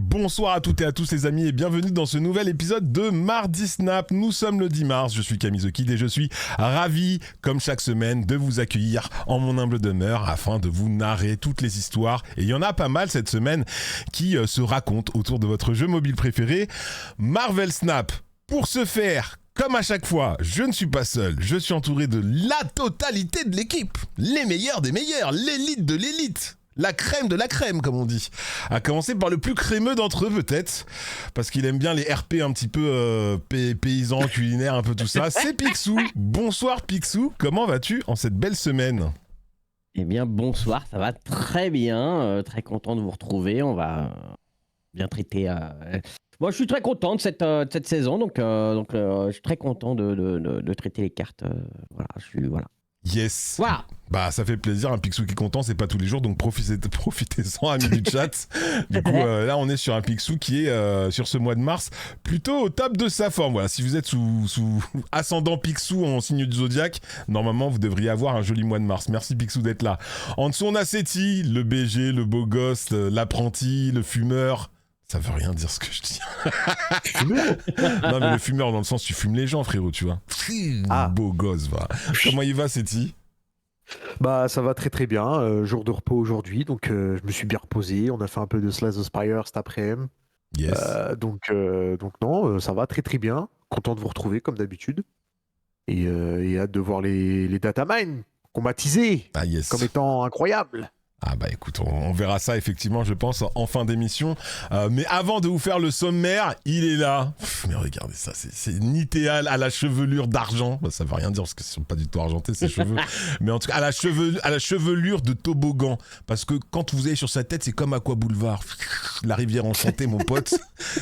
Bonsoir à toutes et à tous les amis et bienvenue dans ce nouvel épisode de Mardi Snap. Nous sommes le 10 mars, je suis Camille The Kid et je suis ravi, comme chaque semaine, de vous accueillir en mon humble demeure afin de vous narrer toutes les histoires. Et il y en a pas mal cette semaine qui se racontent autour de votre jeu mobile préféré, Marvel Snap. Pour ce faire, comme à chaque fois, je ne suis pas seul, je suis entouré de la totalité de l'équipe. Les meilleurs des meilleurs, l'élite de l'élite. La crème de la crème, comme on dit. À commencer par le plus crémeux d'entre eux, peut-être, parce qu'il aime bien les RP un petit peu paysans, culinaires, un peu tout ça. C'est Picsou. Bonsoir Picsou, comment vas-tu en cette belle semaine ? Eh bien, bonsoir, ça va très bien. Très content de vous retrouver. On va bien traiter... Moi, je suis très content de cette saison, donc je suis très content de traiter les cartes. Voilà. Yes. Voilà. Bah ça fait plaisir, un Picsou qui est content, c'est pas tous les jours, donc profitez-en amis du chat. Du coup là on est sur un Picsou qui est sur ce mois de mars plutôt au top de sa forme. Voilà, si vous êtes sous ascendant Picsou en signe du zodiaque, normalement vous devriez avoir un joli mois de mars. Merci Picsou d'être là. En dessous on a Seti, le BG, le beau gosse, l'apprenti, le fumeur. Ça veut rien dire ce que je dis. Non mais le fumeur dans le sens tu fumes les gens frérot, tu vois. Beau gosse, va. Comment il va Seti ? Bah ça va très très bien, jour de repos aujourd'hui, donc je me suis bien reposé, on a fait un peu de Slay the Spire cet après-midi. Yes. Donc non, ça va très très bien, content de vous retrouver comme d'habitude. Et hâte de voir les datamines qu'on m'a teasé comme étant incroyables. Ah bah écoute, on verra ça effectivement je pense en fin d'émission. Mais avant de vous faire le sommaire, il est là. Mais regardez ça, c'est Nitéal à la chevelure d'argent. Bah, ça veut rien dire parce que ce sont pas du tout argentés ses cheveux. Mais en tout cas à la chevelure de toboggan. Parce que quand vous allez sur sa tête, c'est comme Aqua Boulevard. La rivière enchantée mon pote.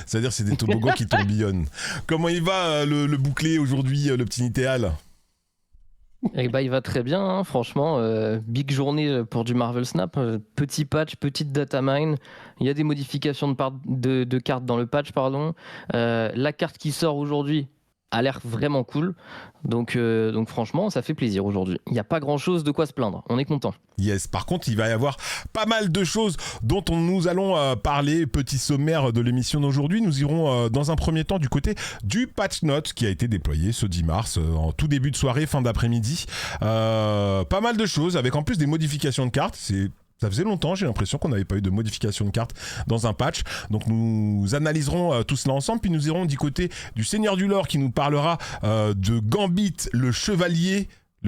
C'est-à-dire c'est des toboggans qui tourbillonnent. Comment il va le bouclier aujourd'hui, le petit Nitéal ? Eh ben, il va très bien, hein, franchement. Big journée pour du Marvel Snap. Petit patch, petite datamine. Il y a des modifications de cartes dans le patch, pardon. La carte qui sort aujourd'hui a l'air vraiment cool. Donc franchement, ça fait plaisir aujourd'hui. Il n'y a pas grand-chose de quoi se plaindre. On est content. Yes, par contre, il va y avoir pas mal de choses dont nous allons parler. Petit sommaire de l'émission d'aujourd'hui. Nous irons dans un premier temps du côté du patch note qui a été déployé ce 10 mars, en tout début de soirée, fin d'après-midi. Pas mal de choses, avec en plus des modifications de cartes. Ça faisait longtemps, j'ai l'impression qu'on n'avait pas eu de modification de cartes dans un patch. Donc nous analyserons tout cela ensemble, puis nous irons du côté du Seigneur du Lore qui nous parlera de Gambit, le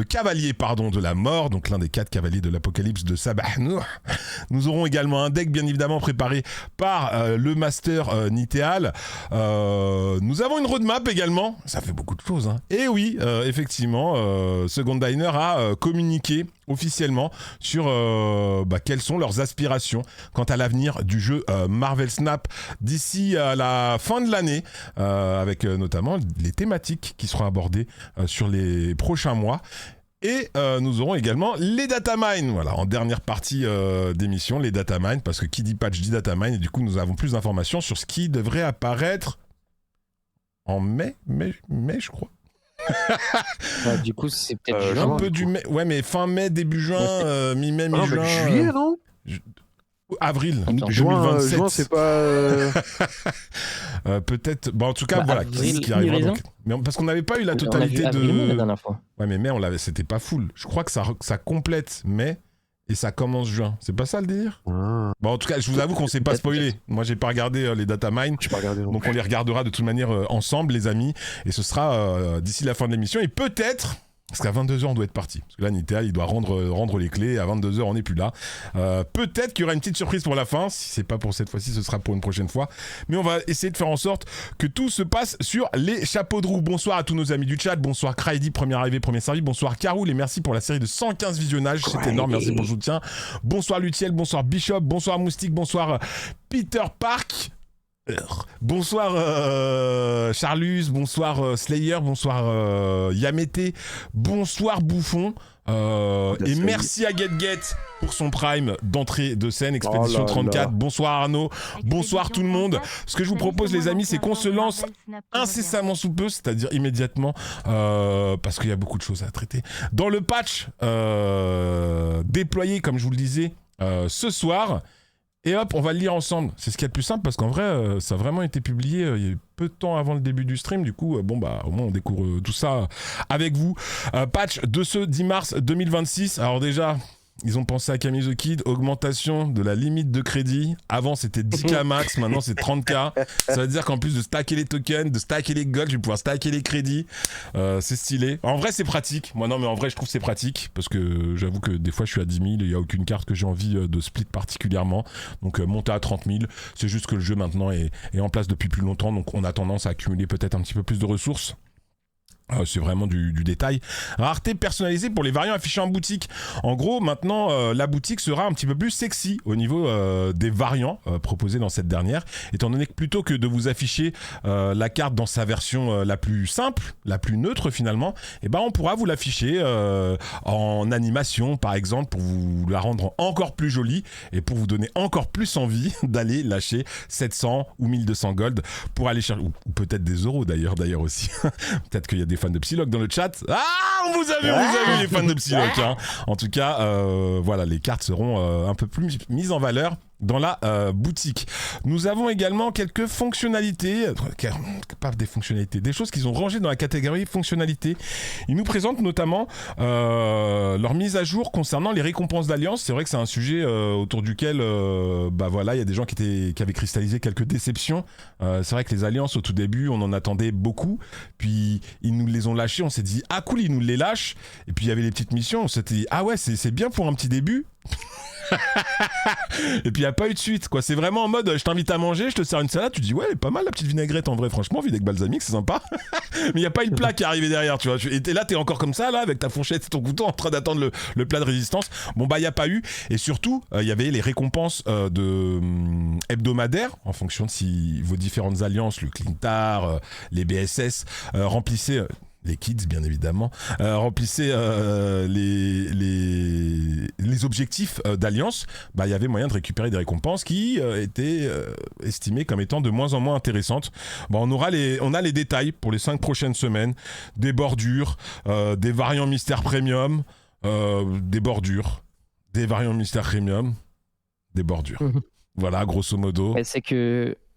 cavalier de la mort, donc l'un des 4 cavaliers de l'apocalypse de Sabah Nour. Nous aurons également un deck bien évidemment préparé par le master Nitéal. Nous avons une roadmap également, ça fait beaucoup de choses. Hein. Et oui, effectivement, Second Diner a communiqué officiellement sur quelles sont leurs aspirations quant à l'avenir du jeu Marvel Snap d'ici à la fin de l'année, avec notamment les thématiques qui seront abordées sur les prochains mois. Et nous aurons également les datamines, voilà, en dernière partie d'émission, les datamines, parce que qui dit patch dit datamine, et du coup nous avons plus d'informations sur ce qui devrait apparaître en mai je crois. Du coup, c'est peut-être juin. Un peu du mai, ouais, mais fin mai, début juin, mi-mai, mi-juin. Juillet, non ? Avril. Juin, c'est pas. Peut-être. Bon, en tout cas, voilà, avril, qui arrivera. Donc... Mais parce qu'on n'avait pas eu la totalité on a vu avril, la dernière fois. Ouais, mais mai, c'était pas full. Je crois que ça complète mai et ça commence juin. C'est pas ça le délire ? Bon, en tout cas, je vous avoue qu'on s'est pas spoilé. Moi, j'ai pas regardé les datamines. J'ai pas regardé. Donc, on les regardera de toute manière ensemble, les amis. Et ce sera d'ici la fin de l'émission. Et peut-être. Parce qu'à 22h, on doit être parti. Parce que là, Nitéal, il doit rendre les clés. À 22h, on n'est plus là. Peut-être qu'il y aura une petite surprise pour la fin. Si c'est pas pour cette fois-ci, ce sera pour une prochaine fois. Mais on va essayer de faire en sorte que tout se passe sur les chapeaux de roue. Bonsoir à tous nos amis du chat. Bonsoir Kraidy, premier arrivé, premier servi. Bonsoir Caroul et merci pour la série de 115 visionnages. C'est énorme. Merci pour le soutien. Bonsoir Lutiel, bonsoir Bishop, bonsoir Moustique, bonsoir Peter Park. Bonsoir Charlus, bonsoir Slayer, bonsoir Yamete, bonsoir Bouffon, et merci à GetGet pour son prime d'entrée de scène, Expédition 34, bonsoir Arnaud, bonsoir tout le monde. Ce que je vous propose les amis, c'est qu'on se lance incessamment sous peu, c'est-à-dire immédiatement, parce qu'il y a beaucoup de choses à traiter. Dans le patch déployé, comme je vous le disais, ce soir, Et hop, on va le lire ensemble. C'est ce qu'il y a de plus simple parce qu'en vrai, ça a vraiment été publié il y a eu peu de temps avant le début du stream. Du coup, au moins on découvre tout ça avec vous. Patch de ce 10 mars 2026. Alors déjà... Ils ont pensé à Camille the Kid, augmentation de la limite de crédit. Avant, c'était 10K max, maintenant c'est 30K. Ça veut dire qu'en plus de stacker les tokens, de stacker les golds, je vais pouvoir stacker les crédits. C'est stylé. En vrai, c'est pratique. Moi, non, mais en vrai, je trouve que c'est pratique parce que j'avoue que des fois, je suis à 10 000 et il n'y a aucune carte que j'ai envie de split particulièrement. Donc, monter à 30 000, c'est juste que le jeu maintenant est en place depuis plus longtemps. Donc, on a tendance à accumuler peut-être un petit peu plus de ressources. C'est vraiment du détail. Rareté personnalisée pour les variants affichés en boutique. En gros, maintenant, la boutique sera un petit peu plus sexy au niveau des variants proposés dans cette dernière, étant donné que plutôt que de vous afficher la carte dans sa version la plus simple, la plus neutre finalement, on pourra vous l'afficher en animation, par exemple, pour vous la rendre encore plus jolie et pour vous donner encore plus envie d'aller lâcher 700 ou 1200 gold pour aller chercher, ou peut-être des euros d'ailleurs aussi. Peut-être qu'il y a des fans de Psylocke dans le chat. Ah, on vous a vu les fans de Psylocke. Hein. En tout cas, voilà, les cartes seront un peu plus mises en valeur dans la boutique. Nous avons également quelques fonctionnalités, pas des fonctionnalités, des choses qu'ils ont rangées dans la catégorie fonctionnalités. Ils nous présentent notamment leur mise à jour concernant les récompenses d'Alliance. C'est vrai que c'est un sujet autour duquel voilà, il y a des gens qui avaient cristallisé quelques déceptions. C'est vrai que les Alliances au tout début, on en attendait beaucoup, puis ils nous les ont lâchés, on s'est dit ah cool, ils nous les lâchent, et puis il y avait les petites missions, on s'était dit ah ouais, c'est bien pour un petit début. Et puis il n'y a pas eu de suite quoi. C'est vraiment en mode je t'invite à manger, je te sers une salade, tu dis ouais, pas mal la petite vinaigrette en vrai, franchement, vinaigre balsamique, c'est sympa. Mais il n'y a pas eu le plat qui est arrivé derrière, tu vois. Et là t'es encore comme ça là avec ta fourchette et ton couteau en train d'attendre le plat de résistance. Bon il n'y a pas eu. Et surtout il y avait les récompenses hebdomadaires en fonction de si vos différentes alliances, le Clintar, les BSS remplissaient les kids bien évidemment, remplissaient les objectifs d'alliance. Il y avait moyen de récupérer des récompenses qui étaient estimées comme étant de moins en moins intéressantes. On a les détails pour les 5 prochaines semaines, des bordures, des variants mystère premium, des bordures, des variants mystère premium, des bordures. Voilà, grosso modo.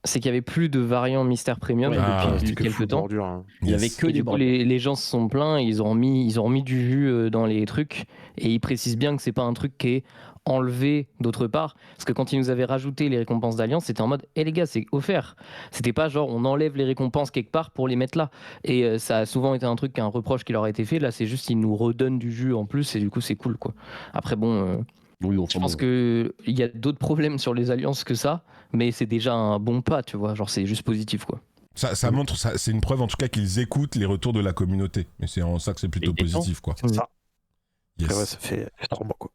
C'est qu'il y avait plus de variants mystère premium depuis quelques temps. Il y avait que du coup les gens se sont plaints, ils ont remis du jus dans les trucs et ils précisent bien que c'est pas un truc qui est enlevé d'autre part, parce que quand ils nous avaient rajouté les récompenses d'Alliance, c'était en mode les gars, c'est offert. C'était pas genre on enlève les récompenses quelque part pour les mettre là, et ça a souvent été un reproche qui leur a été fait. Là c'est juste ils nous redonnent du jus en plus et du coup c'est cool quoi. Après je pense qu'il y a d'autres problèmes sur les alliances que ça, mais c'est déjà un bon pas, tu vois, genre c'est juste positif quoi. Ça montre, c'est une preuve en tout cas qu'ils écoutent les retours de la communauté, mais c'est en ça que c'est plutôt positif quoi. C'est ça. Yes. Après, ouais, ça fait 3 mois quoi.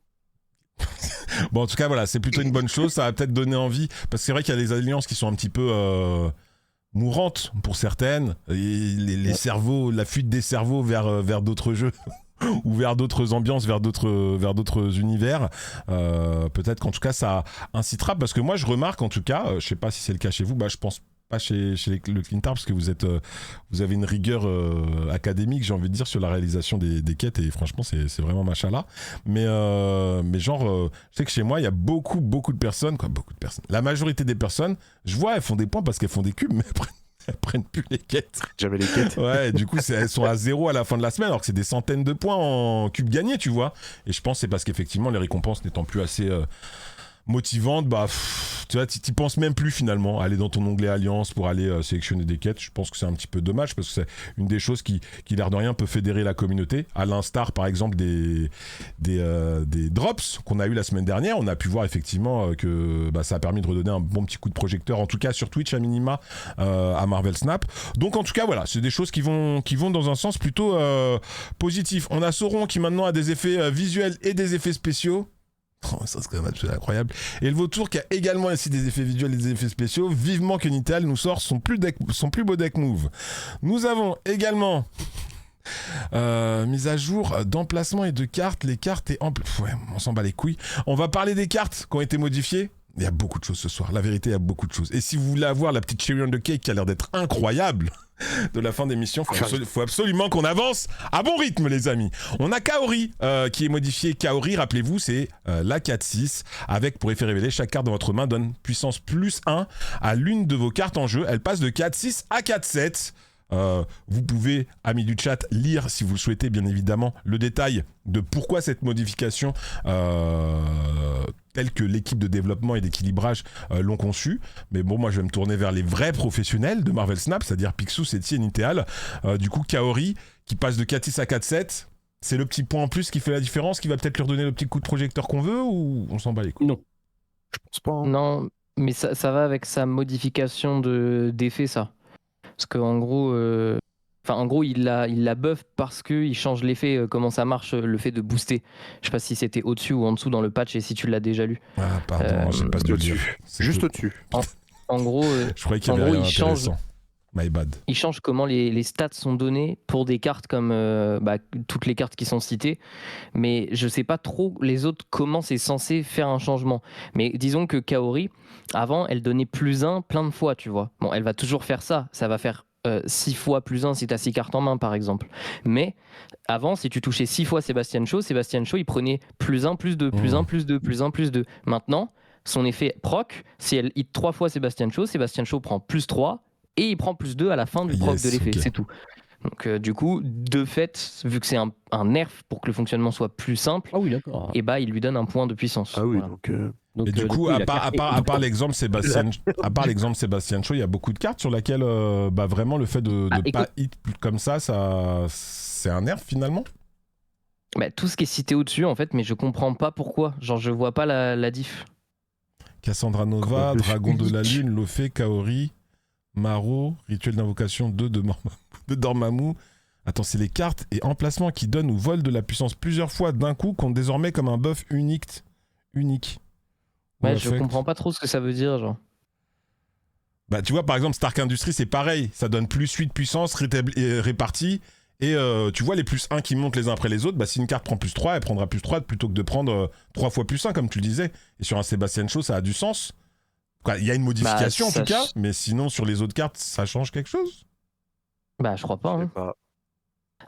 Bon en tout cas voilà, c'est plutôt une bonne chose, ça va peut-être donner envie, parce que c'est vrai qu'il y a des alliances qui sont un petit peu mourantes pour certaines, et les cerveaux, la fuite des cerveaux vers d'autres jeux. Ou vers d'autres ambiances, vers d'autres univers. Peut-être qu'en tout cas ça incitera, parce que moi je remarque en tout cas, je sais pas si c'est le cas chez vous, je pense pas chez le Clintar, parce que vous avez une rigueur académique, j'ai envie de dire, sur la réalisation des quêtes, et franchement c'est vraiment machallah. Mais genre je sais que chez moi il y a beaucoup de personnes, la majorité des personnes, je vois elles font des points parce qu'elles font des cubes, mais après elles prennent plus les quêtes. Jamais les quêtes. Ouais, du coup, elles sont à 0 à la fin de la semaine, alors que c'est des centaines de points en cube gagnés, tu vois. Et je pense que c'est parce qu'effectivement, les récompenses n'étant plus assez motivante, tu vois, t'y penses même plus finalement, aller dans ton onglet Alliance pour aller sélectionner des quêtes. Je pense que c'est un petit peu dommage, parce que c'est une des choses qui l'air de rien peut fédérer la communauté, à l'instar par exemple des drops qu'on a eu la semaine dernière. On a pu voir effectivement que ça a permis de redonner un bon petit coup de projecteur, en tout cas sur Twitch à minima, à Marvel Snap. Donc en tout cas voilà, c'est des choses qui vont dans un sens plutôt positif. On a Sauron qui maintenant a des effets visuels et des effets spéciaux. Ça c'est quand même absolument incroyable. Et le Vautour qui a également aussi des effets visuels et des effets spéciaux. Vivement que Nital nous sort son plus beau deck move. Nous avons également mise à jour d'emplacement et de cartes. Les cartes et ouais, on s'en bat les couilles. On va parler des cartes qui ont été modifiées. Il y a beaucoup de choses ce soir. La vérité, il y a beaucoup de choses. Et si vous voulez avoir la petite cherry on the cake qui a l'air d'être incroyable de la fin d'émission, faut absolument qu'on avance à bon rythme, les amis. On a Kaori qui est modifié. Kaori, rappelez-vous, c'est la 4-6 avec, pour effet révélé, chaque carte dans votre main donne puissance plus 1 à l'une de vos cartes en jeu. Elle passe de 4-6 à 4-7. Vous pouvez, amis du chat, lire si vous le souhaitez bien évidemment le détail de pourquoi cette modification telle que l'équipe de développement et d'équilibrage l'ont conçue. Mais bon, moi je vais me tourner vers les vrais professionnels de Marvel Snap, c'est-à-dire Picsou, Setsi et Niteal. Du coup, Kaori qui passe de 4-6 à 4-7, c'est le petit point en plus qui fait la différence, qui va peut-être leur donner le petit coup de projecteur qu'on veut, ou on s'en bat les couilles? Non. Je pense pas. Hein. Non, mais ça va avec sa modification d'effet, ça. Parce qu'en gros, il la buff parce qu'il change l'effet, comment ça marche, le fait de booster. Je sais pas si c'était au-dessus ou en dessous dans le patch et si tu l'as déjà lu. Ah, pardon, je sais pas ce que au-dessus. Juste au-dessus. En gros, je croyais qu'il y avait rien intéressant. My bad. Il change comment les stats sont données pour des cartes comme toutes les cartes qui sont citées. Mais je sais pas trop les autres comment c'est censé faire un changement. Mais disons que Kaori, avant, elle donnait plus 1 plein de fois, tu vois. Bon, elle va toujours faire ça. Ça va faire 6 fois plus 1 si tu as 6 cartes en main, par exemple. Mais avant, si tu touchais 6 fois Sébastien Shaw, il prenait plus 1, plus 2, plus 1, plus 2, plus 1, plus 2. Maintenant, son effet proc, si elle hit 3 fois Sébastien Shaw prend plus 3 et il prend plus 2 à la fin du proc de l'effet, c'est tout. Donc du coup, de fait, vu que c'est un nerf pour que le fonctionnement soit plus simple, et il lui donne un point de puissance. Ah oui, voilà. donc et du coup, à part l'exemple Sébastien Shaw, il y a beaucoup de cartes sur laquelle vraiment le fait de ne pas hit comme ça, c'est un nerf finalement. Tout ce qui est cité au-dessus en fait, mais je comprends pas pourquoi. Genre je vois pas la diff. Cassandra Nova, Dragon de la Lune, Lofé, Kaori, Maro, Rituel d'invocation 2 de Dormammu. Attends, c'est les cartes et emplacements qui donnent ou volent de la puissance plusieurs fois d'un coup, comptent désormais comme un buff unique. Ouais, je comprends pas trop ce que ça veut dire, genre. Bah, tu vois, par exemple, Stark Industries, c'est pareil. Ça donne plus 8 puissance répartie. Et tu vois, les plus 1 qui montent les uns après les autres, si une carte prend plus 3, elle prendra plus 3 plutôt que de prendre 3 fois plus 1, comme tu le disais. Et sur un Sébastien Shaw, ça a du sens. Il y a une modification en tout cas, mais sinon, sur les autres cartes, ça change quelque chose? Je crois pas. Je sais pas.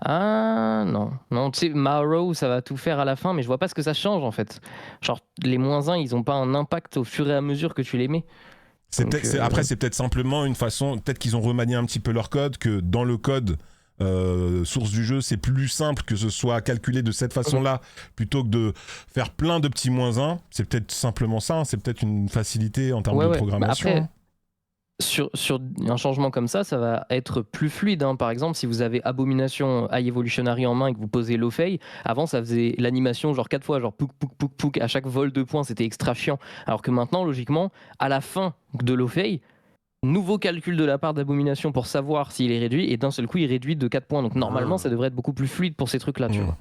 Ah non, tu sais, Maro, ça va tout faire à la fin, mais je vois pas ce que ça change en fait. Genre, les -1, ils ont pas un impact au fur et à mesure que tu les mets. Après, c'est peut-être simplement une façon, peut-être qu'ils ont remanié un petit peu leur code, que dans le code source du jeu, c'est plus simple que ce soit calculé de cette façon-là, plutôt que de faire plein de petits -1. C'est peut-être simplement ça, c'est peut-être une facilité en termes de programmation. Après, sur un changement comme ça va être plus fluide. Par exemple, si vous avez Abomination High Evolutionary en main et que vous posez Lofei, avant ça faisait l'animation genre 4 fois, genre pouk pouk pouk pouk, à chaque vol de points, c'était extra chiant. Alors que maintenant, logiquement, à la fin de Lofei, nouveau calcul de la part d'Abomination pour savoir s'il est réduit, et d'un seul coup il réduit de 4 points. Donc normalement ça devrait être beaucoup plus fluide pour ces trucs-là, tu vois.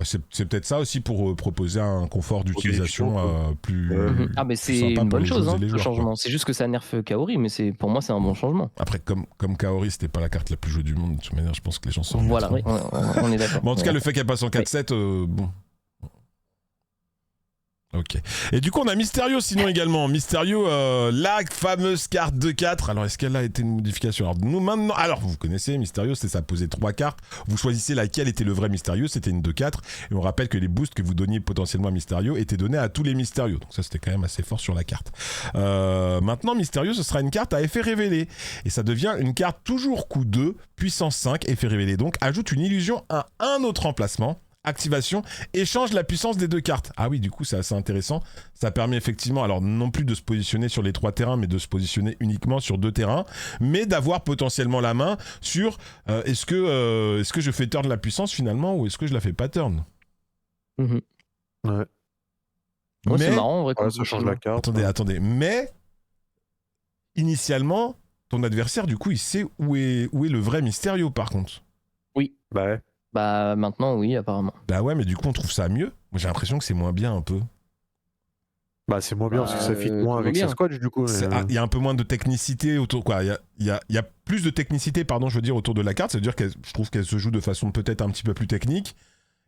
C'est peut-être ça aussi pour proposer un confort d'utilisation plus. Ah, mais c'est une bonne chose, le changement. C'est juste que ça nerf Kaori, mais pour moi, c'est un bon changement. Après, comme Kaori, c'était pas la carte la plus jouée du monde, de toute manière, je pense que les gens sont. Voilà, oui, on est d'accord. En tout cas, le fait qu'elle passe en 4-7, bon. Ok. Et du coup, on a Mysterio sinon également. Mysterio, la fameuse carte de 4. Alors, est-ce qu'elle a été une modification? Alors, nous maintenant. Alors, vous connaissez Mysterio, ça posait 3 cartes. Vous choisissez laquelle était le vrai Mysterio. C'était une 2-4. Et on rappelle que les boosts que vous donniez potentiellement à Mysterio étaient donnés à tous les Mysterio. Donc, ça, c'était quand même assez fort sur la carte. Maintenant, Mysterio, ce sera une carte à effet révélé. Et ça devient une carte toujours coût 2, puissance 5, effet révélé. Donc, ajoute une illusion à un autre emplacement. Activation, échange la puissance des 2 cartes. Ah oui, du coup, c'est assez intéressant. Ça permet effectivement, alors non plus de se positionner sur les 3 terrains, mais de se positionner uniquement sur 2 terrains, mais d'avoir potentiellement la main sur est-ce que je fais turn la puissance finalement, ou est-ce que je la fais pas turn? Ouais. Mais c'est marrant, en vrai. Ça change la carte. Attendez. Mais initialement, ton adversaire, du coup, il sait où est le vrai Mysterio, par contre. Oui. Ouais. Maintenant, oui, apparemment. Ouais, mais du coup, on trouve ça mieux. Moi, j'ai l'impression que c'est moins bien un peu. C'est moins bien parce que ça fit moins avec Sasquatch, du coup. Il y a un peu moins de technicité autour, quoi. Il y a plus de technicité, pardon, je veux dire, autour de la carte. C'est-à-dire que je trouve qu'elle se joue de façon peut-être un petit peu plus technique.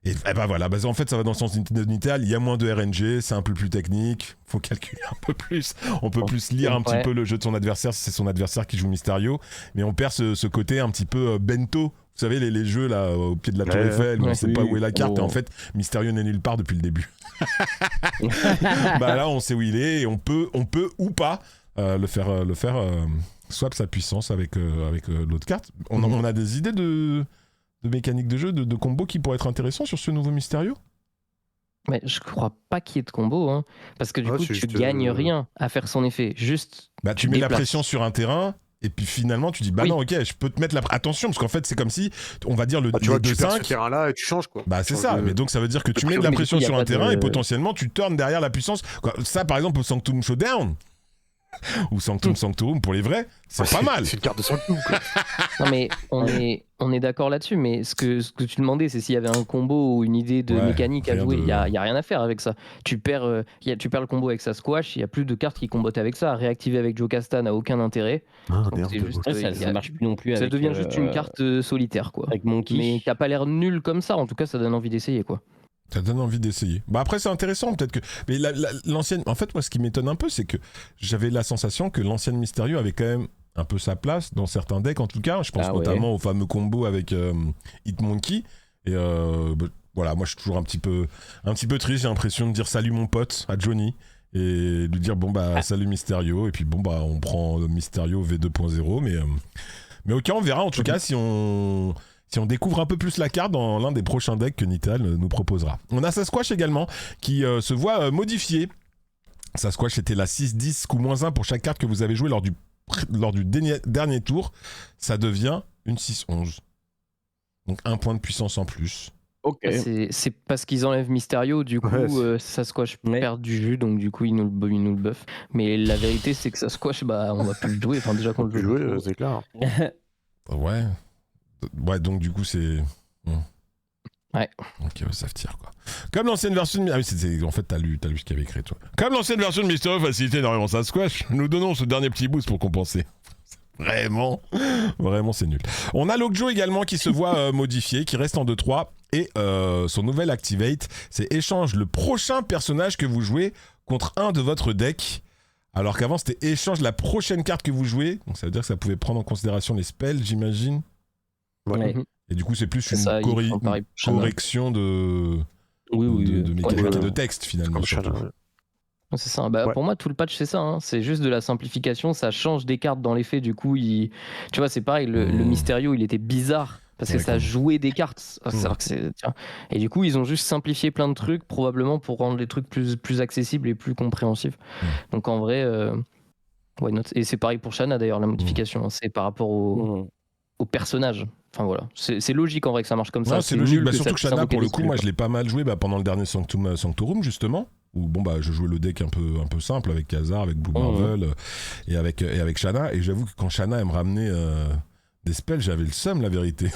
Et bah voilà, bah en fait ça va dans le sens de Nital, il y a moins de RNG, c'est un peu plus technique, faut calculer un peu plus, on peut plus lire un petit peu le jeu de son adversaire si c'est son adversaire qui joue Mysterio, mais on perd ce côté un petit peu bento, vous savez les jeux là au pied de la tour Eiffel où on sait pas où est la carte et en fait Mysterio n'est nulle part depuis le début. Bah là on sait où il est et on peut ou pas le faire swap sa puissance avec l'autre carte. On a des idées de mécanique de jeu, de combo qui pourraient être intéressants sur ce nouveau Mysterio? Mais je crois pas qu'il y ait de combo, hein, parce que du coup, tu gagnes rien à faire son effet. Juste. Bah, tu mets la pression sur un terrain, et puis finalement, tu dis, bah non, ok, je peux te mettre la. Attention, parce qu'en fait, c'est comme si, on va dire, le 2-5. Tu perds ce terrain-là et tu changes, quoi. Bah, c'est ça, mais donc ça veut dire que tu mets de la pression sur un terrain, et potentiellement, tu turnes derrière la puissance. Ça, par exemple, au Sanctum Showdown. Ou Sanctum pour les vrais, c'est pas mal. C'est une carte de Sanctum, quoi. Non mais on est d'accord là-dessus, mais ce que tu demandais, c'est s'il y avait un combo ou une idée de mécanique à jouer. Il y a rien à faire avec ça. Tu perds le combo avec Sasquatch, il y a plus de cartes qui combattent avec ça. Réactiver avec Jocasta n'a aucun intérêt. Ça marche plus non plus. Ça devient juste une carte solitaire, quoi. Avec Monkey. Mais t'as pas l'air nul comme ça. En tout cas, ça donne envie d'essayer, quoi. Ça donne envie d'essayer. Bah après c'est intéressant peut-être que. Mais l'ancienne. En fait moi ce qui m'étonne un peu c'est que j'avais la sensation que l'ancienne Mysterio avait quand même un peu sa place dans certains decks en tout cas. Je pense notamment au fameux combo avec Hitmonkey. Et voilà moi je suis toujours un petit peu triste. J'ai l'impression de dire salut mon pote à Johnny et lui dire bon bah salut Mysterio et puis bon bah on prend Mysterio V2.0 mais ok on verra en tout cas si on découvre un peu plus la carte dans l'un des prochains decks que Nital nous proposera. On a Sasquatch également, qui se voit modifié. Sasquatch, c'était la 6-10, coût -1 pour chaque carte que vous avez jouée lors du dernier tour. Ça devient une 6-11. Donc 1 point de puissance en plus. Ok. C'est parce qu'ils enlèvent Mysterio, du coup Sasquatch perd du jus, donc du coup ils nous le buff. Mais la vérité c'est que Sasquatch, bah on va plus le jouer, enfin déjà qu'on le joue. C'est clair. Ouais, donc du coup c'est. Ouais. Ok, ça tire quoi. Comme l'ancienne version de. Ah oui, en fait, t'as lu ce qu'il y avait écrit, toi. Comme l'ancienne version de Mysterio facilitait énormément Sasquatch, nous donnons ce dernier petit boost pour compenser. Vraiment, c'est nul. On a Lockjaw également qui se voit modifié, qui reste en 2-3. Et son nouvel activate, c'est échange le prochain personnage que vous jouez contre un de votre deck. Alors qu'avant, c'était échange la prochaine carte que vous jouez. Donc ça veut dire que ça pouvait prendre en considération les spells, j'imagine. Ouais. Et du coup, c'est plus une correction de mécanique et de texte, finalement. C'est ça. Bah, pour moi, tout le patch, c'est ça. Hein. C'est juste de la simplification. Ça change des cartes dans les faits. Du coup, tu vois, c'est pareil. Le Mysterio, il était bizarre parce que ça jouait des cartes. Et du coup, ils ont juste simplifié plein de trucs, probablement pour rendre les trucs plus accessibles et plus compréhensifs. Donc, en vrai, et c'est pareil pour Shanna, d'ailleurs, la modification. C'est par rapport au personnage. Enfin voilà, c'est logique en vrai que ça marche comme ça. C'est logique, surtout que Shanna pour le coup, moi je l'ai pas mal joué pendant le dernier Sanctorum justement, où je jouais le deck un peu simple avec Khazar, avec Blue Marvel et avec Shanna, et j'avoue que quand Shanna elle me ramenait des spells, j'avais le seum la vérité.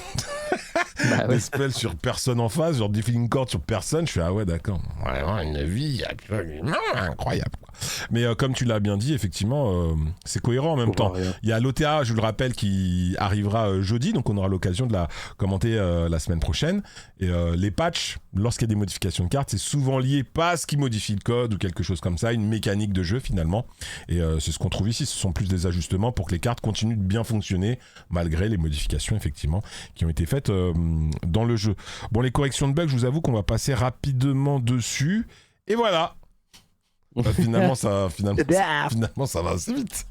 Des spells sur personne en face, genre Deafening Cord sur personne, je fais ah ouais d'accord, vraiment une vie absolument incroyable quoi. Mais comme tu l'as bien dit, effectivement c'est cohérent en même temps. Il y a l'OTA, je le rappelle, qui arrivera jeudi, donc on aura l'occasion de la commenter la semaine prochaine. Et les patchs, lorsqu'il y a des modifications de cartes, c'est souvent lié pas à ce qui modifie le code ou quelque chose comme ça, une mécanique de jeu finalement. Et c'est ce qu'on trouve ici, ce sont plus des ajustements pour que les cartes continuent de bien fonctionner malgré les modifications effectivement qui ont été faites dans le jeu. Bon, les corrections de bugs, je vous avoue qu'on va passer rapidement dessus. Et voilà. Finalement, ça va assez vite.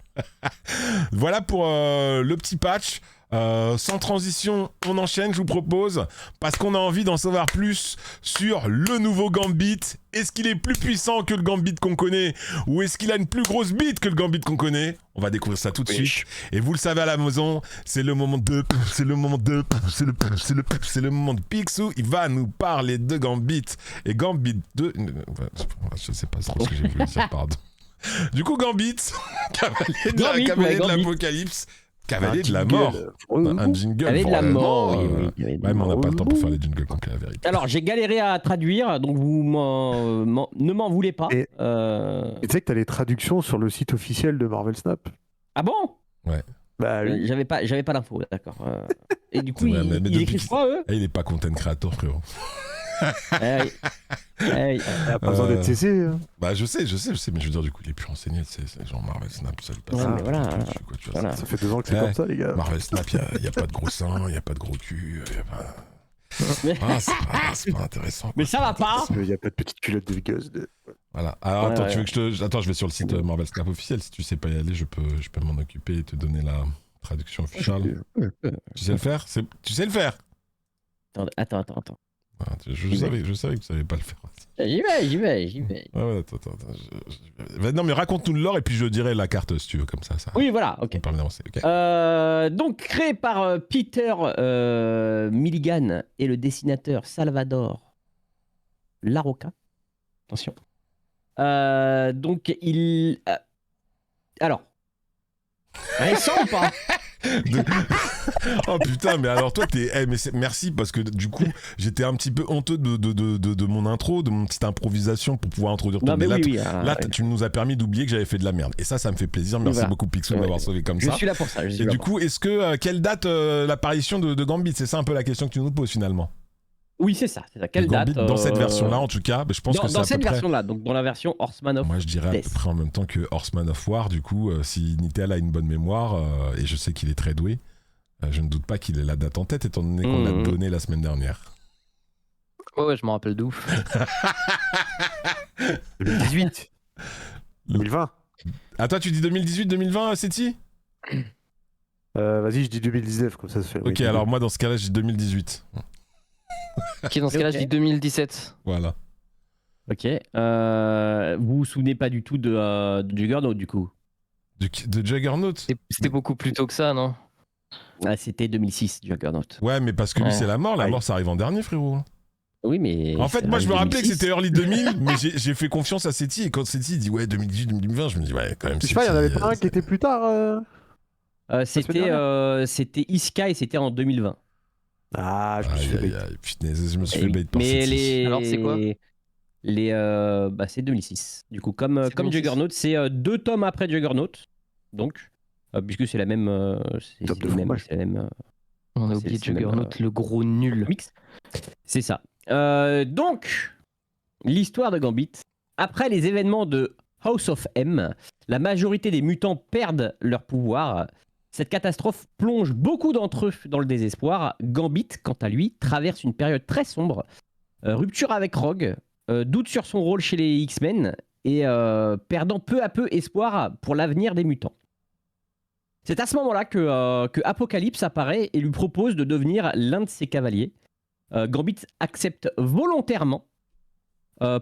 Voilà pour le petit patch. Sans transition, on enchaîne, je vous propose, parce qu'on a envie d'en savoir plus sur le nouveau Gambit. Est-ce qu'il est plus puissant que le Gambit qu'on connaît, ou est-ce qu'il a une plus grosse bite que le Gambit qu'on connaît? On va découvrir ça tout de suite. Et vous le savez à la maison, c'est le moment de Picsou. Il va nous parler de Gambit et Gambit 2. Je sais pas trop ce que j'ai voulu dire, pardon. Du coup, Gambit, cavalier de l'Apocalypse. Cavalier de la mort. Un jingle. Cavalier de la mort, oui. Mais on n'a pas le temps pour faire les jingles complets, la vérité. Alors, j'ai galéré à traduire, donc vous ne m'en voulez pas. Et tu sais que tu as les traductions sur le site officiel de Marvel Snap. Ah bon? Ouais. Bah, oui. J'avais pas l'info, d'accord. Et du coup, ils écrivent quoi, eux? Il est pas content creator, frérot. Il a pas besoin d'être cessé. Hein. Bah je sais, mais je veux dire du coup il est plus renseigné, c'est genre Marvel Snap, ça le passe. Ouais, mais voilà. Ça fait 2 ans que c'est comme ça les gars. Marvel Snap, il y a pas de gros seins, il y a pas de gros cul, il y a pas... c'est pas intéressant. Mais ça va pas. Il y a pas de petites culottes de gueuse. Voilà. Alors attends, tu veux que je te... Attends, je vais sur le site Marvel Snap officiel. Si tu sais pas y aller, je peux m'en occuper et te donner la traduction officielle. Tu sais le faire? Tu sais le faire? Attends. Ah, je savais que tu savais pas le faire. J'y vais. Ouais, attends. Non, mais raconte-nous le lore et puis je dirai la carte si tu veux, comme ça. Oui, voilà, ok. On permet d'avancer, ok. Donc, créé par Peter Milligan et le dessinateur Salvador Larroca. Attention. Donc, il. Alors. Récent ou pas? Oh putain, mais alors toi merci parce que du coup j'étais un petit peu honteux de mon intro, de mon petite improvisation pour pouvoir introduire ton mais là tu nous as permis d'oublier que j'avais fait de la merde et ça me fait plaisir. Merci beaucoup Picsou de m'avoir sauvé comme ça. Je suis là pour ça. Et du coup est-ce que quelle date l'apparition de Gambit? C'est ça un peu la question que tu nous poses finalement. Oui, c'est ça. Quelle Gambit, date dans cette version-là, en tout cas, je pense que c'est dans cette version-là, donc dans la version Horseman of Death. Moi, je dirais à peu près en même temps que Horseman of War, du coup, si Nitel a une bonne mémoire, et je sais qu'il est très doué, je ne doute pas qu'il ait la date en tête, étant donné qu'on l'a donné la semaine dernière. Ouais, je m'en rappelle de ouf. 2018 2020 Ah, toi, tu dis 2018-2020, Seti? Vas-y, je dis 2019, comme ça se fait. Ok, alors moi, dans ce cas-là, je dis 2018. Ok, dans ce cas-là, je dis 2017. Voilà. Ok. Vous vous souvenez pas du tout de Juggernaut, du coup? De Juggernaut? C'était beaucoup plus tôt que ça, non? C'était 2006, Juggernaut. Ouais, mais parce que lui, c'est la mort. La mort, ça arrive en dernier, frérot. Oui, mais... En fait, moi, je me rappelais que c'était early 2000, mais j'ai fait confiance à Seti. Et quand Seti dit, ouais, 2018-2020, je me dis, ouais, quand même... Je sais pas, il y en avait pas un qui était plus tard C'était Iska et c'était en 2020. Ah, je me suis fait bait. Punaise, je me suis fait bait par Seti. Alors, c'est quoi? C'est 2006. Du coup, comme Juggernaut, c'est 2 tomes après Juggernaut. Donc, puisque c'est la même... c'est la même... On a oublié Juggernaut, le gros nul. Mix. C'est ça. Donc, l'histoire de Gambit. Après les événements de House of M, la majorité des mutants perdent leur pouvoir. Cette catastrophe plonge beaucoup d'entre eux dans le désespoir. Gambit, quant à lui, traverse une période très sombre. Rupture avec Rogue, doute sur son rôle chez les X-Men et perdant peu à peu espoir pour l'avenir des mutants. C'est à ce moment-là que Apocalypse apparaît et lui propose de devenir l'un de ses cavaliers. Gambit accepte volontairement,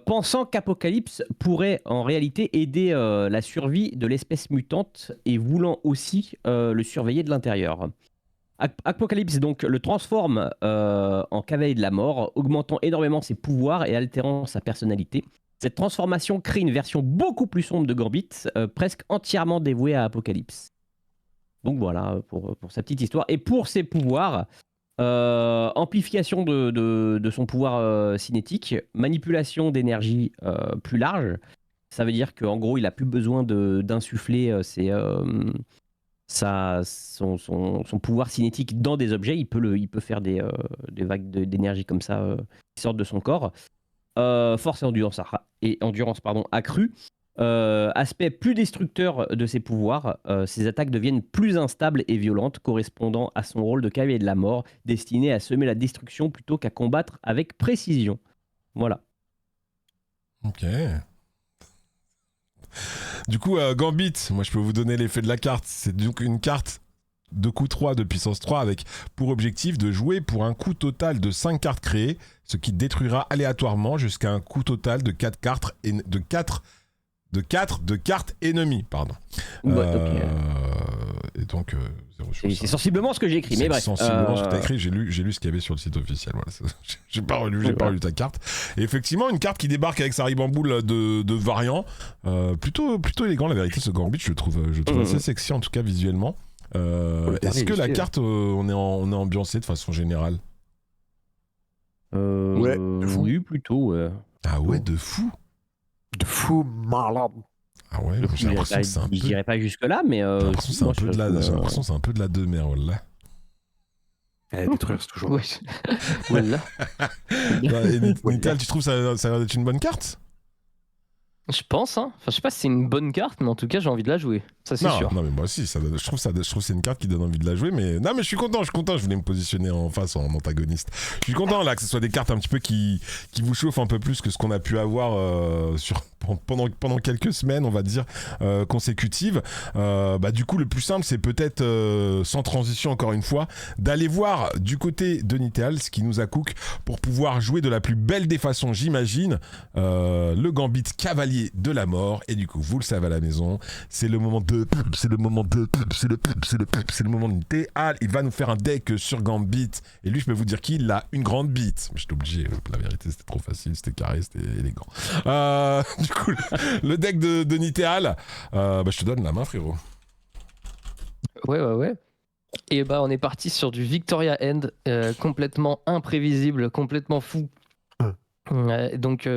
pensant qu'Apocalypse pourrait en réalité aider la survie de l'espèce mutante et voulant aussi le surveiller de l'intérieur. Apocalypse donc le transforme en cavalier de la mort, augmentant énormément ses pouvoirs et altérant sa personnalité. Cette transformation crée une version beaucoup plus sombre de Gambit, presque entièrement dévouée à Apocalypse. Donc voilà pour sa petite histoire. Et pour ses pouvoirs, amplification de son pouvoir cinétique, manipulation d'énergie plus large. Ça veut dire qu'en gros, il n'a plus besoin d'insuffler son pouvoir cinétique dans des objets. Il peut faire des vagues d'énergie comme ça qui sortent de son corps. Force et endurance accrue. Aspect plus destructeur de ses pouvoirs, ses attaques deviennent plus instables et violentes, correspondant à son rôle de cavalier de la mort, destiné à semer la destruction plutôt qu'à combattre avec précision. Voilà. Ok. Du coup, Gambit, moi je peux vous donner l'effet de la carte. C'est donc une carte de coût 3 de puissance 3 avec pour objectif de jouer pour un coût total de 5 cartes créées, ce qui détruira aléatoirement jusqu'à un coût total de 4 cartes et de 4 cartes ennemies, pardon. Et donc, c'est sensiblement ce que j'ai écrit, mais bref. C'est sensiblement ce que tu as écrit, j'ai lu ce qu'il y avait sur le site officiel. Voilà. J'ai pas relu ta carte. Et effectivement, une carte qui débarque avec sa ribamboule de variants. Plutôt élégant, la vérité, ce Gambit, je le trouve assez sexy, en tout cas visuellement. Est-ce que la carte, on est ambiancé de façon générale? Ouais, oui, plutôt, ouais. Ah ouais, de fou. De fou malade. Ah ouais, j'ai l'impression que c'est un peu... Je dirais pas jusque-là, mais... J'ai l'impression que c'est un peu de la demeure, là. Détruire, c'est toujours. Ouais. Voilà. Et Nital, tu trouves ça a l'air d'être une bonne carte? Je pense, hein. Enfin, je sais pas si c'est une bonne carte, mais en tout cas, j'ai envie de la jouer. Ça, c'est sûr. Non, mais moi aussi, je trouve que c'est une carte qui donne envie de la jouer, mais non, mais je suis content, je voulais me positionner en face, en antagoniste. Je suis content là que ce soit des cartes un petit peu qui vous chauffent un peu plus que ce qu'on a pu avoir pendant quelques semaines, on va dire, consécutives. Du coup, le plus simple, c'est peut-être, sans transition encore une fois, d'aller voir du côté de Nital ce qui nous a cook pour pouvoir jouer de la plus belle des façons, j'imagine, le Gambit Cavalier de la Mort. Et du coup, vous le savez à la maison, c'est le moment de Nital. Il va nous faire un deck sur Gambit. Et lui, je peux vous dire qu'il a une grande bite. Mais j'étais obligé, la vérité, c'était trop facile, c'était carré, c'était élégant. Du coup, le deck de Nital, je te donne la main, frérot. Ouais. Et on est parti sur du Victoria End, complètement imprévisible, complètement fou. Donc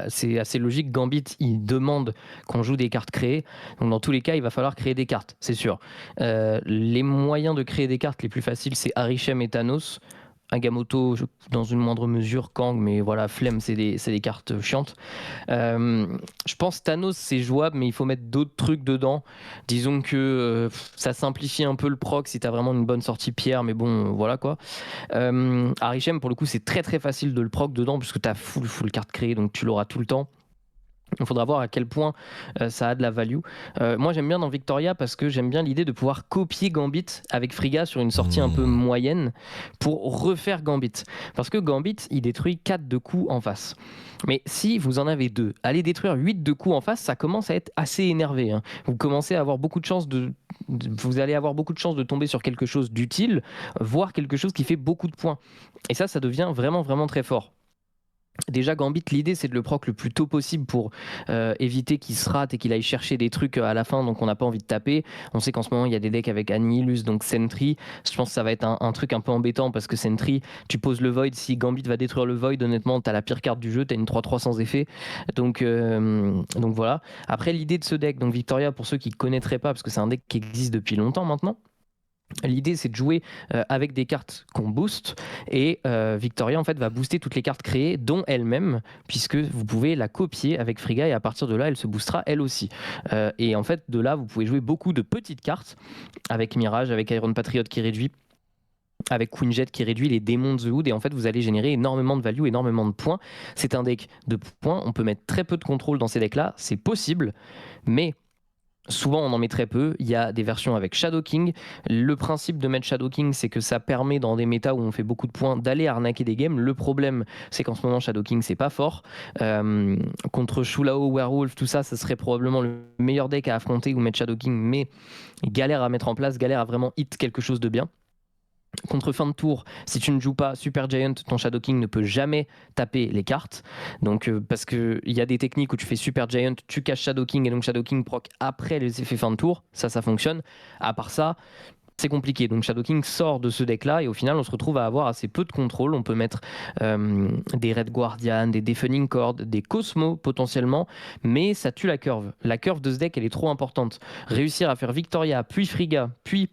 c'est assez logique. Gambit, il demande qu'on joue des cartes créées. Donc dans tous les cas, il va falloir créer des cartes, c'est sûr. Les moyens de créer des cartes les plus faciles, c'est Arishem et Thanos. Agamotto, dans une moindre mesure, Kang, mais voilà, flemme, c'est des cartes chiantes. Je pense Thanos, c'est jouable, mais il faut mettre d'autres trucs dedans. Disons que ça simplifie un peu le proc si t'as vraiment une bonne sortie pierre, mais bon, voilà quoi. Arishem, pour le coup, c'est très très facile de le proc dedans, puisque t'as full carte créée, donc tu l'auras tout le temps. Il faudra voir à quel point ça a de la value. Moi, j'aime bien dans Victoria parce que j'aime bien l'idée de pouvoir copier Gambit avec Frigga sur une sortie un peu moyenne pour refaire Gambit. Parce que Gambit, il détruit 4 de coups en face. Mais si vous en avez 2, aller détruire 8 de coups en face, ça commence à être assez énervé. Hein. Vous commencez à avoir beaucoup de chance vous allez avoir beaucoup de chance de tomber sur quelque chose d'utile, voire quelque chose qui fait beaucoup de points. Et ça devient vraiment, vraiment très fort. Déjà, Gambit, l'idée c'est de le proc le plus tôt possible pour éviter qu'il se rate et qu'il aille chercher des trucs à la fin, donc on n'a pas envie de taper. On sait qu'en ce moment il y a des decks avec Annihilus, donc Sentry. Je pense que ça va être un truc un peu embêtant parce que Sentry, tu poses le Void, si Gambit va détruire le Void, honnêtement, t'as la pire carte du jeu, t'as une 3-3 sans effet. Donc voilà. Après, l'idée de ce deck, donc Victoria, pour ceux qui ne connaîtraient pas, parce que c'est un deck qui existe depuis longtemps maintenant. L'idée c'est de jouer avec des cartes qu'on booste et Victoria en fait va booster toutes les cartes créées dont elle-même, puisque vous pouvez la copier avec Frigga et à partir de là elle se boostera elle aussi. Et en fait de là vous pouvez jouer beaucoup de petites cartes avec Mirage, avec Iron Patriot qui réduit, avec Queen Jet qui réduit les démons de The Hood, et en fait vous allez générer énormément de value, énormément de points. C'est un deck de points, on peut mettre très peu de contrôle dans ces decks là, c'est possible, mais souvent on en met très peu. Il y a des versions avec Shadow King. Le principe de mettre Shadow King, c'est que ça permet dans des méta où on fait beaucoup de points d'aller arnaquer des games. Le problème, c'est qu'en ce moment Shadow King c'est pas fort. Contre Shulao, Werewolf, tout ça, ça serait probablement le meilleur deck à affronter ou mettre Shadow King, mais galère à mettre en place, galère à vraiment hit quelque chose de bien. Contre fin de tour, si tu ne joues pas Super Giant, ton Shadow King ne peut jamais taper les cartes. Donc, parce qu'il y a des techniques où tu fais Super Giant, tu caches Shadow King et donc Shadow King proc après les effets fin de tour. Ça fonctionne. À part ça, c'est compliqué. Donc Shadow King sort de ce deck-là et au final, on se retrouve à avoir assez peu de contrôle. On peut mettre des Red Guardian, des Deafening Chord, des Cosmo potentiellement, mais ça tue la curve. La curve de ce deck, elle est trop importante. Réussir à faire Victoria, puis Frigga, puis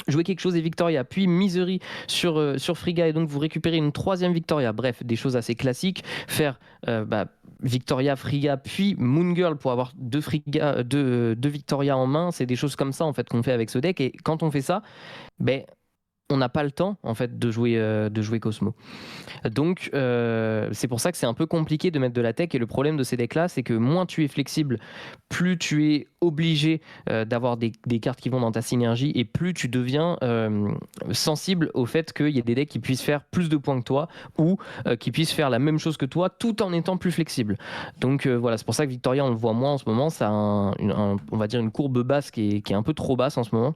jouer quelque chose et Victoria, puis Misery sur Frigga et donc vous récupérez une 3e Victoria. Bref, des choses assez classiques. Faire Victoria, Frigga, puis Moon Girl pour avoir deux Victoria en main, c'est des choses comme ça en fait qu'on fait avec ce deck. Et quand on fait ça, on n'a pas le temps en fait de jouer Cosmo. Donc c'est pour ça que c'est un peu compliqué de mettre de la tech, et le problème de ces decks là c'est que moins tu es flexible, plus tu es obligé d'avoir des cartes qui vont dans ta synergie, et plus tu deviens sensible au fait qu'il y ait des decks qui puissent faire plus de points que toi ou qui puissent faire la même chose que toi tout en étant plus flexible. Donc voilà, c'est pour ça que Victoria on le voit moins en ce moment, ça a on va dire une courbe basse qui est un peu trop basse en ce moment.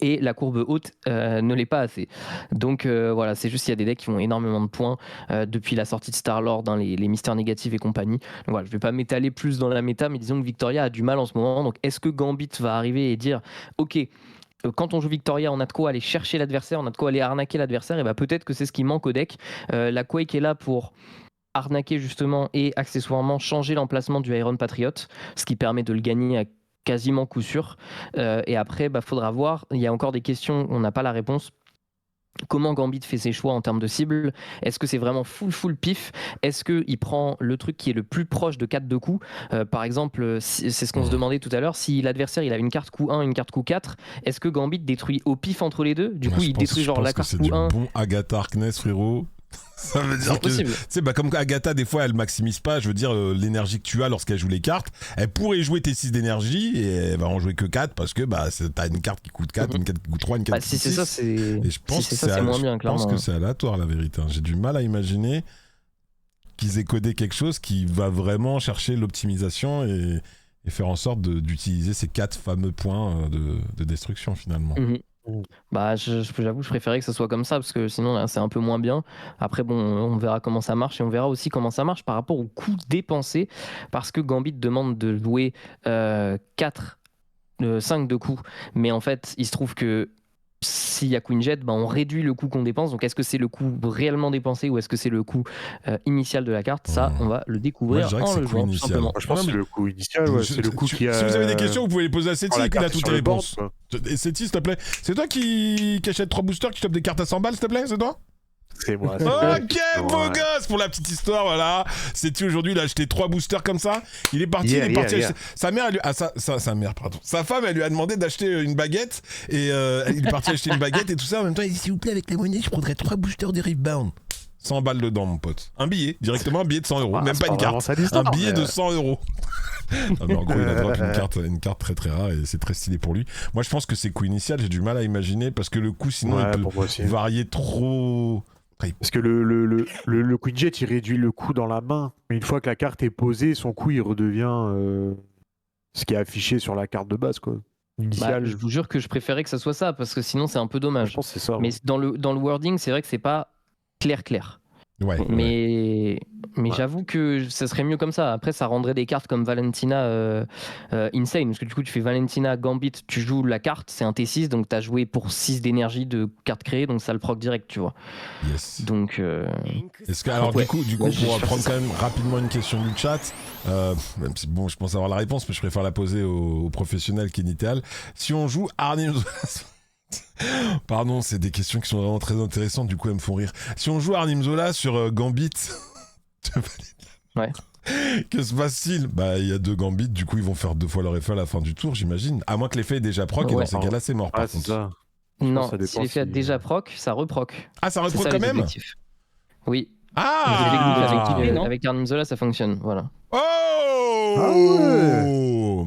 Et la courbe haute ne l'est pas assez. Donc voilà, c'est juste qu'il y a des decks qui font énormément de points depuis la sortie de Star-Lord, les mystères négatifs et compagnie. Donc voilà, je ne vais pas m'étaler plus dans la méta, mais disons que Victoria a du mal en ce moment. Donc est-ce que Gambit va arriver et dire ok, quand on joue Victoria, on a de quoi aller chercher l'adversaire, on a de quoi aller arnaquer l'adversaire, et peut-être que c'est ce qui manque au deck. La Quake est là pour arnaquer justement et accessoirement changer l'emplacement du Iron Patriot, ce qui permet de le gagner à quasiment coup sûr. Et après, faudra voir. Il y a encore des questions, on n'a pas la réponse. comment Gambit fait ses choix en termes de cible. Est-ce que c'est vraiment full pif? Est-ce qu'il prend le truc qui est le plus proche de 4 de coups? Par exemple, c'est ce qu'on se demandait tout à l'heure, si l'adversaire il a une carte coup 1, une carte coup 4, est-ce que Gambit détruit au pif entre les deux? Du coup, il détruit genre la carte coup 1. C'est du bon Agatha Harkness, frérot. Ça veut dire que, tu sais, comme Agatha, des fois, elle maximise pas, je veux dire, l'énergie que tu as lorsqu'elle joue les cartes. Elle pourrait jouer tes 6 d'énergie et elle va en jouer que 4 parce que t'as une carte qui coûte 4, une carte qui coûte 3, une carte qui coûte 6. Si c'est ça, c'est. Et je pense c'est moins bien, clairement. Je pense que c'est aléatoire, la vérité. J'ai du mal à imaginer qu'ils aient codé quelque chose qui va vraiment chercher l'optimisation et faire en sorte d'utiliser ces 4 fameux points de destruction, finalement. Bah, j'avoue, je préférais que ça soit comme ça parce que sinon là, c'est un peu moins bien. Après, bon, on verra comment ça marche et on verra aussi comment ça marche par rapport au coût dépensé parce que Gambit demande de jouer 5 de coups. Mais en fait, il se trouve que s'il y a Queen Jet, bah, on réduit le coût qu'on dépense. Donc, est-ce que c'est le coût réellement dépensé ou est-ce que c'est le coût initial de la carte? Ça, on va le découvrir en le jouant, tout simplement. Je pense que c'est le coût initial. C'est le coût qui a... Si vous avez des questions, vous pouvez les poser à Seti, il a toutes les réponses. Et Seti, s'il te plaît, c'est toi qui achète 3 boosters, qui chope des cartes à 100 balles, s'il te plaît? C'est toi? C'est moi. Ok, beau gosse, pour la petite histoire, voilà. Seti, aujourd'hui, il a acheté 3 boosters comme ça. Il est parti, acheter... Sa mère, sa mère, pardon. Sa femme, elle lui a demandé d'acheter une baguette. Et il est parti acheter une baguette et tout ça. En même temps, il dit, s'il vous plaît, avec la monnaie, je prendrais 3 boosters de Riftbound. 100 balles dedans, mon pote. Un billet, directement un billet de 100 €. Même pas une carte. Un billet de 100 €. Non, mais en gros, il a drop une carte très très rare et c'est très stylé pour lui. Moi, je pense que c'est coût initial. J'ai du mal à imaginer parce que le coût, sinon, il peut varier trop. Parce que le Queen Jet, il réduit le coût dans la main. Mais une fois que la carte est posée, son coût, il redevient ce qui est affiché sur la carte de base, quoi. Initial. Je vous jure que je préférais que ça soit ça, parce que sinon, c'est un peu dommage. Je pense que c'est ça. Mais dans le wording, c'est vrai que c'est pas clair. Ouais, mais j'avoue que ça serait mieux comme ça. Après, ça rendrait des cartes comme Valentina insane. Parce que du coup, tu fais Valentina Gambit, tu joues la carte, c'est un T6, donc tu as joué pour 6 d'énergie de cartes créées, donc ça le proc direct, tu vois. Yes. Donc. Est-ce que, alors, du coup, pour prendre quand même rapidement une question du chat, même si, bon, je pense avoir la réponse, mais je préfère la poser aux professionnels qui est idéal. Si on joue Arnim. Pardon, c'est des questions qui sont vraiment très intéressantes, du coup elles me font rire. Si on joue Arnim Zola sur Gambit, ouais. Que se passe-t-il? Bah, il y a 2 Gambits, du coup ils vont faire 2 fois leur effet à la fin du tour, j'imagine. À moins que l'effet est déjà proc, et dans ces cas-là c'est mort. Par contre. Ça. Non, si l'effet est déjà proc, ça reproc. Ah, ça reproc quand même? Oui. Avec Arnim Zola, ça fonctionne, voilà.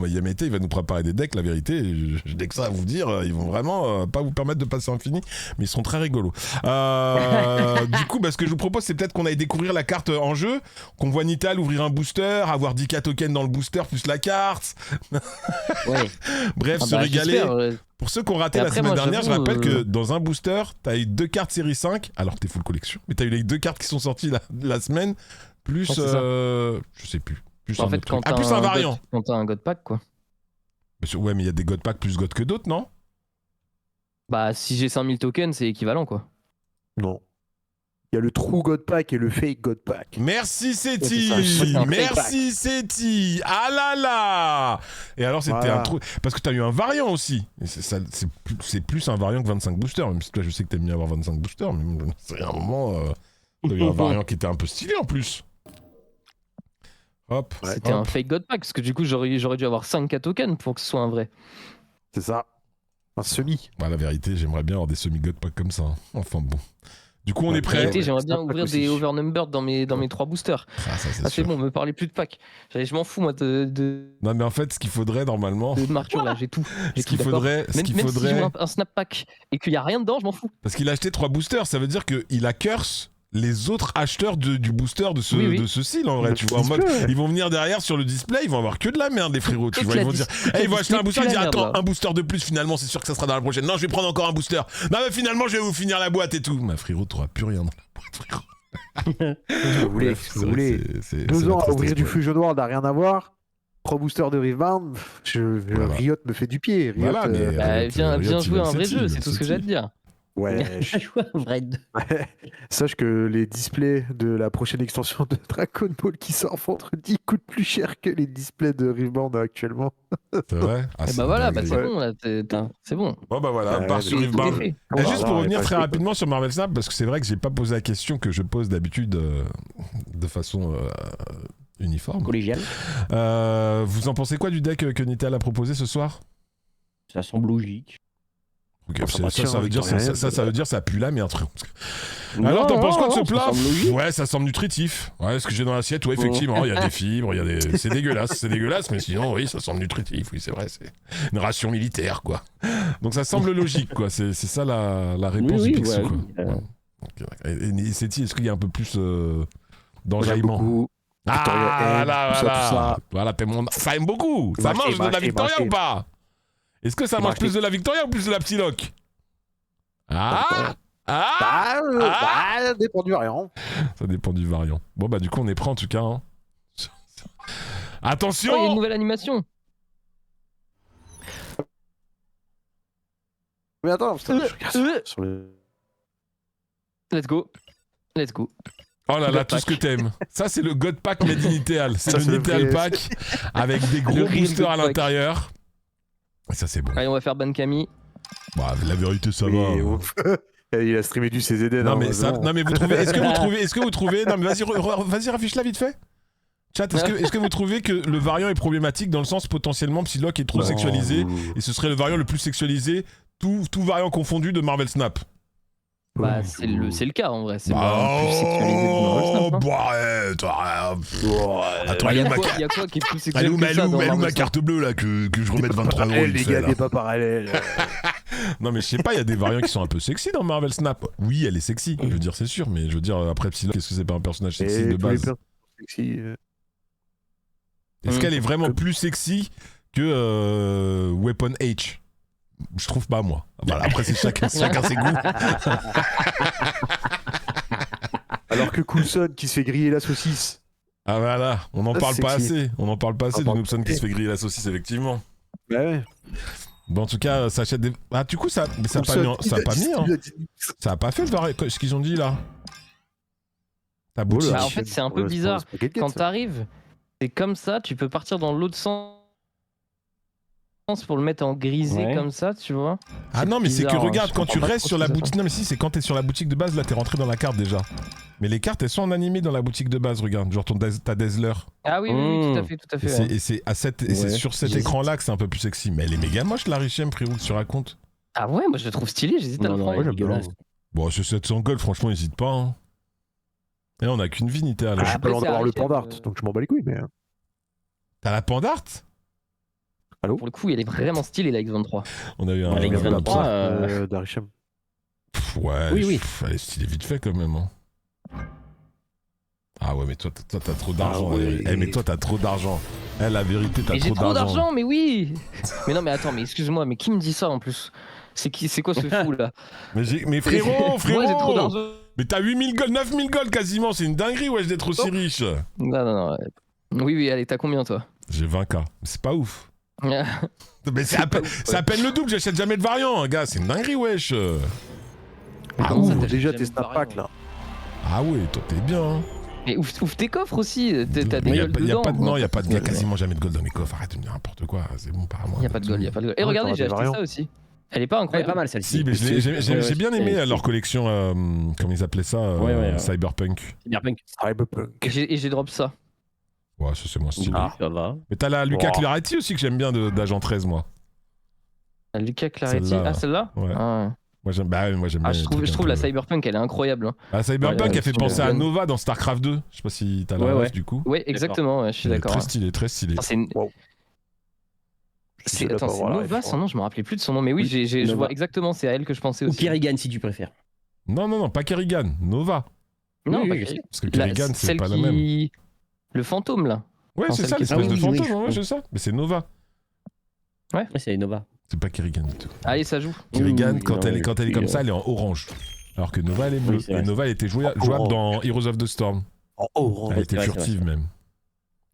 Bah, Yamete, il va nous préparer des decks, la vérité. Dès que ça à vous dire, ils vont vraiment pas vous permettre de passer infini, mais ils seront très rigolos. Du coup, ce que je vous propose, c'est peut-être qu'on aille découvrir la carte en jeu, qu'on voit Nital ouvrir un booster, avoir 10K tokens dans le booster plus la carte. Ouais. Bref, se régaler. Pour ceux qui ont raté la semaine dernière, je rappelle que dans un booster, t'as eu 2 cartes série 5, alors que t'es full collection, mais t'as eu les 2 cartes qui sont sorties la semaine, plus, je sais plus. En fait, quand plus un variant. Quand t'as un God Pack, quoi. Ouais, mais il y a des God Pack plus God que d'autres, non? Bah, si j'ai 5000 tokens, c'est équivalent, quoi. Non. Il y a le True God Pack et le Fake God Pack. Merci Seti. Merci Seti. Ah là là. Et alors c'était un truc parce que t'as eu un variant aussi. C'est plus un variant que 25 boosters. Même si toi je sais que t'aimes bien avoir 25 boosters, mais c'est un moment t'as eu un variant qui était un peu stylé en plus. Hop. C'était un Fake God Pack parce que du coup j'aurais dû avoir 5K tokens pour que ce soit un vrai. C'est ça. Un semi. La vérité, j'aimerais bien avoir des semi God Pack comme ça. Enfin bon. Du coup, on est prêt. J'aimerais bien ouvrir des overnumbered dans mes 3 boosters. C'est bon, me parlez plus de packs. Je m'en fous, moi, de... Non, mais en fait, ce qu'il faudrait normalement. De Marcure, là, j'ai tout. Ce qu'il faudrait. Même si je joue un snap pack et qu'il n'y a rien dedans, je m'en fous. Parce qu'il a acheté 3 boosters, ça veut dire qu'il a curse les autres acheteurs du booster de ce style, en vrai. Tu vois, en mode, ils vont venir derrière sur le display, ils vont avoir que de la merde, les frérots. Tu vois, ils vont dire, ils vont acheter un booster, ils vont dire, attends, un booster de plus, finalement, c'est sûr que ça sera dans la prochaine. Non, je vais prendre encore un booster. Non, mais finalement, je vais vous finir la boîte et tout. Ma frérot, t'auras plus rien dans la boîte, frérot. Vous voulez 2 ans à ouvrir du Fusion World à rien à voir. 3 boosters de Riftbound, Riot me fait du pied. Riot, viens jouer un vrai jeu, c'est tout ce que j'ai à te dire. Ouais. Vrai. Sache que les displays de la prochaine extension de Dragon Ball qui sort vendredi coûtent plus cher que les displays de Riverband actuellement. C'est vrai. Et bah voilà, bah c'est bon, là, c'est bon. Bon bah voilà, barre sur Riverband. Et juste pour revenir très rapidement sur Marvel Snap, parce que c'est vrai que j'ai pas posé la question que je pose d'habitude de façon uniforme. Collégial. Vous en pensez quoi du deck que Nitel a proposé ce soir? Ça semble logique. Okay, ça veut dire ça pue la merde. Alors Non, t'en penses quoi de ce ça plat? semble logique. Ouais, ça semble nutritif. Ouais, ce que j'ai dans l'assiette, ouais, effectivement, il y a des fibres, c'est dégueulasse, mais sinon oui, ça semble nutritif. Oui, c'est vrai, c'est une ration militaire, quoi. Donc ça semble logique, quoi. C'est ça la réponse du Picsou, quoi. Ouais. Et Seti, est-ce qu'il y a un peu plus d'enjaillement? Voilà, ça aime beaucoup. Ça mange de la Victoria ou pas? Est-ce que ça mange plus de la Victoria ou plus de la Psylocke? Ça dépend du variant. Ça dépend du variant. Bon bah du coup on est prêt en tout cas. Hein. Attention, il y a une nouvelle animation. Mais attends, je regarde sur le... Let's go. Oh là là, tout ce que t'aimes. Ça c'est le God Pack Made in Ideal. C'est le Ideal Pack avec des gros boosters à l'intérieur. Et ça c'est bon. Allez, on va faire Bankami. Bah la vérité ça va. Il a streamé du CZD. Non mais vous trouvez, est-ce que vous trouvez, non mais vas-y raffiche-la vite fait. Chat, est-ce que vous trouvez que le variant est problématique dans le sens potentiellement Psylocke est trop sexualisé et ce serait le variant le plus sexualisé, tout variant confondu de Marvel Snap? Bah c'est le cas en vrai, c'est le plus sexualisé de Marvel Snap. Attends, il y a quoi qui est plus sexualisé que ça dans elle Marvel ma Snap? carte bleue là que je remette 23 euros. Les gars, des pas parallèles. Non mais je sais pas, il y a des variants qui sont un peu sexy dans Marvel Snap. Oui, elle est sexy, je veux dire c'est sûr, mais je veux dire après Psylocke, est-ce que c'est pas un personnage sexy de base? Est-ce qu'elle est vraiment plus sexy que Weapon H? Je trouve pas moi. Voilà, après c'est chacun ses goûts. Alors que Coulson qui se fait griller la saucisse. Ah voilà, on n'en parle pas assez. On n'en parle pas assez de Coulson qui se fait griller la saucisse effectivement. Bah ouais. Bon, en tout cas, ça achète des... Ah du coup ça a pas mis hein. Ça a pas fait ce qu'ils ont dit là. Ta boutique. Bah, en fait c'est un peu bizarre. Quand t'arrives, c'est comme ça, tu peux partir dans l'autre sens pour le mettre en grisé comme ça, tu vois. Ah non, mais c'est que regarde, quand tu restes sur la boutique... Non mais si, c'est quand t'es sur la boutique de base, là t'es rentré dans la carte déjà. Mais les cartes, elles sont en animé dans la boutique de base, regarde. Genre ta Dazzler. Ah oui, tout à fait. Et c'est sur cet écran-là que c'est un peu plus sexy. Mais elle est méga moche, la Richem, frérot, que tu racontes. Ah ouais, moi je la trouve stylée, j'hésite à le prendre. Bon, c'est 700 gold, franchement, n'hésite pas. Hein. Et là, on a qu'une vie, Nita. Je suis pas loin d'avoir le Pandart, donc je m'en bats les couilles, mais... T'as la Pandart? Allô? Pour le coup, elle est vraiment stylée la X23. On a eu un X23 d'Arichem. Ouais, oui. Elle est stylée vite fait quand même. Hein. Ah ouais, mais toi t'as trop d'argent. Mais toi t'as trop d'argent. La vérité, t'as trop d'argent, mais oui. Mais non, mais attends, mais excuse-moi, mais qui me dit ça en plus? C'est quoi ce fou là? Mais frérot, Moi j'ai trop d'argent. Mais t'as 8000 gold, 9000 gold quasiment, c'est une dinguerie wesh d'être aussi riche. Non. Oui, allez, t'as combien toi? J'ai 20K. C'est pas ouf. Mais c'est à peine le double, j'achète jamais de variant, gars, c'est une dinguerie, wesh. Ah déjà tes snap packs là. Ah ouais, toi t'es bien. Hein. Mais ouvre tes coffres aussi, t'as des gold dedans. Non, y a quasiment jamais de gold dans mes coffres, arrête de me dire n'importe quoi, c'est bon par moi. Y a pas de gold. Et regardez, j'ai acheté ça aussi. Elle est pas incroyable. Elle est pas mal celle-ci. Si, mais j'ai bien aimé leur collection, comme ils appelaient ça, Cyberpunk. Et j'ai drop ça. Ouais, ça c'est moins stylé. Ça va. Mais t'as la Lucas Clarity aussi que j'aime bien d'Agent 13, moi. La Lucas Clarity, celle-là? Ouais. Ah. Moi j'aime bien. Je trouve la Cyberpunk, elle est incroyable. Hein. La Cyberpunk, elle fait penser à Nova dans StarCraft 2. Je sais pas si t'as la ref du coup. Ouais, exactement, je suis d'accord. Très stylé. C'est Nova son nom, je me rappelais plus de son nom, mais oui, je vois exactement, c'est à elle que je pensais aussi. Ou Kerrigan si tu préfères. Non, pas Kerrigan, Nova. Non, pas Kerrigan. Parce que Kerrigan, c'est pas la même. Le fantôme là. Ouais, c'est ça, l'espèce de fantôme, ouais, c'est ça. Mais c'est Nova. Ouais, c'est Nova. C'est pas Kerrigan du tout. Allez, ça joue. Kerrigan, quand elle est comme ça, elle est en orange. Alors que Nova, elle est bleue. Et Nova, elle était jouable dans Heroes of the Storm. En orange. Elle était furtive même.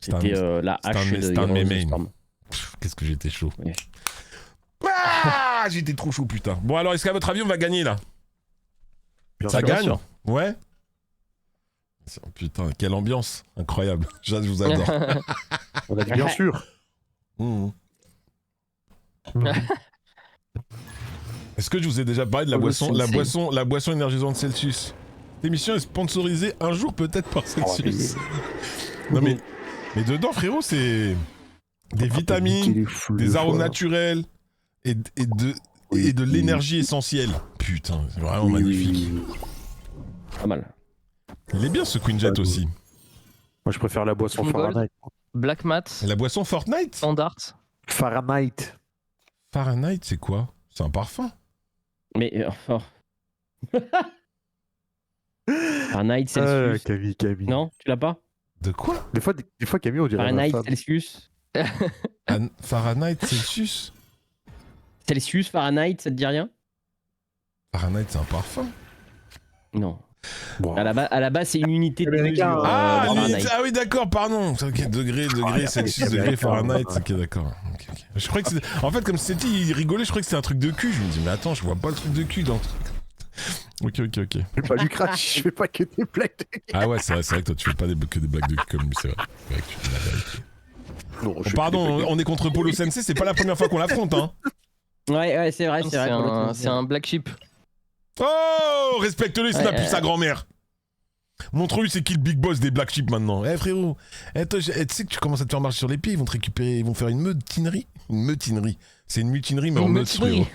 C'était la hache de Heroes of the Storm. Qu'est-ce que j'étais chaud. J'étais trop chaud, putain. Bon, alors, est-ce qu'à votre avis, on va gagner là? Ça sûr, gagne sûr. Ouais. Putain, quelle ambiance. Incroyable. Je vous adore. On a dit bien sûr. Mmh. Est-ce que je vous ai déjà parlé de la boisson énergisante Celsius? L'émission est sponsorisée un jour peut-être par Celsius. Non mais dedans frérot c'est des vitamines, des arômes naturels et de l'énergie essentielle. Putain, c'est vraiment magnifique. Pas mal. Il est bien ce Queen Jet aussi. Moi, je préfère la boisson Gold. Fahrenheit. Black Mat, La boisson Fortnite Standard. Fahrenheit. Fahrenheit c'est quoi? C'est un parfum. Mais Fahrenheit Celsius. Camille. Non, tu l'as pas? De quoi? Des fois, Camille, on dirait ma Fahrenheit femme. Celsius. Fahrenheit Celsius? Celsius, Fahrenheit, ça te dit rien? Fahrenheit c'est un parfum. Non. Bon. À la base, c'est une unité de Américain. mesure. Ah oui d'accord pardon. Ok, degré Celsius, degré Fahrenheit. Ok d'accord. Ok. Je croyais que c'était... En fait comme c'était il rigolait, je croyais que c'était un truc de cul. Je me dis mais attends je vois pas le truc de cul dans... Ok. Je fais pas du crash, je fais pas que des blagues de cul. Ah ouais c'est vrai que toi tu fais pas que des blagues de cul comme lui, c'est vrai. C'est vrai que tu dis la vérité. Non, Bon, pardon, on est contre Polo Sensei, c'est pas la première fois qu'on l'affronte hein. Ouais, c'est vrai. C'est un black sheep. Oh respecte-le, il n'a plus sa grand-mère. Montre-lui c'est qui le big boss des Black Sheep maintenant. Eh frérot, toi, tu sais que tu commences à te faire marcher sur les pieds, ils vont te récupérer, ils vont faire une meutinerie. Une meutinerie. C'est une mutinerie mais en meute frérot.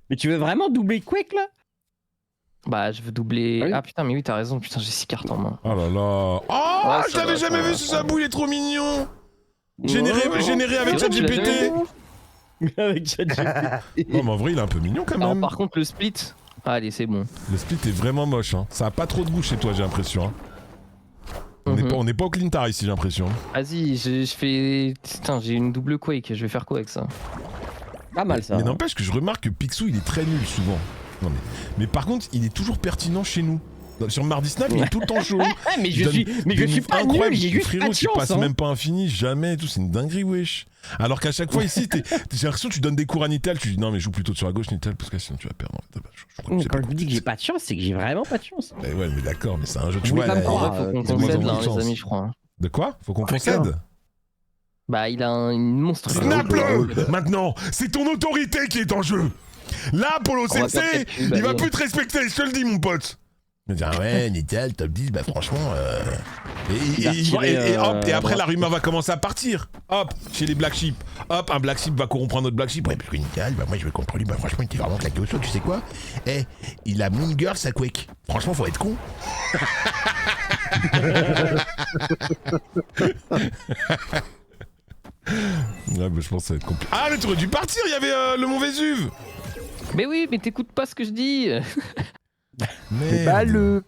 Mais tu veux vraiment doubler Quake là? Bah, je veux doubler. Ah oui. Ah putain, mais oui, t'as raison. Putain, j'ai 6 cartes en main. Oh là là. Oh Ouais, je l'avais jamais vu ce Zabou, il est trop mignon. Généré avec C'est vrai, tu l'as ChatGPT. jamais vu Avec ChatGPT. Non mais en vrai il est un peu mignon quand Alors, même. par contre, le split. Allez, c'est bon. Le split est vraiment moche hein. Ça a pas trop de goût chez toi j'ai l'impression hein. Mhm. On n'est pas au Clintar ici j'ai l'impression. Vas-y, je fais. Putain, j'ai une double Quake. Je vais faire quoi avec ça? Pas mal ça. Mais n'empêche que je remarque que Picsou il est très nul souvent. Non, mais par contre il est toujours pertinent chez nous. Sur Mardi Snap il est tout le temps chaud. Ah, mais Il je donne suis des pas niveaux nul, incroyables. j'ai juste Frérot pas de tu chance. passes même pas infini jamais et tout, c'est une dinguerie wesh. Alors qu'à chaque fois ici j'ai l'impression que tu donnes des cours à Nital, tu dis non mais joue plutôt sur la gauche Nital parce que sinon tu vas perdre. Je crois que Quand je vous dis que j'ai pas de chance, c'est que j'ai vraiment pas de chance. Ouais mais d'accord mais c'est un jeu tu Vous vois. voulez pas me là, croire, Faut qu'on ils ont concède moins là, de les chance. amis, je crois. hein. De quoi? Faut qu'on concède? Bah, il a une monstre. Snap-le maintenant. C'est ton autorité qui est en jeu. Là Polo On va Sensei faire quelque chose, il va allez. plus te respecter, je te le dis mon pote. Il va dire ouais Nital top 10 bah franchement et après la rumeur va commencer à partir. Hop chez les Black Sheep. Hop un Black Sheep va corrompre un autre Black Sheep. Ouais parce que Nital bah moi je vais contre lui bah franchement il était vraiment claqué au sol tu sais quoi. Eh il a Moon Girl sa Quake. Franchement faut être con. Ouais bah je pense que ça va être compliqué. Ah mais tu aurais dû partir, il y avait le Mont Vésuve. Mais oui, mais t'écoutes pas ce que je dis. Mais balle.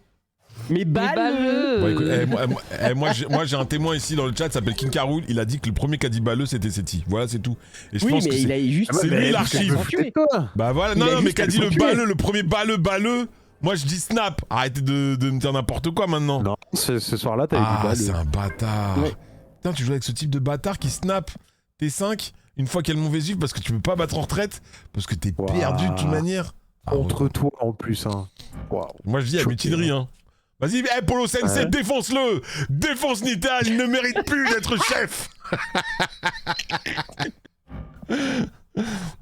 Mais balle. Bon, écoute, moi j'ai un témoin ici dans le chat, il s'appelle King Carol, il a dit que le premier qui a dit balleux c'était Seti. Voilà c'est tout. Et je Oui, pense mais que il a juste. c'est lui l'archive. Bah voilà, Il a non mais juste qui a dit le le tuer. balleux, le premier balleux. Moi je dis Snap. Arrêtez de me dire n'importe quoi maintenant. Non, ce soir-là, t'avais dit Ah balle. c'est un bâtard. Ouais. Putain tu joues avec ce type de bâtard qui snap T5 une fois qu'il y a le mauvais vif parce que tu peux pas battre en retraite parce que t'es Ouah. perdu de toute manière. Ah, Contre toi en plus, hein. Waouh. moi je dis à Choqué, mutinerie hein. Vas-y, Polo Sensei, Ouais. défonce-le. Défonce Nital, il ne mérite plus d'être chef.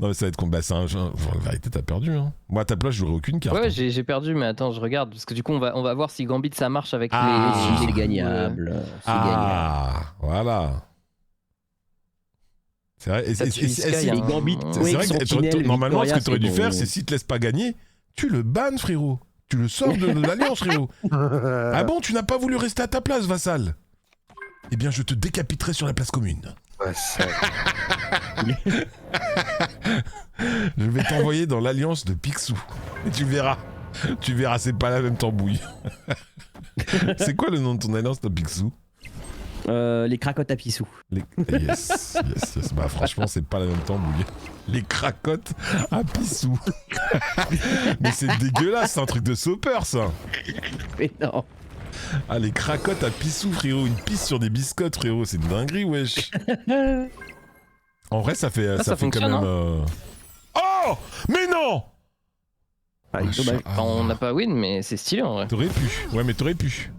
Non mais ça va être combat, c'est un jeu. En vérité t'as perdu hein. Moi à ta place j'aurais aucune carte. Ouais, hein. j'ai perdu, mais attends, je regarde. Parce que du coup, on va voir si Gambit ça marche avec Ah. Si, les. c'est gagnable. C'est gagnable. Ah, voilà. C'est vrai. Et Ça, tu dis Sky, Les hein. Gambit, c'est oui, vrai que Sentinelle, normalement ce que Victoria, t'aurais dû c'est faire bon. c'est s'il te laisse pas gagner, tu le bannes frérot. Tu le sors de l'alliance frérot. Ah bon, tu n'as pas voulu rester à ta place vassal? Eh bien je te décapiterai sur la place commune. Ouais, ça- Je vais t'envoyer dans l'alliance de Picsou. Et tu verras. Tu verras, c'est pas la même tambouille. C'est quoi le nom de ton alliance de Picsou? Les cracottes à pissou. Yes. Bah franchement, c'est pas la même tambouille. Les cracottes à Pissou. Mais c'est dégueulasse, c'est un truc de sopeur ça. Mais non. Ah, les cracottes à Pissou, frérot. Une pisse sur des biscottes, frérot. C'est une dinguerie, wesh. En vrai, ça fait, Ça fait quand fonctionne, même. Oh! Mais non! Enfin, on n'a pas win, mais c'est stylé en vrai. T'aurais pu. Ouais, mais t'aurais pu.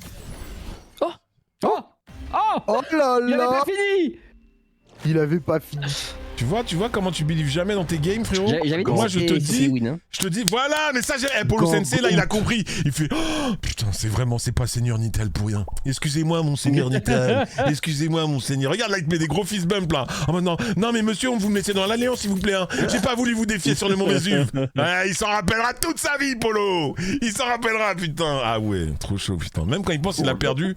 Oh là Il avait là. pas fini. Il avait pas fini. Tu vois comment tu belives jamais dans tes games, frérot. J'avais dit Moi, que je te c'était dis, win. Hein. je te dis, voilà, mais ça, Polo Sensei, là, il a compris. Il fait, oh, putain, c'est pas Seigneur Nital pour rien. Excusez-moi, mon Seigneur Nital. Excusez-moi, mon Seigneur. Regarde, là, il te met des gros fist bumps, là. Oh, non, mais monsieur, on vous le mettait dans l'alliance, s'il vous plaît. Hein. J'ai pas voulu vous défier sur le Mont Vésuve. Ah, il s'en rappellera toute sa vie, Polo. Il s'en rappellera, putain. Ah ouais, trop chaud, putain. Même quand il pense qu'il a perdu,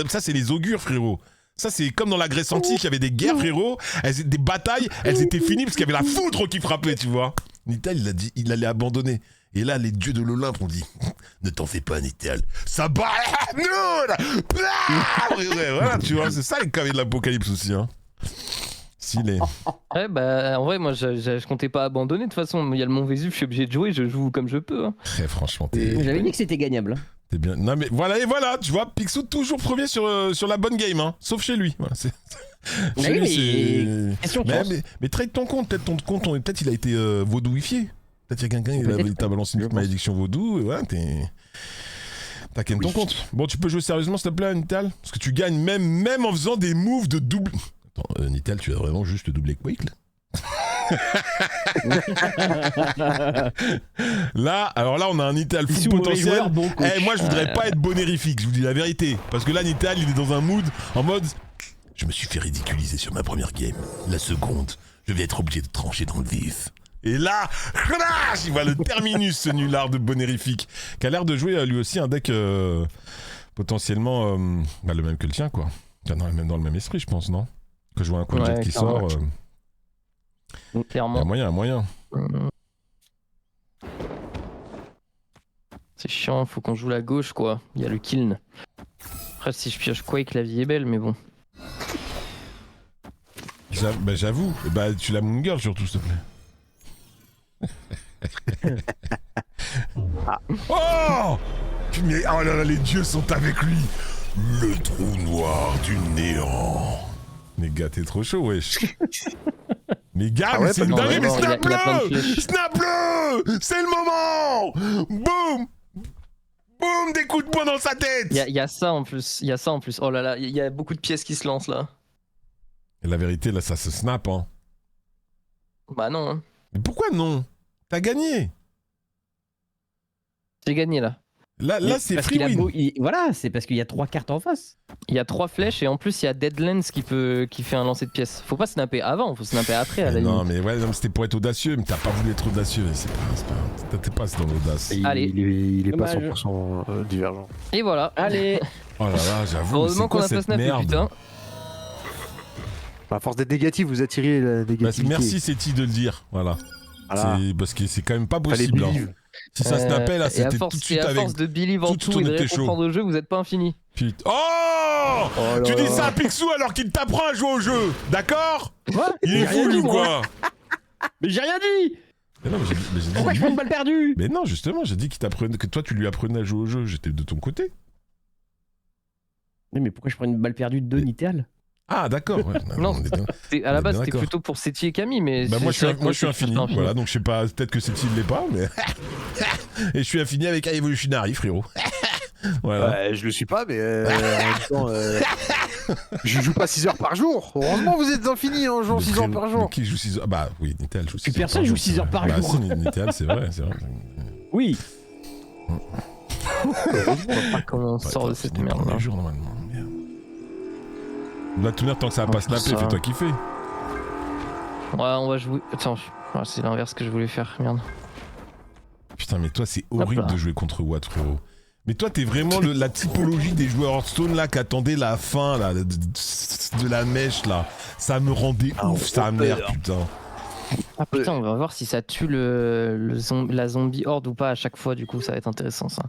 ça, c'est les augures, frérot. Ça, c'est comme dans la Grèce antique, il y avait des guerres, frérot, des batailles, elles étaient finies parce qu'il y avait la foudre qui frappait, tu vois. Nital, il a dit, il allait abandonner. Et là, les dieux de l'Olympe ont dit, ne t'en fais pas, Nital. Ça bat, voilà, tu vois, c'est ça les cavés de l'Apocalypse aussi, hein. Stylé. Ouais, bah, en vrai, moi, je comptais pas abandonner. De toute façon, il y a le Mont Vésuve, je suis obligé de jouer, je joue comme je peux. Hein. Très franchement, J'avais dit que c'était gagnable. T'es bien. Non mais voilà, et voilà, tu vois, Picsou toujours premier sur la bonne game, hein. Sauf chez lui. Voilà, chez lui, c'est. Mais trade ton compte, peut-être ton compte, peut-être il a été vaudouifié. Peut-être il y a quelqu'un qui t'a balancé une malédiction vaudou, et voilà, t'as ken ton compte. Bon, tu peux jouer sérieusement, s'il te plaît, Nital. Parce que tu gagnes même en faisant des moves de double. Attends, Nital, tu as vraiment juste doublé Quake là. Alors là, on a un Nital full potentiel. Moi, je voudrais pas être bonérifique, je vous dis la vérité. Parce que là, Nital, il est dans un mood en mode je me suis fait ridiculiser sur ma première game. La seconde, je vais être obligé de trancher dans le vif. Et là, il voit le terminus, ce nulard de bonérifique, qui a l'air de jouer lui aussi un deck potentiellement le même que le tien, quoi. Dans le même esprit, je pense, non? Que je vois un Quinjet qui sort. Clairement. Il y a moyen. C'est chiant, faut qu'on joue la gauche, quoi. Il y a le Kiln. Après, si je pioche Quake, la vie est belle, mais bon. J'avoue. Tu la Moon Girl, surtout, s'il te plaît. Oh là là, les dieux sont avec lui. Le trou noir du néant. Mais gars, t'es trop chaud, wesh. Mais gars, mais c'est une dinguerie, mais snap-le! Snap-le! C'est le moment! Boum! Boum! Des coups de poing dans sa tête! Il y a ça en plus. Oh là là, il y a beaucoup de pièces qui se lancent là. Et la vérité, là, ça se snap, hein. Bah non. Hein. Mais pourquoi non? T'as gagné! J'ai gagné là. Là c'est free win. Voilà, c'est parce qu'il y a 3 cartes en face. Il y a 3 flèches et en plus il y a Deadlands qui fait un lancer de pièces. Faut pas snapper avant, faut snapper après à la limite. Non mais c'était pour être audacieux, mais t'as pas voulu être audacieux. T'es pas dans l'audace. Allez. Il est pas 100% divergent. Et voilà. Allez. Oh là là, j'avoue. Heureusement qu'on a pas snappé, putain. À force d'être négatif, vous attirez la négativité. Merci Seti de le dire, voilà. Parce que c'est quand même pas possible. Si ça snappait là, c'était tout de suite avec. À force de believe en tout et de comprendre le jeu, vous êtes pas infini. Putain. Oh tu dis ça à Picsou alors qu'il t'apprend à jouer au jeu, d'accord? Il est fou ou quoi? Mais j'ai rien dit. Mais non, mais j'ai dit. Pourquoi je prends une balle perdue? Mais non, justement, j'ai dit que toi tu lui apprenais à jouer au jeu, j'étais de ton côté. Mais pourquoi je prends une balle perdue de Nital? Ah d'accord. Ouais. Non, à la base c'était plutôt pour Seti et Camille, mais moi je suis infini. Voilà, donc je sais pas, peut-être que Seti ne l'est pas, mais et je suis infini avec Evolutionary, frérot. Voilà. Je le suis pas, mais en même temps, je joue pas 6 heures par jour. Heureusement vous êtes infini en jouant 6 heures par jour. Qui joue 6 heures? Bah oui, Nital joue 6 heures. Personne joue 6 heures par jour. Bah si, Nital, c'est vrai. Oui. Heureusement comment on sort de cette merde. Les jours normalement. La tournure, tant que ça va pas snapper, fais-toi kiffer. Ouais, on va jouer. Attends, c'est l'inverse que je voulais faire, merde. Putain, mais toi, c'est horrible de jouer contre Watt, frérot. Mais toi, t'es vraiment la typologie des joueurs Hearthstone là qui attendaient la fin là, de la mèche là. Ça me rendait ouf, sa mère, putain. Ah putain, on va voir si ça tue la zombie horde ou pas à chaque fois, du coup, ça va être intéressant ça.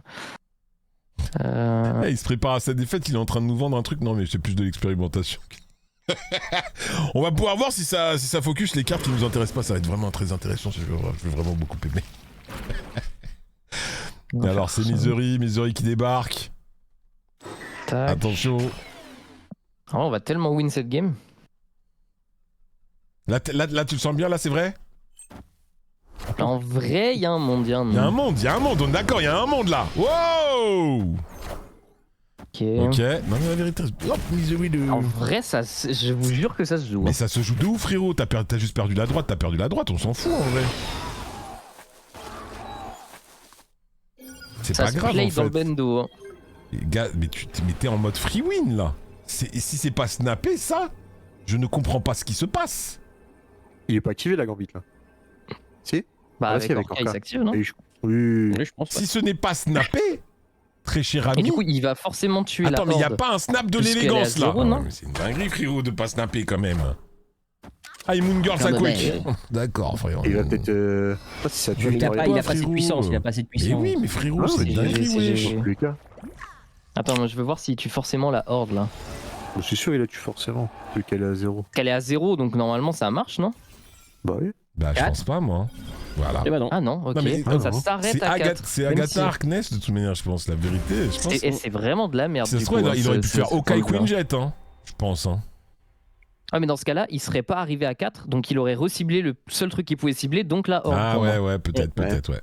Il se prépare à sa défaite, il est en train de nous vendre un truc. Non mais c'est plus de l'expérimentation. On va pouvoir voir si ça focus les cartes qui nous intéressent pas. Ça va être vraiment très intéressant. Je vais vraiment beaucoup aimer. Alors c'est Misery qui débarque. Tac. Attention. On va tellement win cette game. Là tu le sens bien là, c'est vrai? En vrai, il y a un monde, Il y a un monde, on est d'accord, il y a un monde là. Wow. Ok. Non mais la vérité, en vrai, je vous jure que ça se joue. Mais ça se joue de ouf, frérot. T'as juste perdu la droite, on s'en fout en vrai. C'est pas grave en fait. Dans le bendo. Hein. Gars, mais t'es en mode free win là. Si c'est pas snappé ça, je ne comprends pas ce qui se passe. Il est pas activé la gambit là. Si. Bah avec Orca il s'active non? Oui, je pense. Si ce n'est pas snappé, très cher ami. Et du coup il va forcément tuer Attends, la mais horde. Y a pas un snap de l'élégance là. C'est une dinguerie frérot de pas snapper quand même. Ah, Moon Girl ça quick. D'accord frérot. Il va peut-être si ça tue. Il a pas assez de puissance, Mais oui mais frérot, c'est une dinguerie wesh. Attends, moi je veux voir s'il tue forcément la horde là. Je suis sûr il la tue forcément, vu qu'elle est à 0. Qu'elle est à 0, donc normalement ça marche, non? Bah oui. Bah je pense pas moi. Voilà. Eh bah non. Ah non, ok. Non, mais, ça s'arrête à 4. C'est Agatha Harkness de toute manière, je pense, la vérité. Je pense. Et c'est vraiment de la merde. Ça se trouve, il aurait pu faire Hawkeye Quinjet, hein. Je pense, hein. Ah mais dans ce cas-là, il serait pas arrivé à 4, donc il aurait reciblé le seul truc qu'il pouvait cibler, donc la horde. Ah ouais, peut-être, ouais.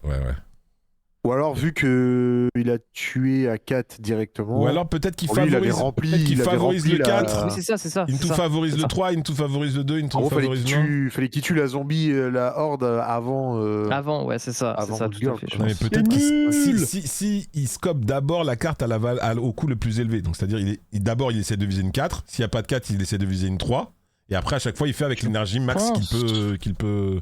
Ou alors vu que il a tué à 4 directement. Ou alors peut-être qu'il favorise le 4. Oui, c'est ça. Into favorise le 3, Into favorise le 2, Into favorise le 1. Fallait qu'il tue la zombie, la horde avant. Avant, ouais, c'est ça. Avant c'est ça, tout à fait. Non, mais peut-être qu'il si il scope d'abord la carte au coût le plus élevé. Donc c'est-à-dire d'abord il essaie de viser une 4, s'il n'y a pas de 4, il essaie de viser une 3. Et après à chaque fois il fait avec l'énergie max qu'il peut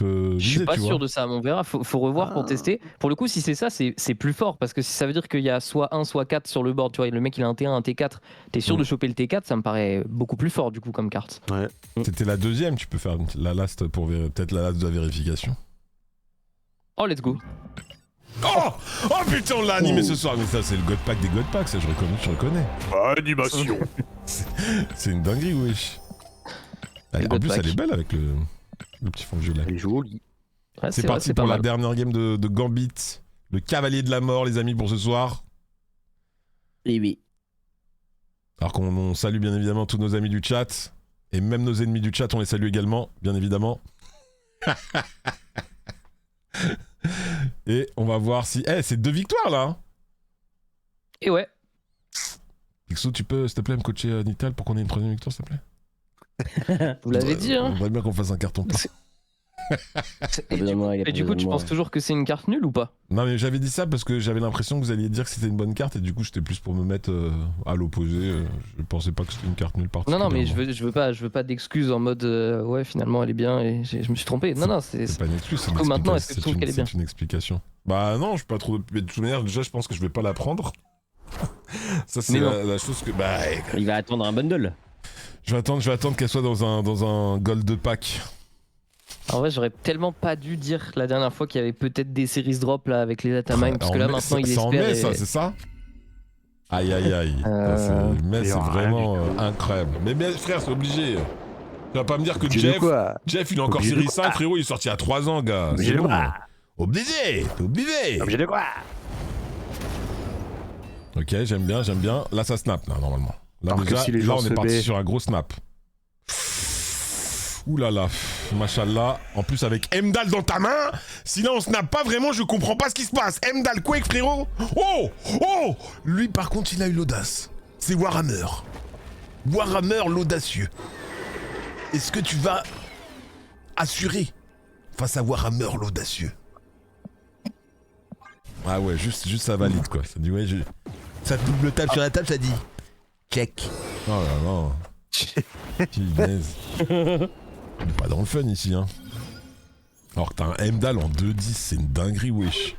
je suis pas sûr de ça, mais on verra, faut revoir pour tester. Pour le coup, si c'est ça, c'est plus fort parce que si ça veut dire qu'il y a soit 1, soit 4 sur le board, tu vois, le mec il a un T1, un T4, t'es sûr de choper le T4, ça me paraît beaucoup plus fort du coup comme carte. Ouais. C'était la deuxième, tu peux faire la last pour peut-être la last de la vérification. Oh, let's go. Oh putain, on l'a animé ce soir, mais ça c'est le God Pack des God Packs, ça je reconnais. Animation. C'est une dinguerie, wesh. En plus, elle est belle avec le petit fond violet. Elle est jolie. Ouais, c'est parti pour la dernière game de Gambit. Le cavalier de la mort, les amis, pour ce soir. Et oui. Alors qu'on salue bien évidemment tous nos amis du chat. Et même nos ennemis du chat, on les salue également, bien évidemment. Et on va voir si... c'est 2 victoires là. Et ouais. Ixo, tu peux, s'il te plaît, me coacher Nital pour qu'on ait une 3ème victoire, s'il te plaît. Vous l'avez dit, hein. On voudrait bien qu'on fasse un carton plein. Et du coup, tu penses toujours que c'est une carte nulle ou pas? Non, mais j'avais dit ça parce que j'avais l'impression que vous alliez dire que c'était une bonne carte et du coup, j'étais plus pour me mettre à l'opposé. Je pensais pas que c'était une carte nulle particulièrement. Non, mais je veux pas d'excuses en mode ouais, finalement elle est bien et je me suis trompé. Non, c'est pas une excuse. C'est maintenant, est-ce que tu trouves qu'elle est bien? C'est une explication. Bah non, je suis pas trop. Mais de toute manière, déjà, je pense que je vais pas la prendre. Ça, c'est la chose que. Bah. Il va attendre un bundle. Je vais attendre qu'elle soit dans un gold pack. En vrai, j'aurais tellement pas dû dire la dernière fois qu'il y avait peut-être des series drop là avec les datamines parce que là maintenant il espère. Ça, c'est ça. Aïe. Mais c'est vraiment incroyable. Mais bien, frère, c'est obligé. Tu vas pas me dire que Jeff, il est encore série 5, frérot, il est sorti à 3 ans, gars. Obligé de quoi? Obligé de quoi? Ok, j'aime bien. Là, ça snap, là, normalement. Là, déjà, là on est parti sur un gros snap. Ouh là là, machallah. En plus avec Emdal dans ta main, sinon on snap pas vraiment, je comprends pas ce qui se passe. Emdal Quake, frérot. Oh lui par contre il a eu l'audace. C'est Warhammer l'audacieux. Est-ce que tu vas assurer face à Warhammer l'audacieux? Ah ouais, juste ça valide quoi. Ça dit ouais, ça double tape sur la table, ça dit check. Oh là là. Punaise. On est pas dans le fun ici, hein. Alors que t'as un Emdal en 2-10, c'est une dinguerie, wesh.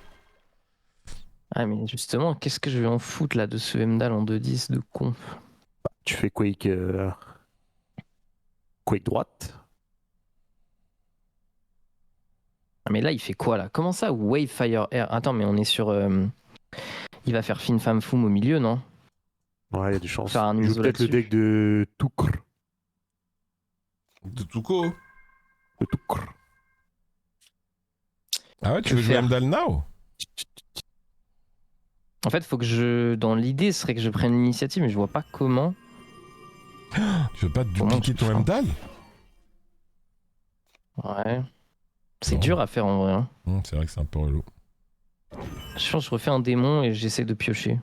Ah, mais justement, qu'est-ce que je vais en foutre là de ce Emdal en 2-10 de con? Tu fais Quake droite. Ah, mais là, il fait quoi là? Comment ça, Wave Fire Air? Attends, mais on est sur. Il va faire Fin Fam Foum au milieu, non? Ouais, il y a des chances. Il joue peut-être le deck de Toukr. De Tuko. De Toukr. Ah ouais, tu veux jouer Emdal now? En fait, faut que dans l'idée, ce serait que je prenne l'initiative, mais je vois pas comment. Tu veux pas dupliquer ton Emdal? Ouais. C'est Non. dur à faire en vrai. Hein. C'est vrai que c'est un peu relou. Je pense que je refais un démon et j'essaie de piocher.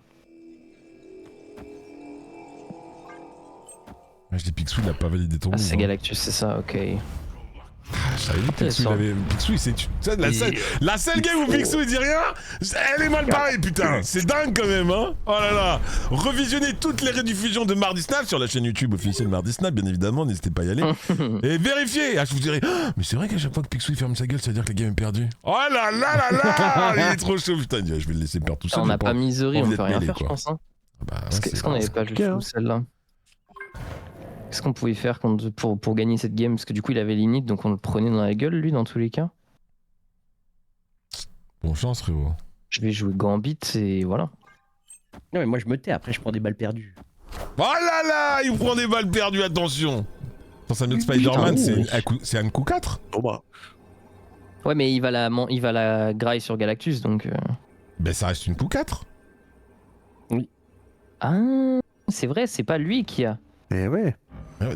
Je dis Picsou, il a pas validé ton Ah, move, c'est hein. Galactus, c'est ça, ok. Je savais que Picsou, il avait... Picsou, il sait... La seule game où Picsou, il dit rien, elle est mal parée, putain. C'est dingue quand même, hein. Oh là là. Revisionnez toutes les rediffusions de Mardi Snap sur la chaîne YouTube officielle Mardi Snap, bien évidemment, n'hésitez pas à y aller. Et vérifiez. Je vous dirai, mais c'est vrai qu'à chaque fois que Picsou, il ferme sa gueule, ça veut dire que la game est perdue. Oh là là là là. Il est trop chaud, putain. Je vais le laisser perdre tout seul. On n'a pas miserie, on peut rien faire, quoi. je pense. Hein. Bah, Est-ce qu'on n'avait pas juste hein. celle-là? Qu'est-ce qu'on pouvait faire pour gagner cette game? Parce que du coup, il avait l'init, donc on le prenait dans la gueule, lui, dans tous les cas. Bon chance, frérot. Je vais jouer Gambit et voilà. Non, mais moi je me tais, après je prends des balles perdues. Oh là là, il prend des balles perdues, attention. Dans Samuel Spider-Man, c'est un coup 4. Oh bah. Ouais, mais il va la graille sur Galactus, donc... Ben ça reste une coup 4. Ah, c'est vrai, c'est pas lui qui a... Eh ouais.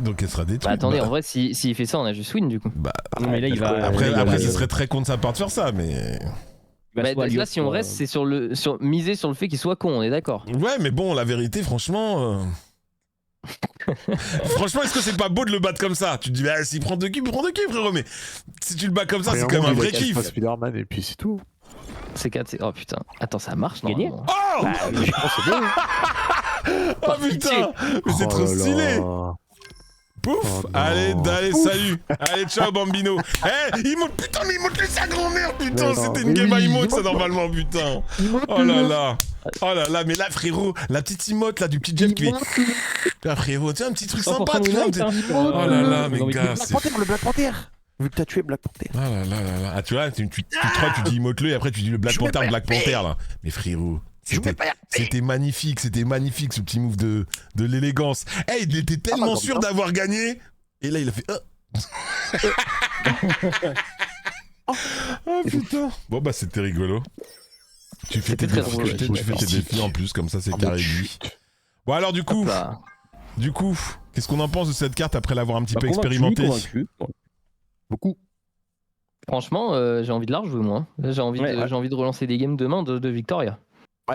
Donc elle sera détruite. Bah attendez, en vrai, s'il fait ça, on a juste win, du coup. Bah, Non, mais là il va. après ce serait très con de sa part de faire ça, mais... il va Bah, soit là, si on reste, c'est miser sur le fait qu'il soit con, on est d'accord. Ouais, mais bon, la vérité, franchement... Franchement, est-ce que c'est pas beau de le battre comme ça? Tu te dis, bah, s'il prend 2 kills, il prend 2 kills, frérot, mais si tu le bats comme ça, c'est quand même un vrai kiff. Pas Spider-Man et puis c'est tout. C'est 4, oh putain. Attends, ça marche, Gagné. normalement. Oh Je pense que c'est bon. Oh putain, mais c'est trop stylé. Pouf, Oh non. allez, Pouf. salut. Allez, ciao Bambino. Il monte, putain, mais il monte lui sa grand-mère, putain. Mais non, C'était une mais game à oui, emote, ça, il monte normalement, putain. Oh là là. Oh là là, mais là, frérot, la petite emote là du petit Jeff qui fait... Ah, frérot, tiens, un petit truc sympa, tu vois. Oh là là, mais gars, c'est... Le Black Panther. Vu que t'as tué Black Panther. Ah là là là là. Ah, tu vois, tu dis emote-le et après tu dis le Black Panther, là. Mais frérot... C'était magnifique, ce petit move de l'élégance. Hey, il était tellement sûr d'avoir gagné. Et là, il a fait... Oh putain. Bon bah c'était rigolo. Tu fais tes défis en plus, comme ça c'est carré lui. Bon alors du coup, qu'est-ce qu'on en pense de cette carte après l'avoir un petit peu expérimenté? Beaucoup. Franchement, j'ai envie de la rejouer, moi. Là, j'ai envie de relancer des games demain de Victoria.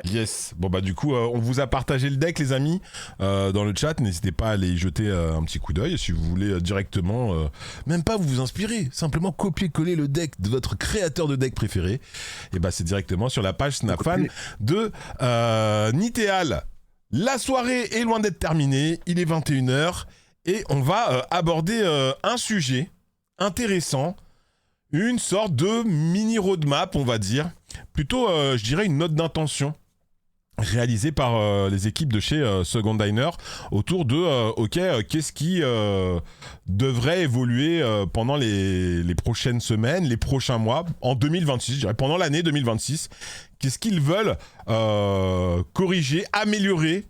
Yes. Bon bah du coup on vous a partagé le deck les amis dans le chat, n'hésitez pas à aller y jeter un petit coup d'œil si vous voulez directement même pas vous inspirer, simplement copier-coller le deck de votre créateur de deck préféré. Et bah c'est directement sur la page Snapfan de Nitéal. La soirée est loin d'être terminée, il est 21h et on va aborder un sujet intéressant, une sorte de mini roadmap on va dire, plutôt je dirais une note d'intention réalisé par les équipes de chez Second Diner autour de qu'est-ce qui devrait évoluer pendant les prochaines semaines, les prochains mois, en 2026, je dirais pendant l'année 2026, qu'est-ce qu'ils veulent corriger, améliorer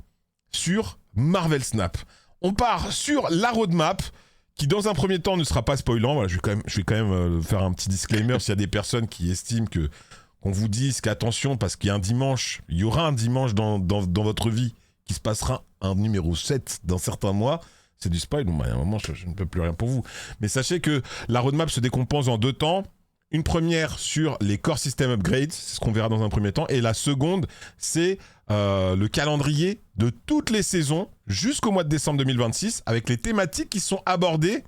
sur Marvel Snap. On part sur la roadmap qui dans un premier temps ne sera pas spoilant. Voilà, je vais quand même faire un petit disclaimer s'il y a des personnes qui estiment qu'on vous dise qu'attention, parce qu'il y a il y aura un dimanche dans votre vie qui se passera un numéro 7 dans certains mois, c'est du spoil. Bon, bah, à un moment, je ne peux plus rien pour vous. Mais sachez que la roadmap se décompose en 2 temps. Une première sur les core system upgrades, c'est ce qu'on verra dans un premier temps. Et la seconde, c'est le calendrier de toutes les saisons jusqu'au mois de décembre 2026, avec les thématiques qui sont abordées.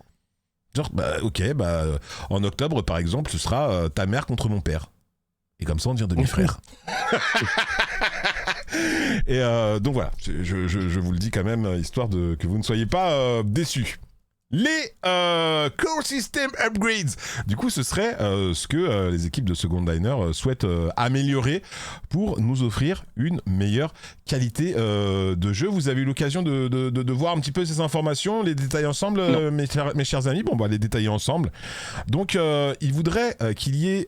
Genre, en octobre, par exemple, ce sera ta mère contre mon père. Et comme ça, on devient demi-frère. Et donc voilà, je vous le dis quand même, histoire que vous ne soyez pas déçus. Les Core System Upgrades. Du coup, ce serait ce que les équipes de Second Diner souhaitent améliorer pour nous offrir une meilleure qualité de jeu. Vous avez eu l'occasion de voir un petit peu ces informations, les détailler ensemble, mes chers amis. Bon, on va les détailler ensemble. Donc, ils voudraient qu'il y ait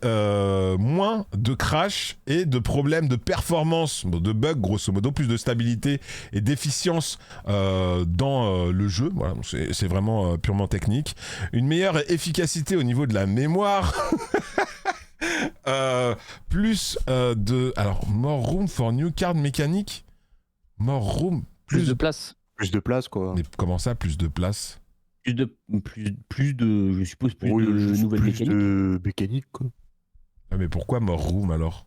moins de crash et de problèmes de performance, de bugs, grosso modo, plus de stabilité et d'efficience dans le jeu. Voilà, c'est vraiment purement technique. Une meilleure efficacité au niveau de la mémoire. Plus alors, more room for new card mécanique. More room. Plus de place. Plus de place, quoi. Mais comment ça, plus de place? plus de, je suppose, plus Oui, de juste nouvelles plus mécaniques. de mécanique, quoi. Ah, mais pourquoi More Room alors?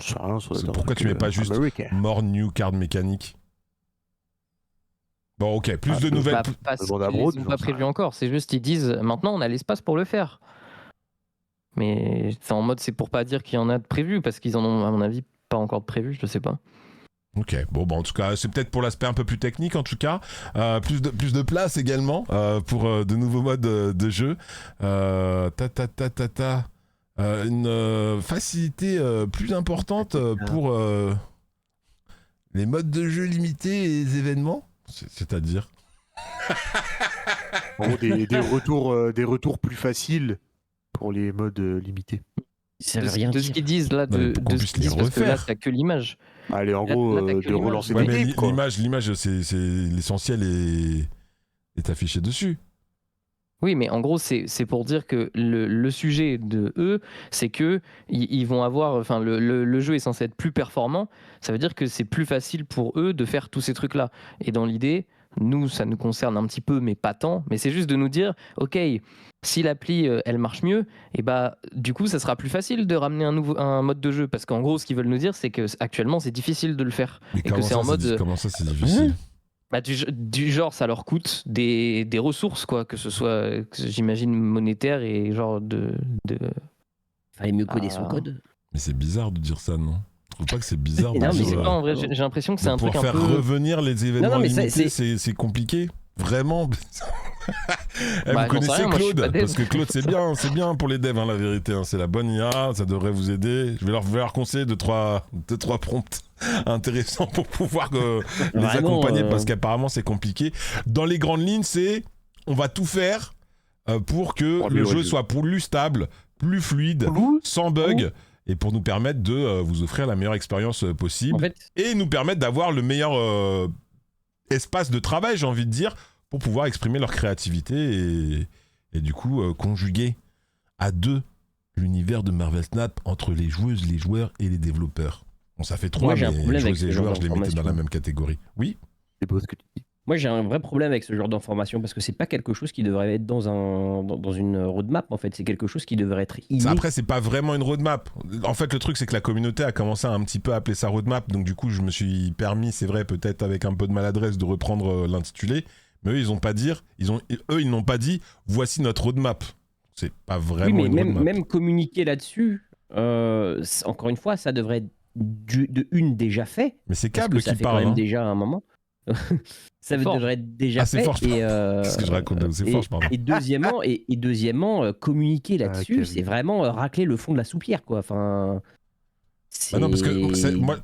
Je sais rien, ça doit être un Pourquoi truc, tu mets pas juste américain. More New Card mécanique? Bon, ok, plus de de- nouvelles. Bah, parce Demande à qu'ils Broad, les ont j'en pas sais prévu rien. encore. C'est juste, ils disent maintenant on a l'espace pour le faire. Mais c'est en mode, c'est pour pas dire qu'il y en a de prévu, parce qu'ils en ont, à mon avis, pas encore de prévu, je sais pas. Ok, bon, bah en tout cas, c'est peut-être pour l'aspect un peu plus technique, en tout cas. Plus de place également pour de nouveaux modes de jeu. Une facilité plus importante pour les modes de jeu limités et les événements. C'est-à-dire En gros, des retours plus faciles pour les modes limités. Ça veut De rien ce dire. qu'ils disent là, Non, mais de pour qu'on ce puisse qu'ils les disent, parce que là, refaire. t'as que l'image. Allez, en Là, gros, t'as que de l'image. relancer Ouais, des mais tapes, quoi. l'image, c'est l'essentiel est affiché dessus. Oui, mais en gros, c'est pour dire que le sujet de eux, c'est que ils vont avoir, enfin, le jeu est censé être plus performant. Ça veut dire que c'est plus facile pour eux de faire tous ces trucs-là. Et dans l'idée, nous, ça nous concerne un petit peu, mais pas tant. Mais c'est juste de nous dire, ok, si l'appli elle marche mieux, et bah du coup, ça sera plus facile de ramener un mode de jeu. Parce qu'en gros, ce qu'ils veulent nous dire, c'est que actuellement, c'est difficile de le faire. Mais Et que c'est en mode, comment ça, c'est difficile? bah, du genre, ça leur coûte des ressources, quoi, que ce soit, j'imagine, monétaire et genre Fallait mieux coder son Ah. code. Mais c'est bizarre de dire ça, non? Je trouve pas que c'est bizarre de Non, mais dire, Je sais pas, en vrai, non. j'ai l'impression que c'est de un truc pouvoir un faire peu... revenir les événements Non, mais limités, c'est compliqué. Vraiment. Bah, Vous j'en sais connaissez rien, moi, je suis Claude? pas dev. Parce que Claude, c'est bien pour les devs, hein, la vérité. Hein. C'est la bonne IA, ça devrait vous aider. Je vais leur conseiller deux, trois prompts intéressants pour pouvoir les Vraiment, accompagner parce qu'apparemment c'est compliqué. Dans les grandes lignes, on va tout faire pour que le jeu soit plus stable, plus fluide, sans bug. Et pour nous permettre de vous offrir la meilleure expérience possible. En fait, Et nous permettre d'avoir le meilleur espace de travail, j'ai envie de dire, pour pouvoir exprimer leur créativité et du coup conjuguer à deux l'univers de Marvel Snap entre les joueuses, les joueurs et les développeurs. Bon, ça fait trois, Moi, j'ai un mais problème avec joueuses et ce genre joueurs, je les mettais dans la d'information. même catégorie. Oui, C'est beau ce que tu dis. moi, j'ai un vrai problème avec ce genre d'information parce que c'est pas quelque chose qui devrait être dans une roadmap. En fait, c'est quelque chose qui devrait être inné. après, c'est pas vraiment une roadmap. En fait, le truc, c'est que la communauté a commencé à un petit peu appeler ça roadmap. Donc, du coup, je me suis permis, c'est vrai, peut-être avec un peu de maladresse, de reprendre l'intitulé. Mais eux, ils n'ont pas dit voici notre roadmap. C'est pas Oui, vraiment mais une roadmap. même communiquer là-dessus, encore une fois, ça devrait être déjà fait. Mais c'est Parce Cable que ça qui fait quand parle. même hein. déjà un moment. Ça C'est fort. devrait être déjà Ah, c'est fait. fort, Qu'est-ce que je raconte? C'est fort, pardon. Et deuxièmement, communiquer là-dessus, Kevin. c'est vraiment racler le fond de la soupière, quoi. Enfin, Bah non, parce que moi,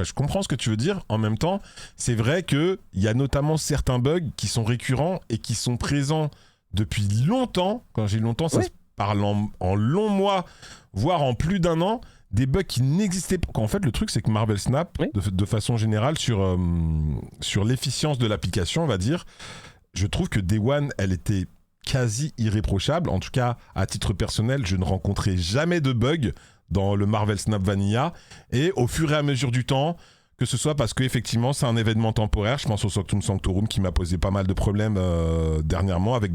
je comprends ce que tu veux dire. En même temps, c'est vrai qu'il y a notamment certains bugs qui sont récurrents et qui sont présents depuis longtemps. Quand j'ai longtemps, ça Ouais. se parle en longs mois, voire en plus d'un an. Des bugs qui n'existaient pas. En fait, le truc, c'est que Marvel Snap, Oui. de façon générale, sur l'efficience de l'application, on va dire, je trouve que Day One, elle était quasi irréprochable. En tout cas, à titre personnel, je ne rencontrais jamais de bugs dans le Marvel Snap Vanilla. Et au fur et à mesure du temps, que ce soit parce qu'effectivement, c'est un événement temporaire. Je pense au Sanctum Sanctorum qui m'a posé pas mal de problèmes dernièrement avec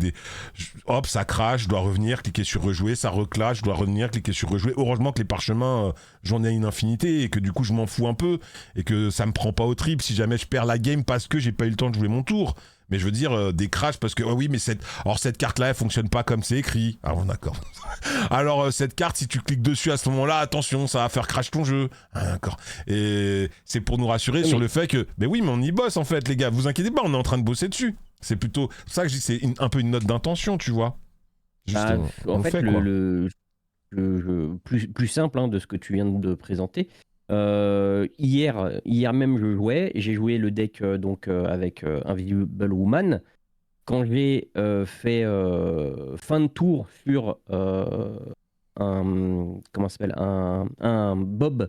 hop, ça crache, je dois revenir, cliquer sur rejouer, ça reclash, je dois revenir, cliquer sur rejouer. Heureusement que les parchemins, j'en ai une infinité et que du coup, je m'en fous un peu et que ça me prend pas au trip si jamais je perds la game parce que j'ai pas eu le temps de jouer mon tour. Mais je veux dire, des crashs parce que, oh oui, mais cette carte-là, elle fonctionne pas comme c'est écrit. Ah bon, d'accord. Alors, cette carte, si tu cliques dessus à ce moment-là, attention, ça va faire crash ton jeu. Ah, d'accord. Et c'est pour nous rassurer sur le fait que, mais oui, mais on y bosse en fait, les gars. Vous inquiétez pas, on est en train de bosser dessus. C'est plutôt ça que je dis, c'est un peu une note d'intention, tu vois. Juste, en fait, quoi. le plus simple de ce que tu viens de présenter. Hier même, j'ai joué le deck avec Invisible Woman. Quand j'ai fait fin de tour sur comment ça s'appelle, un Bob,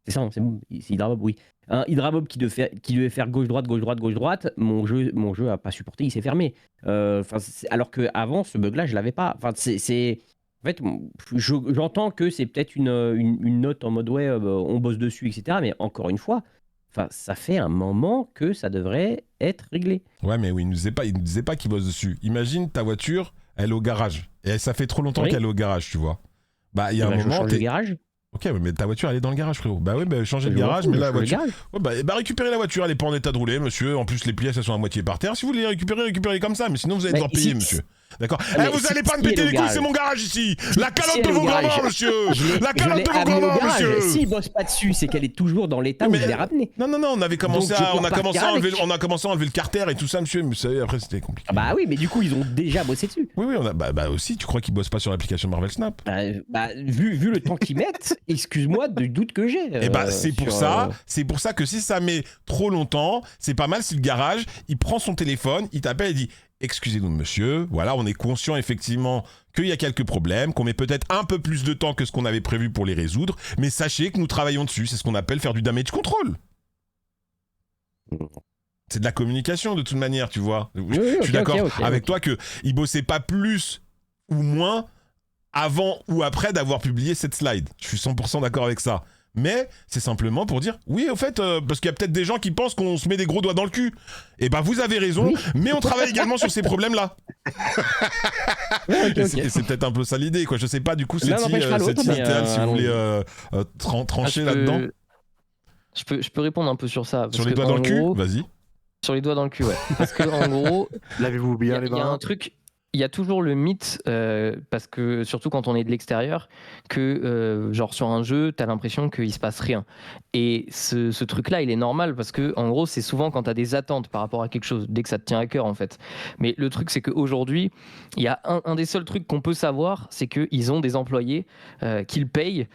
c'est ça, c'est Hydrabob, oui. Un Hydrabob qui devait faire gauche-droite, gauche-droite, gauche-droite, mon jeu a pas supporté, il s'est fermé. Alors qu'avant, ce bug-là, je l'avais pas. Enfin, en fait, j'entends que c'est peut-être une note en mode ouais, on bosse dessus, etc. Mais encore une fois, Enfin, ça fait un moment que ça devrait être réglé. Ouais, mais oui, il ne disait pas qu'il bosse dessus. Imagine ta voiture, elle est au garage. Et ça fait trop longtemps qu'elle est au garage, tu vois. Bah, il y a un moment. Le garage. Ok, mais ta voiture elle est dans le garage, frérot. Bah oui, bah changer le garage, mais la voiture. Ouais, bah récupérez la voiture, elle est pas en état de rouler, monsieur. En plus, les pièces elles sont à moitié par terre. Si vous voulez les récupérer, récupérez comme ça, mais sinon vous allez devoir payer, monsieur. D'accord. Vous allez pas me péter les couilles, c'est mon garage ici. La calotte de vos grands-ments, monsieur. La calotte de vos grands-ments, monsieur. S'il bosse pas dessus, c'est qu'elle est toujours dans l'état où je l'ai ramenée. Non, on avait commencé à enlever le carter et tout ça, monsieur. Mais vous savez, après c'était compliqué. Bah oui, mais du coup ils ont déjà bossé dessus. Oui, bah aussi. Tu crois qu'ils bossent pas sur l'application Marvel Snap? Vu le temps qu'ils mettent, excuse-moi du doute que j'ai. Et bah c'est pour ça que si ça met trop longtemps, c'est pas mal si le garage, il prend son téléphone, il t'appelle et dit excusez-nous monsieur, voilà, on est conscient effectivement qu'il y a quelques problèmes, qu'on met peut-être un peu plus de temps que ce qu'on avait prévu pour les résoudre, mais sachez que nous travaillons dessus, c'est ce qu'on appelle faire du damage control. C'est de la communication de toute manière, tu vois. Je suis d'accord avec toi qu'il bossait pas plus ou moins avant ou après d'avoir publié cette slide. Je suis 100% d'accord avec ça. Mais c'est simplement pour dire, oui, au fait, parce qu'il y a peut-être des gens qui pensent qu'on se met des gros doigts dans le cul. Et bah vous avez raison, mais on travaille également sur ces problèmes-là. C'est peut-être un peu ça l'idée, quoi. Je sais pas, du coup, cette idée, si vous voulez trancher là-dedans. Je peux répondre un peu sur ça. Sur les doigts dans le cul, vas-y. Sur les doigts dans le cul, ouais. Parce que en gros, lavez-vous bien les mains. Il y a un truc. Il y a toujours le mythe, parce que surtout quand on est de l'extérieur, que genre sur un jeu, t'as l'impression qu'il se passe rien. Et ce truc-là, il est normal parce que en gros, c'est souvent quand t'as des attentes par rapport à quelque chose, dès que ça te tient à cœur en fait. Mais le truc, c'est qu'aujourd'hui, il y a un des seuls trucs qu'on peut savoir, c'est qu'ils ont des employés qu'ils payent,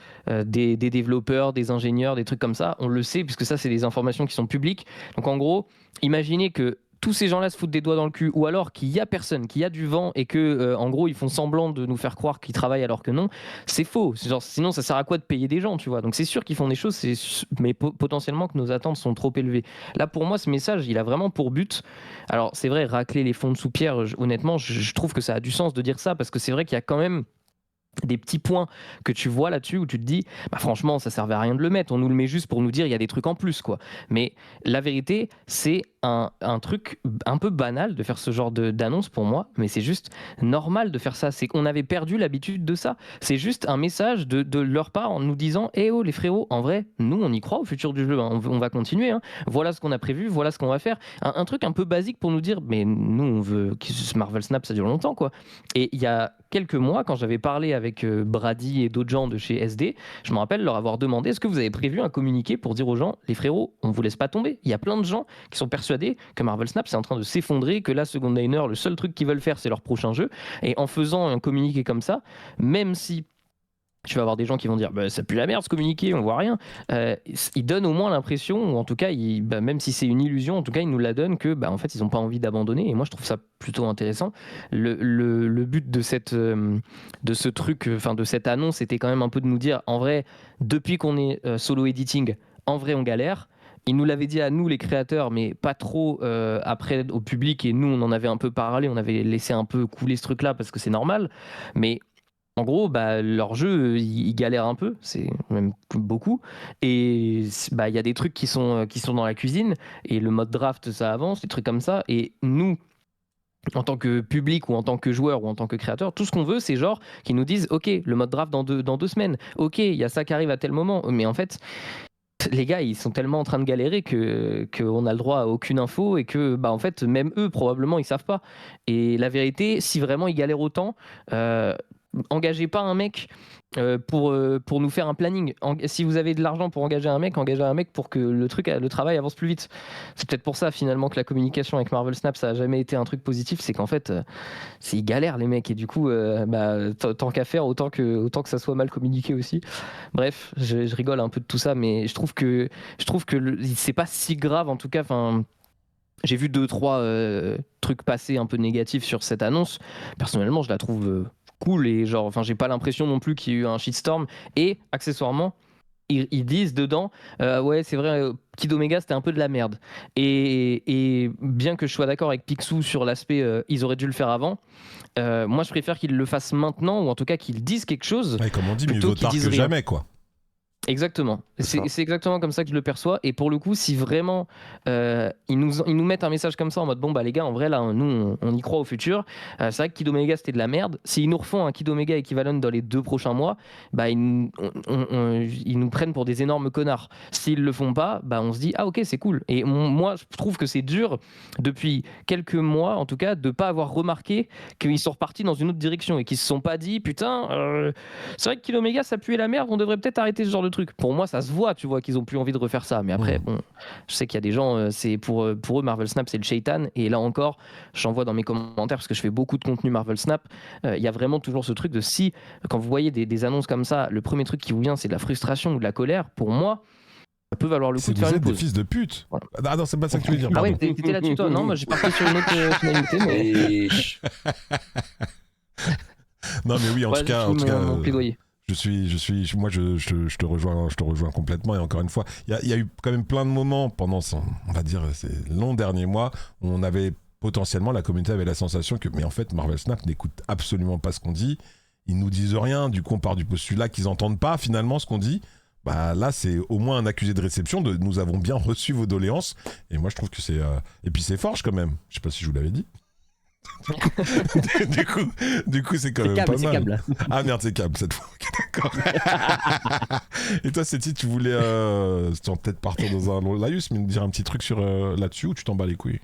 des développeurs, des ingénieurs, des trucs comme ça. On le sait puisque ça, c'est des informations qui sont publiques. Donc en gros, imaginez que tous ces gens-là se foutent des doigts dans le cul, ou alors qu'il y a personne, qu'il y a du vent et que, en gros, ils font semblant de nous faire croire qu'ils travaillent alors que non, c'est faux. Genre, sinon, ça sert à quoi de payer des gens, tu vois? Donc, c'est sûr qu'ils font des choses, mais potentiellement que nos attentes sont trop élevées. Là, pour moi, ce message, il a vraiment pour but. Alors, c'est vrai, racler les fonds de sous pierre, honnêtement, je trouve que ça a du sens de dire ça parce que c'est vrai qu'il y a quand même des petits points que tu vois là-dessus où tu te dis bah franchement ça servait à rien de le mettre, on nous le met juste pour nous dire il y a des trucs en plus quoi. Mais la vérité c'est un truc un peu banal de faire ce genre d'annonce pour moi, mais c'est juste normal de faire ça. C'est qu'on avait perdu l'habitude de ça. C'est juste un message de leur part en nous disant eh oh les frérots, en vrai nous on y croit au futur du jeu, hein. On va continuer, hein. Voilà ce qu'on a prévu, voilà ce qu'on va faire, un truc un peu basique pour nous dire mais nous on veut que ce Marvel Snap ça dure longtemps quoi. Et il y a quelques mois quand j'avais parlé avec Brady et d'autres gens de chez SD, je me rappelle leur avoir demandé est-ce que vous avez prévu un communiqué pour dire aux gens les frérots on vous laisse pas tomber. Il y a plein de gens qui sont persuadés que Marvel Snap c'est en train de s'effondrer, que là Second Diner le seul truc qu'ils veulent faire c'est leur prochain jeu, et en faisant un communiqué comme ça, même si tu vas avoir des gens qui vont dire bah, ça pue la merde ce communiqué, on voit rien. Il donne au moins l'impression, ou en tout cas, même si c'est une illusion, en tout cas, il nous la donne que en fait, ils n'ont pas envie d'abandonner. Et moi, je trouve ça plutôt intéressant. Le but de ce truc, enfin de cette annonce, c'était quand même un peu de nous dire, en vrai, depuis qu'on est solo editing, en vrai, on galère. Il nous l'avait dit à nous, les créateurs, mais pas trop après au public. Et nous, on en avait un peu parlé, on avait laissé un peu couler ce truc-là parce que c'est normal. Mais en gros, leur jeu, il galère un peu, c'est même beaucoup. Et il y a des trucs qui sont dans la cuisine, et le mode draft, ça avance, des trucs comme ça. Et nous, en tant que public, ou en tant que joueur, ou en tant que créateur, tout ce qu'on veut, c'est genre qu'ils nous disent « Ok, le mode draft dans 2 semaines. Ok, il y a ça qui arrive à tel moment. » Mais en fait, les gars, ils sont tellement en train de galérer qu'on a le droit à aucune info, et que en fait, même eux, probablement, ils savent pas. Et la vérité, si vraiment ils galèrent autant... engagez pas un mec pour nous faire un planning. Si vous avez de l'argent pour engagez un mec pour que le travail avance plus vite. C'est peut-être pour ça finalement que la communication avec Marvel Snap ça a jamais été un truc positif, c'est qu'en fait ils galèrent les mecs, et du coup tant qu'à faire autant que ça soit mal communiqué aussi. Bref, je rigole un peu de tout ça, mais je trouve que c'est pas si grave en tout cas. Enfin, j'ai vu 2-3 trucs passer un peu négatifs sur cette annonce. Personnellement, je la trouve cool, et j'ai pas l'impression non plus qu'il y ait eu un shitstorm. Et accessoirement, ils disent dedans ouais c'est vrai, Kid Omega c'était un peu de la merde, et bien que je sois d'accord avec Picsou sur l'aspect ils auraient dû le faire avant, moi je préfère qu'ils le fassent maintenant, ou en tout cas qu'ils disent quelque chose. Ouais, comme on dit, mieux vaut tard que jamais quoi. Exactement. C'est exactement comme ça que je le perçois. Et pour le coup, si vraiment ils nous mettent un message comme ça en mode bon bah les gars, en vrai là, nous on y croit au futur. C'est vrai que Kid Omega c'était de la merde. S'ils nous refont un Kid Omega équivalent dans les 2 prochains mois, bah ils nous prennent pour des énormes connards. S'ils le font pas, bah on se dit ah ok c'est cool. Et moi je trouve que c'est dur depuis quelques mois en tout cas de pas avoir remarqué qu'ils sont repartis dans une autre direction et qu'ils se sont pas dit putain c'est vrai que Kid Omega ça puait la merde, on devrait peut-être arrêter ce genre de truc. Pour moi, ça se voit, tu vois, qu'ils ont plus envie de refaire ça. Mais après, bon, je sais qu'il y a des gens, c'est pour eux, Marvel Snap, c'est le shaitan. Et là encore, j'en vois dans mes commentaires parce que je fais beaucoup de contenu Marvel Snap. Il y a vraiment toujours ce truc de si, quand vous voyez des annonces comme ça, le premier truc qui vous vient, c'est de la frustration ou de la colère. Pour moi, ça peut valoir le coup de faire une pause. Des fils de pute. Voilà. Ah non, c'est pas ça que tu veux dire. Ah ouais, t'étais là-dessus, toi. Non, moi j'ai parti sur une autre finalité, mais. Non, mais oui, en tout cas. Mon plaidoyer. Moi, je te rejoins complètement. Et encore une fois, il y a eu quand même plein de moments pendant on va dire, ces longs derniers mois où on avait potentiellement, la communauté avait la sensation que, mais en fait, Marvel Snap n'écoute absolument pas ce qu'on dit. Ils nous disent rien. Du coup, on part du postulat qu'ils entendent pas finalement ce qu'on dit. Bah là, c'est au moins un accusé de réception de nous avons bien reçu vos doléances. Et moi, je trouve que c'est et puis c'est Forge quand même. Je sais pas si je vous l'avais dit. du coup, c'est quand même pas mal. Câble. Ah merde, c'est câble cette fois. Okay, d'accord. Et toi, Seti, tu voulais peut-être partir dans un long laïus, mais nous dire un petit truc sur là-dessus ou tu t'en bats les couilles?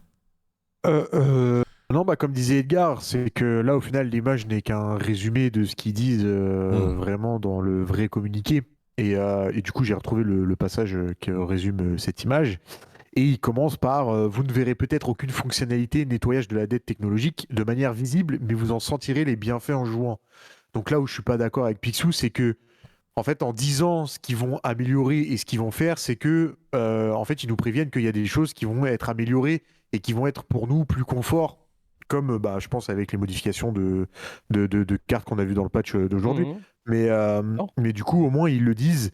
Non, bah comme disait Edgar, c'est que là, au final, l'image n'est qu'un résumé de ce qu'ils disent vraiment dans le vrai communiqué. Et du coup, j'ai retrouvé le passage qui résume cette image. Et il commence par vous ne verrez peut-être aucune fonctionnalité nettoyage de la dette technologique de manière visible, mais vous en sentirez les bienfaits en jouant. Donc là où je suis pas d'accord avec Picsou, c'est que en fait, en disant ce qu'ils vont améliorer et ce qu'ils vont faire, c'est que en fait, ils nous préviennent qu'il y a des choses qui vont être améliorées et qui vont être pour nous plus confort, comme je pense avec les modifications de cartes qu'on a vues dans le patch d'aujourd'hui. Mais du coup, au moins, ils le disent.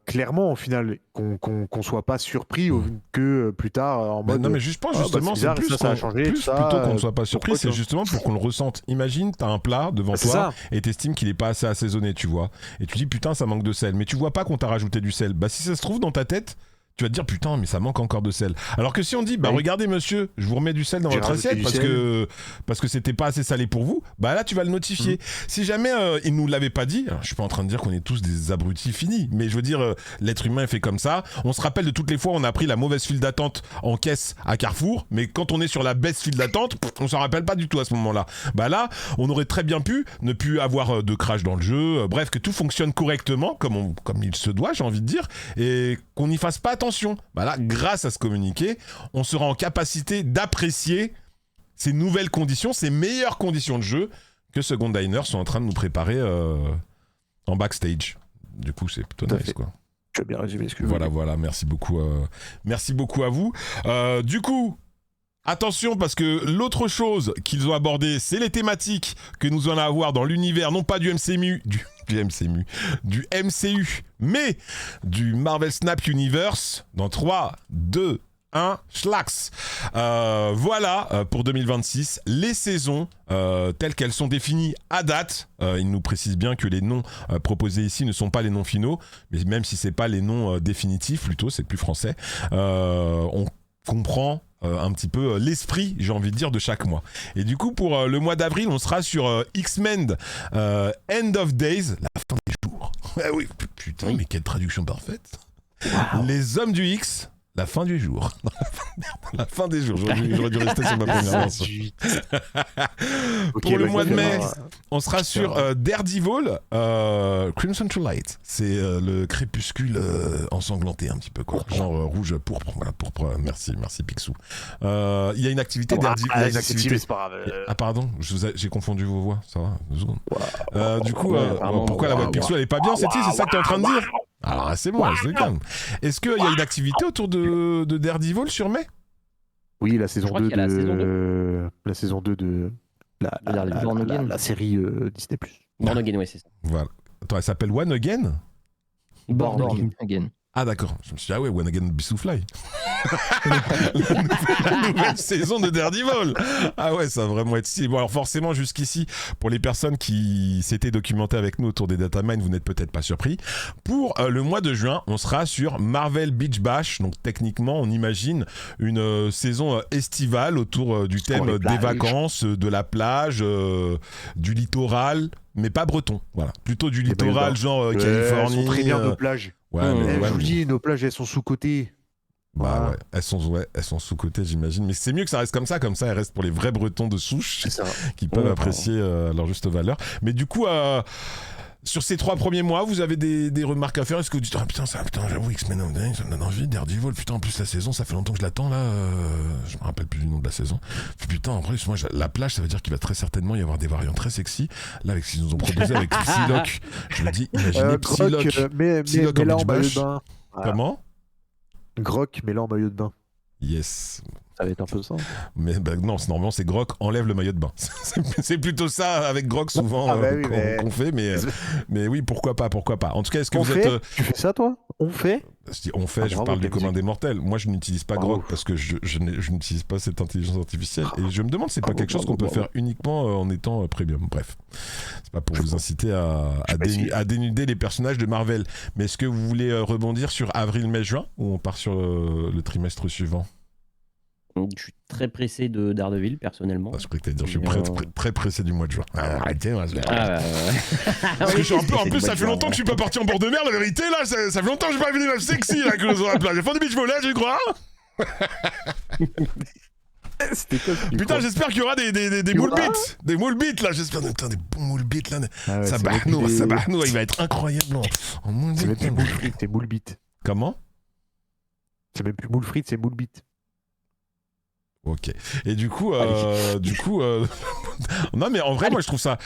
Clairement au final qu'on soit pas surpris que plus tard en mode non mais juste pense justement c'est plus ça a changé plutôt qu'on ne soit pas surpris, c'est justement pour qu'on le ressente. Imagine t'as un plat devant toi et t'estimes qu'il est pas assez assaisonné, tu vois, et tu dis putain ça manque de sel, mais tu vois pas qu'on t'a rajouté du sel. Bah si ça se trouve dans ta tête tu vas te dire putain mais ça manque encore de sel. Alors que si on dit regardez monsieur, je vous remets du sel dans votre assiette parce que c'était pas assez salé pour vous, bah là tu vas le notifier. Si jamais il nous l'avait pas dit, alors, je suis pas en train de dire qu'on est tous des abrutis finis, mais je veux dire l'être humain est fait comme ça. On se rappelle de toutes les fois où on a pris la mauvaise file d'attente en caisse à Carrefour, mais quand on est sur la baisse file d'attente, on s'en rappelle pas du tout à ce moment-là. Bah là, on aurait très bien pu ne plus avoir de crash dans le jeu, bref que tout fonctionne correctement comme il se doit, j'ai envie de dire, et qu'on n'y fasse pas attention. Bah là, grâce à ce communiqué, on sera en capacité d'apprécier ces nouvelles conditions, ces meilleures conditions de jeu que Second Diner sont en train de nous préparer en backstage. Du coup, c'est plutôt nice, quoi. Tu as bien résumé ce que je veux dire. Voilà, merci beaucoup à vous. Du coup, attention, parce que l'autre chose qu'ils ont abordé, c'est les thématiques que nous allons avoir dans l'univers, non pas du MCU, du MCU, mais du Marvel Snap Universe dans 3, 2, 1, schlax. Voilà pour 2026, les saisons telles qu'elles sont définies à date. Il nous précise bien que les noms proposés ici ne sont pas les noms finaux, mais même si c'est pas les noms définitifs, plutôt, c'est plus français, on comprend un petit peu l'esprit, j'ai envie de dire, de chaque mois. Et du coup, pour le mois d'avril, on sera sur X-Men End of Days, la fin des jours. Oui, putain, mais quelle traduction parfaite. Wow. Les hommes du X, la fin du jour. La fin des jours. J'aurais dû rester sur ma première mention. Pour le mois de mai, on sera sur Daredevil, Crimson to Light. C'est le crépuscule ensanglanté un petit peu, quoi. Genre rouge, pourpre. Voilà, pourpre. Merci Picsou. Il y a une activité Daredevil. C'est pas grave. Ah pardon, j'ai confondu vos voix. Ça va, 2 secondes. Du coup, pourquoi la voix de Picsou elle est pas bien, c'est ça que t'es en train de dire? Alors c'est moi, c'est calme. Est-ce qu'il y a une activité autour de Daredevil sur mai? Oui, la saison 2 de la saison 2 de la série Disney+. Born Again, oui, c'est ça. Voilà. Attends, elle s'appelle One Again? Born Again. Ah d'accord, je me suis dit, ah ouais, When Again Bissoufly. la nouvelle saison de Daredevil. Ah ouais, ça va vraiment être stylé. Bon alors forcément jusqu'ici, pour les personnes qui s'étaient documentées avec nous autour des datamines, vous n'êtes peut-être pas surpris. Pour le mois de juin, on sera sur Marvel Beach Bash. Donc techniquement, on imagine une saison estivale autour du thème des vacances, de la plage, du littoral, mais pas breton. Voilà, plutôt du littoral, genre Californie. Elles sont très bien nos plages. Ouais, Je vous dis, nos plages, elles sont sous-cotées. Bah ouais, elles sont sous-cotées, j'imagine. Mais c'est mieux que ça reste comme ça elles restent pour les vrais Bretons de souche qui peuvent apprécier leur juste valeur. Mais du coup, sur ces 3 premiers mois, vous avez des remarques à faire. Est-ce que vous dites, ah putain, j'avoue, X-Men, ça me donne envie, Daredevil, putain, en plus la saison, ça fait longtemps que je l'attends là, je me rappelle plus du nom de la saison. Puis, putain, en vrai, moi, la plage, ça veut dire qu'il va très certainement y avoir des variants très sexy. Là, avec ce qu'ils nous ont proposé avec Psylocke, je me dis, imaginez Psylocke. Mais là en maillot de bain. Comment Grok, mais là en maillot de bain. Yes. Ça va être un peu ça. Mais bah, non, normalement c'est Grok enlève le maillot de bain. C'est plutôt ça avec Grok souvent qu'on fait, mais oui, pourquoi pas. En tout cas, est-ce que vous êtes... Tu fais ça toi ? On fait ? Je dis on fait, je parle du commun des mortels. Moi, je n'utilise pas Grok parce que je n'utilise pas cette intelligence artificielle et je me demande si c'est pas quelque chose qu'on peut faire uniquement en étant premium. Bref, c'est pas pour vous inciter à dénuder les personnages de Marvel. Mais est-ce que vous voulez rebondir sur avril, mai, juin ou on part sur le trimestre suivant ? Je suis très pressé de Daredevil, personnellement. Je croyais que t'allais dire, je suis très pressé du mois de juin. Arrêtez, moi. Parce que je suis un peu, en plus, ça fait longtemps que je suis pas parti en bord de mer, la vérité, là, ça fait longtemps que je suis pas venu là, sexy, là, que sur la plage. J'ai fait du beach volley, je crois. Putain, j'espère qu'il y aura des moule beats. Des moule beats, là, j'espère. Putain, des bons moule beats, là. Sabahnou, il va être incroyable. En moule beats. C'est moule frites, c'est moule beats. Comment ? C'est même plus moule frites, c'est moule beats. Ok. Et du coup, non mais en vrai, moi je trouve ça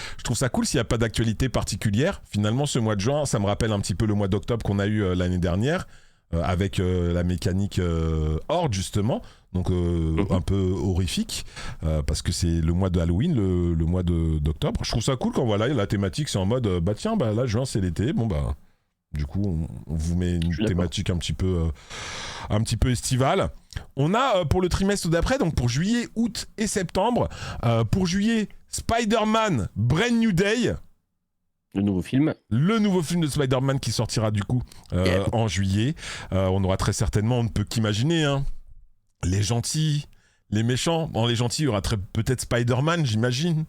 cool s'il n'y a pas d'actualité particulière. Finalement, ce mois de juin, ça me rappelle un petit peu le mois d'octobre qu'on a eu l'année dernière avec la mécanique Horde justement, donc un peu horrifique parce que c'est le mois de Halloween, le mois d'octobre. Je trouve ça cool quand voilà la thématique c'est en mode bah tiens bah là juin c'est l'été, bon bah du coup on vous met une thématique un petit peu estivale. On a pour le trimestre d'après, donc pour juillet, août et septembre, pour juillet, Spider-Man Brand New Day. Le nouveau film de Spider-Man qui sortira du coup en juillet. On aura très certainement, on ne peut qu'imaginer, hein, les gentils, les méchants. Dans les gentils, il y aura peut-être Spider-Man, j'imagine.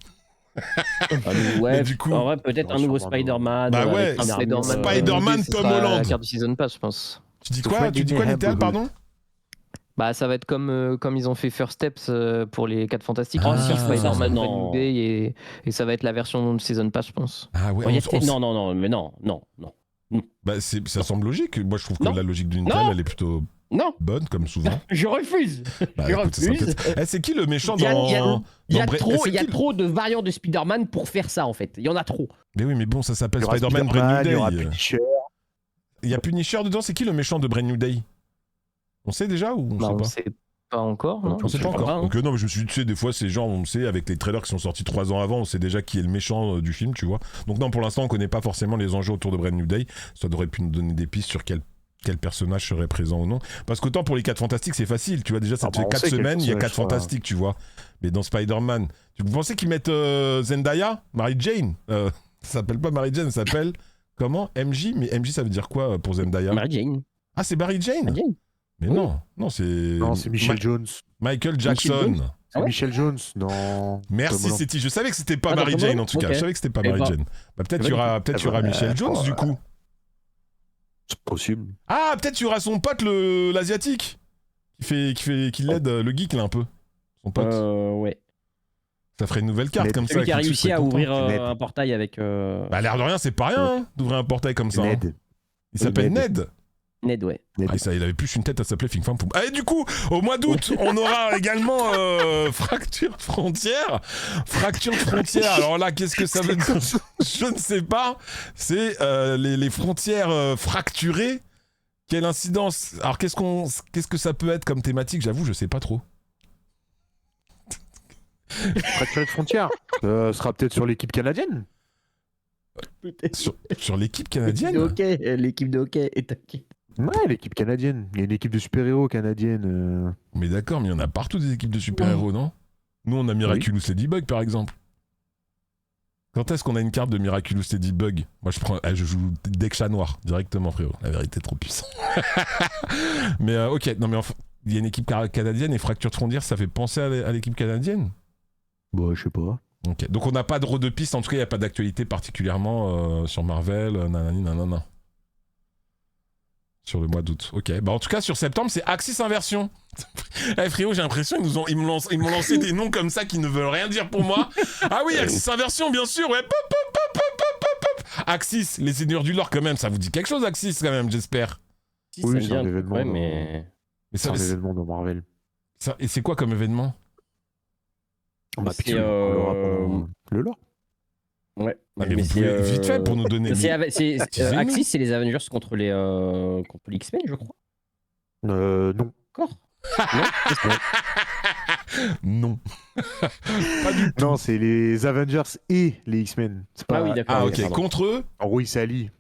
Ouais, du coup, en vrai, peut-être un nouveau Spider-Man. Bah ouais, Spider-Man Tom Holland. La carte de Season Pass, je pense. Tu dis quoi, Little, pardon ? Bah ça va être comme ils ont fait First Steps pour les 4 Fantastiques. Sur Spider-Man New Day et ça va être la version de Season Pass, je pense. Ah ouais. Non. Bah ça semble logique. Moi je trouve que la logique d'une telle elle est plutôt bonne comme souvent. Je refuse. C'est qui le méchant dans... Il y a trop de variantes de Spider-Man pour faire ça en fait. Il y en a trop. Mais oui, mais bon, ça s'appelle Spider-Man Brand New Day. Il y aura Punisher. Il y a Punisher dedans. C'est qui le méchant de Brand New Day ? On sait déjà ou on sait pas encore, non ? On sait pas encore. Donc non, mais je me suis dit, tu sais, des fois, ces gens, on sait, avec les trailers qui sont sortis 3 ans avant, on sait déjà qui est le méchant du film, tu vois. Donc non, pour l'instant, on connaît pas forcément les enjeux autour de Brand New Day. Ça aurait pu nous donner des pistes sur quel personnage serait présent ou non. Parce qu'autant pour les 4 Fantastiques, c'est facile, tu vois, déjà, ça fait 4 semaines, il y a 4 Fantastiques, tu vois. Mais dans Spider-Man, vous pensez qu'ils mettent Zendaya, Mary Jane ça s'appelle pas Mary Jane, ça s'appelle comment ? MJ ? Mais MJ, ça veut dire quoi pour Zendaya ? Mary Jane. Ah, c'est Mary Jane ? Mais oui. non, c'est... Non, c'est Michael Jones. Michael Jackson. C'est Michel Jones, non. Merci, Céti. Je savais que c'était pas Mary Jane, en tout cas. Je savais que c'était pas Mary Jane. Bah, peut-être qu'il y aura Michel Jones, du coup. C'est possible. Ah, peut-être il y aura son pote, l'asiatique. Qui l'aide, le geek, là, un peu. Son pote. Ouais. Ça ferait une nouvelle carte comme ça. Celui qui a réussi à ouvrir un portail avec... Bah, l'air de rien, c'est pas rien, d'ouvrir un portail comme ça. Ned. Il s'appelle Ned. Ned, ouais. Ah, il avait plus une tête, à s'appeler Fing Fang Poum. Et du coup, au mois d'août, on aura également Fracture Frontière. Alors là, qu'est-ce que ça veut dire ? Je ne sais pas. C'est les frontières fracturées. Quelle incidence ? Alors qu'est-ce que ça peut être comme thématique ? J'avoue, je sais pas trop. Fracture de frontière. Sera peut-être sur l'équipe canadienne. Sur l'équipe canadienne ? L'équipe de hockey est taquée. Ouais, l'équipe canadienne. Il y a une équipe de super-héros canadienne. Mais d'accord, mais il y en a partout des équipes de super-héros, non? Nous, on a Miraculous Ladybug, par exemple. Quand est-ce qu'on a une carte de Miraculous Ladybug? Moi, je joue deck chat noir, directement, frérot. La vérité, trop puissant. Mais ok, non, mais enfin, il y a une équipe canadienne et Fracture de Frontières, ça fait penser à l'équipe canadienne? Bah, je sais pas. Ok, donc on n'a pas de piste, en tout cas, il n'y a pas d'actualité particulièrement sur Marvel, nanani, nanana. Sur le mois d'août. Ok. Bah en tout cas sur septembre c'est Axis Inversion. Eh frérot, j'ai l'impression ils m'ont lancé des noms comme ça qui ne veulent rien dire pour moi. Ah oui, Axis Inversion bien sûr. Ouais. Pop, pop, pop, pop, pop, pop, pop. Axis, les seigneurs du lore quand même, ça vous dit quelque chose Axis quand même, j'espère. Si, Oui, ça c'est un me vient, événement. ouais, mais... C'est un événement dans Marvel. Et c'est quoi comme événement? Bah, C'est, puis on l'aura pendant le lore. Ouais. Ah, mais vous pouvez vite fait pour nous donner. Teasez-nous. Axis, c'est les Avengers contre les X-Men, je crois. Non. D'accord. Non. Pas du tout. Non, c'est les Avengers et les X-Men. C'est pas... Ah oui, d'accord. Ah oui, ok. pardon. Contre eux? En gros, ils s'allient.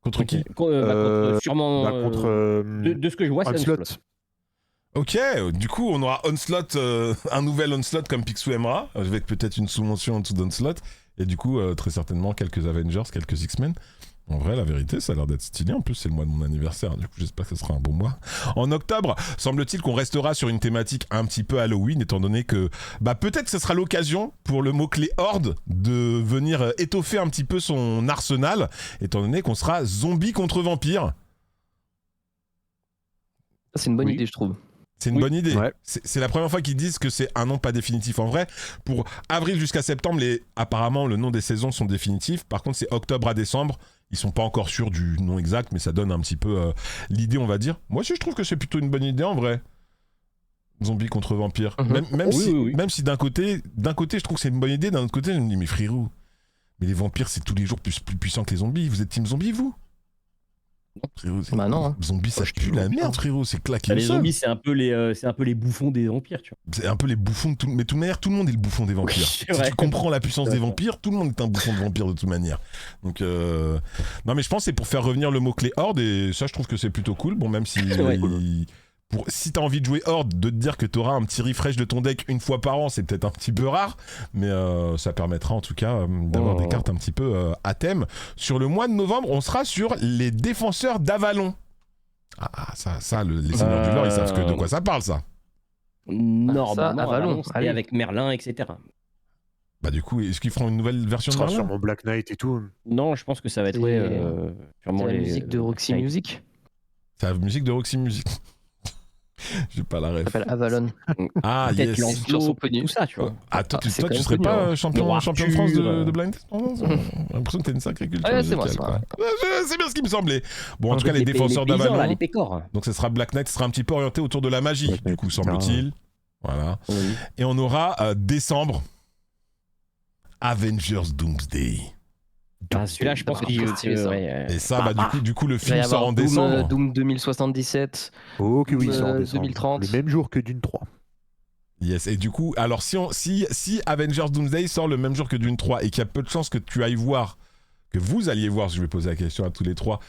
Contre qui? Contre, sûrement. Contre de ce que je vois, c'est Onslaught. Onslaught. Ok, du coup on aura Onslaught, un nouvel Onslaught comme Picsou aimera, avec peut-être une sous-mention en dessous d'Onslaught, et du coup très certainement quelques Avengers, quelques X-Men. En vrai, la vérité, ça a l'air d'être stylé. En plus, c'est le mois de mon anniversaire. Du coup, j'espère que ce sera un bon mois. En octobre, semble-t-il qu'on restera sur une thématique un petit peu Halloween, étant donné que peut-être que ce sera l'occasion pour le mot-clé Horde de venir étoffer un petit peu son arsenal, étant donné qu'on sera zombie contre vampire. C'est une bonne Oui. idée, je trouve. C'est une Oui. bonne idée. Ouais. C'est la première fois qu'ils disent que c'est un nom pas définitif. En vrai, pour avril jusqu'à septembre, apparemment, le nom des saisons sont définitifs. Par contre, c'est octobre à décembre. Ils sont pas encore sûrs du nom exact, mais ça donne un petit peu l'idée, on va dire. Moi aussi, je trouve que c'est plutôt une bonne idée, en vrai. Zombie contre vampire. Mhm. Même si d'un côté, je trouve que c'est une bonne idée, d'un autre côté, je me dis, mais frérot, mais les vampires, c'est tous les jours plus puissant que les zombies. Vous êtes team zombie, vous? Frérot, Bah non. Zombies, ça Moi, je pue suis la vampire. merde, frérot. C'est claqué. Les zombies, c'est un peu les bouffons des vampires, tu vois. C'est un peu les bouffons de tout. Mais de toute manière, tout le monde est le bouffon des vampires. Oui, c'est Si vrai. tu comprends la puissance des D'accord. vampires, tout le monde est un bouffon de vampire de toute manière. Donc, non, mais je pense que c'est pour faire revenir le mot-clé Horde, et ça, je trouve que c'est plutôt cool. Bon, même si. Ouais. Si t'as envie de jouer Horde, de te dire que t'auras un petit refresh de ton deck une fois par an, c'est peut-être un petit peu rare, mais ça permettra en tout cas d'avoir des cartes un petit peu à thème. Sur le mois de novembre, on sera sur les défenseurs d'Avalon. Ah, ça, les seigneurs du lore, ils savent de quoi ça parle, ça. Normalement, Avalon, Avalon, c'est allez. avec Merlin, etc. Bah, du coup, est-ce qu'ils feront une nouvelle version Ce de sera Merlin? sûrement Black Knight et tout. Non, je pense que ça va être C'est sûrement la les musique de Roxy Knight. Music. C'est la musique de Roxy Music. J'ai pas la Ça ref. s'appelle Avalon. Ah, Peut-être yes. Lancelot, Chanson connue. tout ça, tu vois. Ah, toi, c'est toi quand tu même serais connu, pas hein. champion Le roi de France de Arthur. Blind Test? Non, j'ai l'impression que t'as une sacrée culture Ouais, c'est moi, musicale, c'est quoi. C'est bien ce qui me semblait. Bon, en tout cas, les Les défenseurs paysans, là, d'Avalon. les pécores. Donc, ce sera Black Knight, ce sera un petit peu orienté autour de la magie, Black du Knight, coup, etc. semble-t-il. Voilà. Oui. Et on aura décembre Avengers Doomsday. Ah, celui-là, je pense D'accord, qu'il faut stylé, ça. Et ça, du coup, le Il va y film sort avoir en décembre. Doom 2077. Oh, que oui, c'est en Doom, décembre. 2030. Le même jour que Dune 3. Yes, et du coup, alors si Avengers Doomsday sort le même jour que Dune 3 et qu'il y a peu de chances que tu ailles voir, que vous alliez voir, je vais poser la question à tous les trois,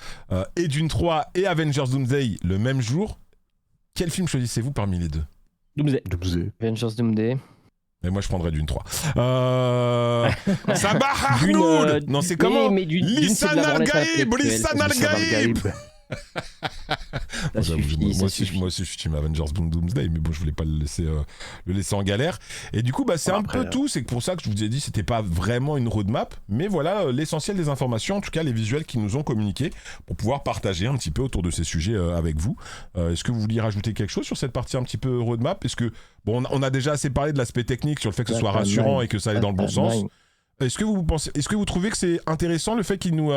et Dune 3 et Avengers Doomsday le même jour, quel film choisissez-vous parmi les deux? Doomsday. Doomsday. Avengers Doomsday. Mais moi je prendrais Dune 3. Sabah Dune, Harnoud. Non, c'est comment? Dune, c'est de Lissan la branlette Al-Gaïb, intellectuelle. Lissan Al-Gaïb. Ça suffit, ça suffit. Moi aussi je suis team Avengers Doomsday, mais bon je voulais pas le laisser en galère. Et du coup c'est un peu tout, c'est pour ça que je vous ai dit c'était pas vraiment une roadmap, mais voilà l'essentiel des informations, en tout cas les visuels qu'ils nous ont communiqués pour pouvoir partager un petit peu autour de ces sujets avec vous. Est-ce que vous vouliez rajouter quelque chose sur cette partie un petit peu roadmap? Est-ce que bon on a déjà assez parlé de l'aspect technique sur le fait que ce soit rassurant et que ça aille dans le bon sens. Est-ce que vous trouvez que c'est intéressant le fait qu'ils nous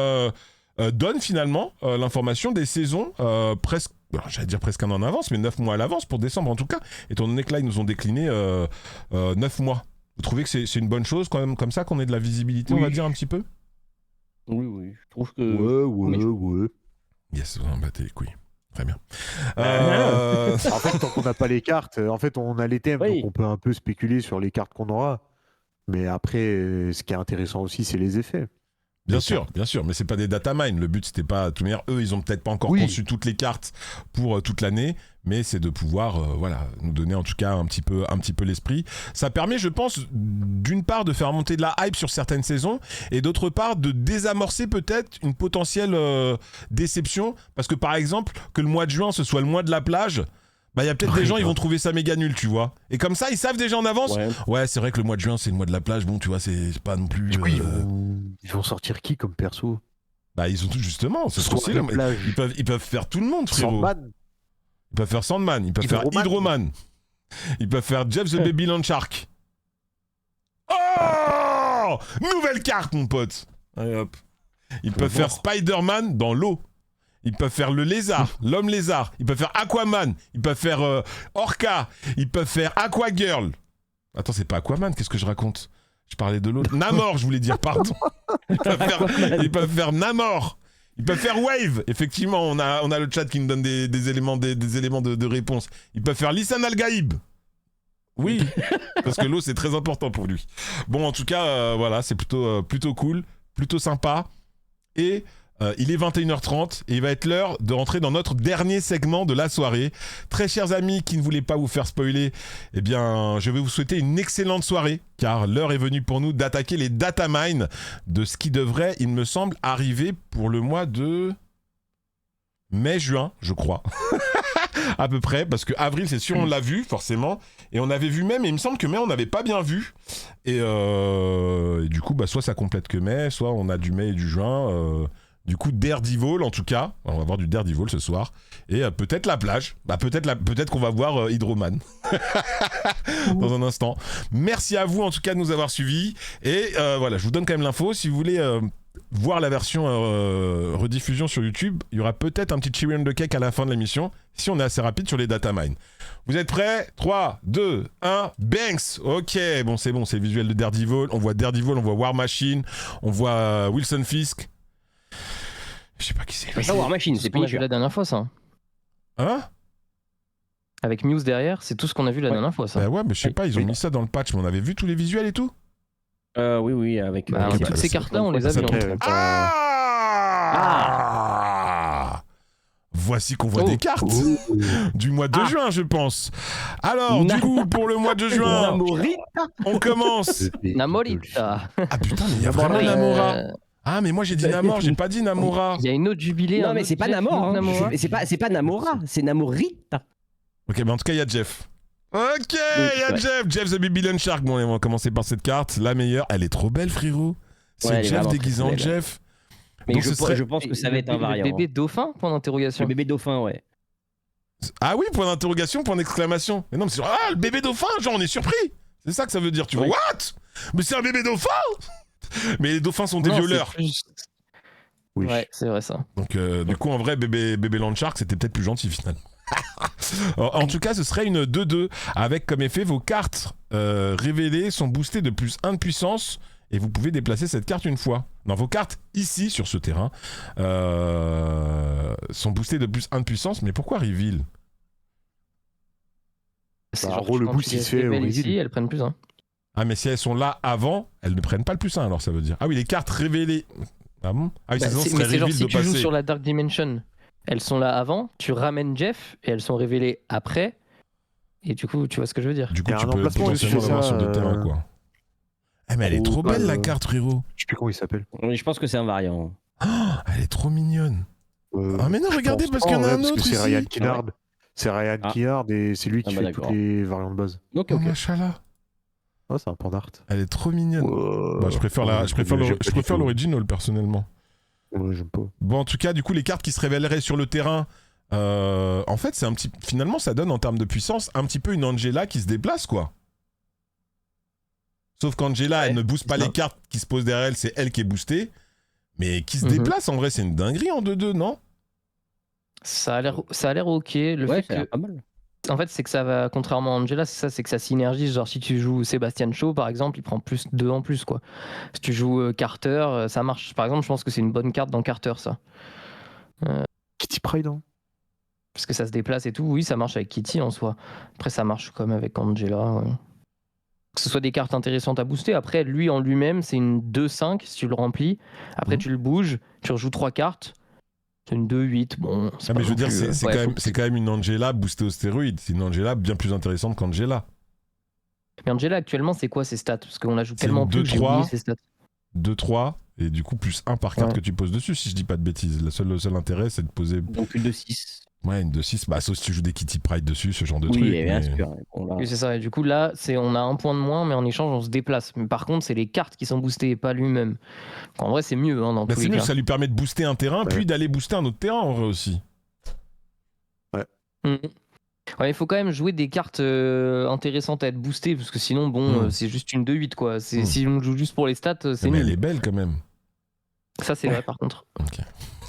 donne finalement l'information des saisons presque, j'allais dire presque un an en avance, mais 9 mois à l'avance pour décembre en tout cas, étant donné que là ils nous ont décliné 9 mois. Vous trouvez que c'est une bonne chose quand même comme ça qu'on ait de la visibilité, Oui. on va dire un petit peu? Oui, je trouve que. Ouais. Yes, t'es les couilles. Très bien. En fait, tant qu'on n'a pas les cartes, en fait, on a les thèmes, Oui. donc on peut un peu spéculer sur les cartes qu'on aura. Mais après, ce qui est intéressant aussi, c'est les effets. Bien sûr, mais c'est pas des data mine. Le but c'était pas, de toute manière, eux ils ont peut-être pas encore conçu toutes les cartes pour toute l'année, mais c'est de pouvoir, nous donner en tout cas un petit peu l'esprit. Ça permet, je pense, d'une part de faire monter de la hype sur certaines saisons, et d'autre part de désamorcer peut-être une potentielle déception, parce que par exemple que le mois de juin ce soit le mois de la plage. Bah, il y a peut-être des gens, ils vont trouver ça méga nul, tu vois. Et comme ça, ils savent déjà en avance. Ouais, c'est vrai que le mois de juin, c'est le mois de la plage. Bon, tu vois, c'est pas non plus. Du coup, ils vont sortir qui comme perso? Bah, ils ont tout justement. C'est facile. Ils peuvent faire tout le monde, frérot. Sandman. Ils peuvent faire Sandman. Ils peuvent faire Hydroman. Ils peuvent faire Jeff the Baby Land Shark. Oh, nouvelle carte, mon pote. Allez, hop. Ils peuvent faire Spider-Man dans l'eau. Ils peuvent faire le lézard, l'homme lézard. Ils peuvent faire Aquaman. Ils peuvent faire Orca. Ils peuvent faire Aquagirl. Attends, c'est pas Aquaman, qu'est-ce que je raconte? Je parlais de l'autre. Namor, je voulais dire, pardon. Ils peuvent faire Namor. Ils peuvent faire Wave. Effectivement, on a le chat qui nous donne des éléments de réponse. Ils peuvent faire Lisan Al-Gaïb. Oui, parce que l'eau, c'est très important pour lui. Bon, en tout cas, voilà, c'est plutôt cool, plutôt sympa. Et... il est 21h30 et il va être l'heure de rentrer dans notre dernier segment de la soirée. Très chers amis qui ne voulaient pas vous faire spoiler, eh bien, je vais vous souhaiter une excellente soirée car l'heure est venue pour nous d'attaquer les data mines de ce qui devrait, il me semble, arriver pour le mois de mai-juin, je crois. À peu près, parce que avril, c'est sûr, on l'a vu, forcément. Et on avait vu mai, mais il me semble que mai, on n'avait pas bien vu. Et du coup, bah, soit ça complète que mai, soit on a du mai et du juin. Du coup, Daredevil, en tout cas. On va voir du Daredevil ce soir. Et peut-être la plage. Bah, peut-être qu'on va voir Hydroman. Dans un instant. Merci à vous, en tout cas, de nous avoir suivis. Et voilà, je vous donne quand même l'info. Si vous voulez voir la version rediffusion sur YouTube, il y aura peut-être un petit cherry on the cake à la fin de l'émission, si on est assez rapide sur les data mines. Vous êtes prêts? 3, 2, 1, Banks. Ok, bon, c'est le visuel de Daredevil. On voit Daredevil, on voit War Machine, on voit Wilson Fisk. Je sais pas qui c'est. C'est pas War Machine, c'est qu'on a vu la dernière fois, ça. Hein? Avec Muse derrière, c'est tout ce qu'on a vu la dernière fois, ça. Bah ouais, mais je sais pas, ils ont mis ça dans le patch, mais on avait vu tous les visuels et tout? Oui, avec... toutes ces cartes-là, on les a vues. Voici qu'on voit des cartes du mois de juin, je pense. Alors, du coup, pour le mois de juin, on commence. Namorita. Ah putain, mais il y a vraiment Namora. Ah, mais moi j'ai dit Namor, j'ai pas dit Namora. Il y a une autre jubilée. Non, mais c'est pas Namor. Hein. C'est pas Namora, c'est Namorita. Ok, mais en tout cas, il y a Jeff. Ok, il y a Jeff the Baby Land Shark. Bon, on va commencer par cette carte, la meilleure. Elle est trop belle, frérot. C'est Jeff déguisé en Jeff. Mais donc, je pense que ça va être un variant. Le bébé dauphin, point d'interrogation. Le bébé dauphin, ouais. Ah oui, point d'interrogation, point d'exclamation. Mais non, mais c'est genre, le bébé dauphin, genre on est surpris. C'est ça que ça veut dire, tu vois. What? Mais c'est un bébé dauphin? Mais les dauphins sont des violeurs. Oui. Ouais, c'est vrai ça. Donc du coup, en vrai, bébé Land Shark, c'était peut-être plus gentil finalement. En tout cas, ce serait une 2-2 avec comme effet vos cartes révélées sont boostées de plus 1 de puissance et vous pouvez déplacer cette carte une fois. Non, vos cartes ici sur ce terrain sont boostées de plus 1 de puissance, mais pourquoi reveal? C'est en gros, le boost il se fait au ici, elles prennent plus 1. Ah, mais si elles sont là avant, elles ne prennent pas le plus 1 alors ça veut dire. Ah oui, les cartes révélées. Ah bon? Ah oui, c'est genre si tu joues sur la Dark Dimension, elles sont là avant, tu ramènes Jeff et elles sont révélées après. Et du coup, tu vois ce que je veux dire. Du coup, tu peux potentiellement l'avoir sur 2 terrains, quoi. Eh, mais elle est trop belle la carte, frérot. Je sais plus comment il s'appelle. Je pense que c'est un variant. Elle est trop mignonne. Ah, mais non, regardez, parce qu'il y en a un autre ici. C'est Ryan Kinnard. C'est Ryan Kinnard et c'est lui qui fait toutes les variantes de base. Ok. Machallah. Oh, c'est un pan d'art. Elle est trop mignonne. Bah, je préfère l'original personnellement. Ouais, j'aime pas. Bon, en tout cas, du coup, les cartes qui se révéleraient sur le terrain, en fait, c'est un petit. Finalement, ça donne en termes de puissance un petit peu une Angela qui se déplace, quoi. Sauf qu'Angela, elle ne booste pas les cartes qui se posent derrière elle, c'est elle qui est boostée. Mais qui se déplace, en vrai, c'est une dinguerie en 2-2, non? Ça a l'air ok. Le fait ça a l'air que... pas mal. En fait, c'est que ça va, contrairement à Angela, c'est que ça synergise. Genre, si tu joues Sébastien Shaw, par exemple, il prend plus 2 en plus, quoi. Si tu joues Carter, ça marche. Par exemple, je pense que c'est une bonne carte dans Carter, ça. Kitty Pryde, hein. Parce que ça se déplace et tout. Oui, ça marche avec Kitty en soi. Après, ça marche comme avec Angela. que ce soit des cartes intéressantes à booster. Après, lui en lui-même, c'est une 2-5 si tu le remplis. Après, tu le bouges, tu rejoues 3 cartes. C'est une 2-8. Bon, Ah, mais je veux dire, c'est quand même une Angela boostée aux stéroïdes. C'est une Angela bien plus intéressante qu'Angela. Mais Angela, actuellement, c'est quoi ses stats? Parce qu'on la joue C'est tellement une peu que j'ai 2-3. oublié ses stats. 2-3, et du coup, plus 1 par carte Ouais. que tu poses dessus, si je dis pas de bêtises. Le seul intérêt, c'est de poser. Donc une de 6. Ouais, une 2-6. Bah, sauf si tu joues des Kitty Pride dessus, ce genre de Oui, truc. bien mais- sûr. Bon, là, Oui, c'est ça. Et du coup, là, on a un point de moins, mais en échange, on se déplace. Mais par contre, c'est les cartes qui sont boostées et pas lui-même. Donc, en vrai, c'est mieux dans Bah, tous c'est les mieux, cas. ça lui permet de booster un terrain, Ouais. puis d'aller booster un autre terrain en vrai aussi. Mhm. Ouais, il faut quand même jouer des cartes intéressantes à être boostées, parce que sinon, bon, c'est juste une 2-8, quoi. Si on joue juste pour les stats, c'est Mais elle nul. est belle quand même. Ça, c'est vrai, par contre.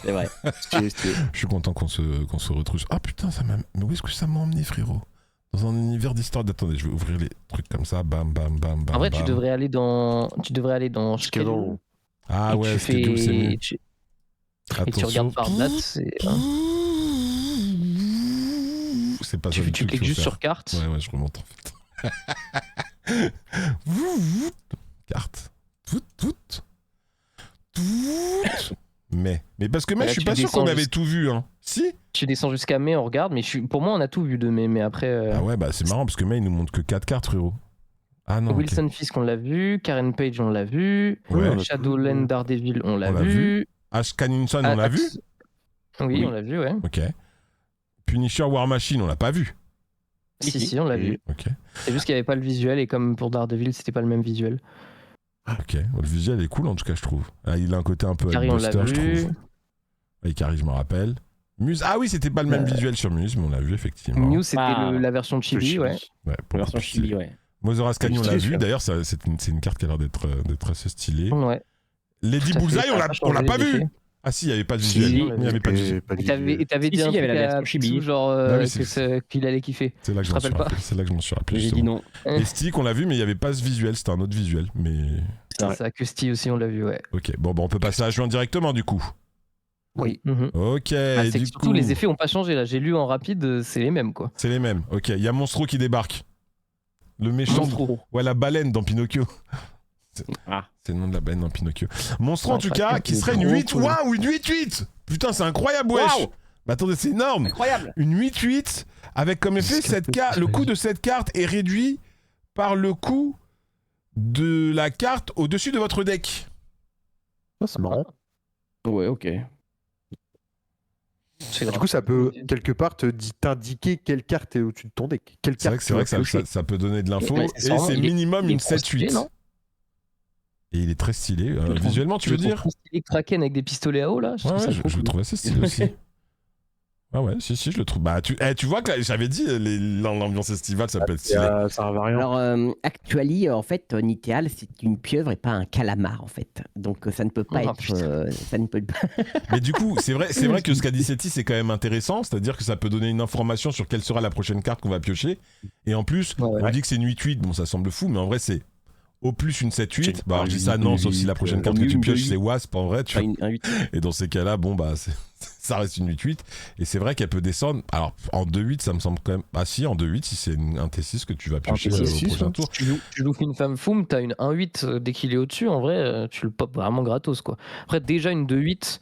c'est vrai. Stylé. Je suis content qu'on se retrouve. Ah putain, mais où est-ce que ça m'a emmené, frérot? Dans un univers d'histoire. Attendez, je vais ouvrir les trucs comme ça. Bam, bam, bam, bam. En vrai, bam. tu devrais aller dans Schedule. Ah et ouais, tu Schedule, c'est mieux. et tu Attention. regardes par date. C'est pas ça Tu du tout cliques qu'il faut juste faire. sur carte. Ouais, je remonte en fait. Carte. Mais parce que Là, je suis tu pas sûr qu'on descends avait tout vu, hein. Si? Tu descends jusqu'à mai, on regarde. Mais pour moi, on a tout vu de mai. Mais après, Ah ouais, bah c'est marrant parce que May il nous montre que 4 cartes, frérot. Ah non. ok. Wilson Fisk, on l'a vu. Karen Page, on l'a vu. Ouais. Shadowland Daredevil, on l'a On l'a vu. Ash Canninson, on l'a vu? Oui, on l'a vu, ouais. Ok. Punisher War Machine, on l'a pas vu. Si, on l'a vu. Ok. C'est juste qu'il n'y avait pas le visuel. Et comme pour Daredevil, c'était pas le même visuel. Ok. Le visuel est cool en tout cas, je trouve. Ah, il a un côté un peu Carrie, on l'a Buster, je vu. trouve. Et Carrie, je me rappelle. Muse, ah oui, c'était pas le même visuel sur Muse, mais on l'a vu effectivement. Mew, c'était Ah. la version chibi, ouais. Ouais, La beaucoup version plus stylé. chibi, ouais. Mozoras Kani, on l'a Stylé, vu. celui-là. D'ailleurs, c'est une carte qui a l'air d'être assez stylée. Ouais. Lady Tout à fait, Bullseye, ça a pas on l'a changé pas vu. d'effet. Ah si, il n'y avait pas de Si, visuel. on l'a Il n'y avait pas de visuel. Pas de Et t'avais Si, dit si, un il y avait truc la à version chibi. Picsou, genre Bah oui, c'est- qu'il allait kiffer. C'est là que Je je m'en te suis rappelle pas. rappelé. C'est là que je m'en suis rappelé. J'ai dit justement. non. Et Stick, on l'a vu, mais il n'y avait pas ce visuel. C'était un autre visuel. Mais Ouais. Ça, Custy aussi, on l'a vu, ouais. ok. Bon, on peut passer à juin directement du coup. Oui. Ok. Ah, et c'est du que surtout, coup, les effets ont pas changé là. J'ai lu en rapide, c'est les mêmes quoi. c'est les mêmes. Ok. Il y a Monstro qui débarque. Le méchant. Monstro. Ouais, la baleine dans Pinocchio. Ah. C'est le nom de la baleine dans Pinocchio. Monstro en Ouais, tout pas cas, que qui c'est serait une trop 8. cool. Waouh, une 8-8. Putain, c'est incroyable, wesh. Waouh. Bah attendez, c'est énorme. Incroyable. Une 8-8 avec comme effet le coût de cette carte est réduit par le coût de la carte au-dessus de votre deck. Ah, c'est marrant. Ouais, ok. Du coup, ça peut quelque part t'indiquer quelle carte est au-dessus de ton deck. Quelle C'est vrai carte que, tu vas ça, piocher. ça peut donner de l'info. Ouais, Et c'est vraiment- c'est il est- minimum il est une trop stylé, 7-8. non Et il est très stylé. Visuellement, tu veux dire? Stylé Kraken avec des pistolets à eau là. Je Ouais, trouve ça je trop le cool. trouve assez stylé aussi. Ah ouais, si, je le trouve. Bah, tu vois que là, j'avais dit, l'ambiance estivale, ça peut être stylé. C'est un variant. Alors, actually, en fait, Nithéal, c'est une pieuvre et pas un calamar, en fait. Donc, ça ne peut pas Oh, être. putain. Ça ne peut pas. Mais du coup, c'est vrai que ce qu'a dit Seti, c'est quand même intéressant. C'est-à-dire que ça peut donner une information sur quelle sera la prochaine carte qu'on va piocher. Et en plus, Ouais. on dit que c'est une 8-8. Bon, ça semble fou, mais en vrai, c'est au plus une 7-8. C'est Bah, alors, je dis une ça, non, sauf si la 8, prochaine au carte que mieux tu une pioches, 2-8. c'est Wasp, en vrai. Tu Pas vois. un 8. Et dans ces cas-là, bon, bah, ça reste une 8-8. Et c'est vrai qu'elle peut descendre. Alors, en 2-8, ça me semble quand même. Ah, si, en 2-8, si c'est un T6 que tu vas piocher T6, au prochain ouais. tour. Tu joues une femme foum, t'as une 1-8 dès qu'il est au-dessus, en vrai, tu le popes vraiment gratos quoi. Après, déjà une 2-8,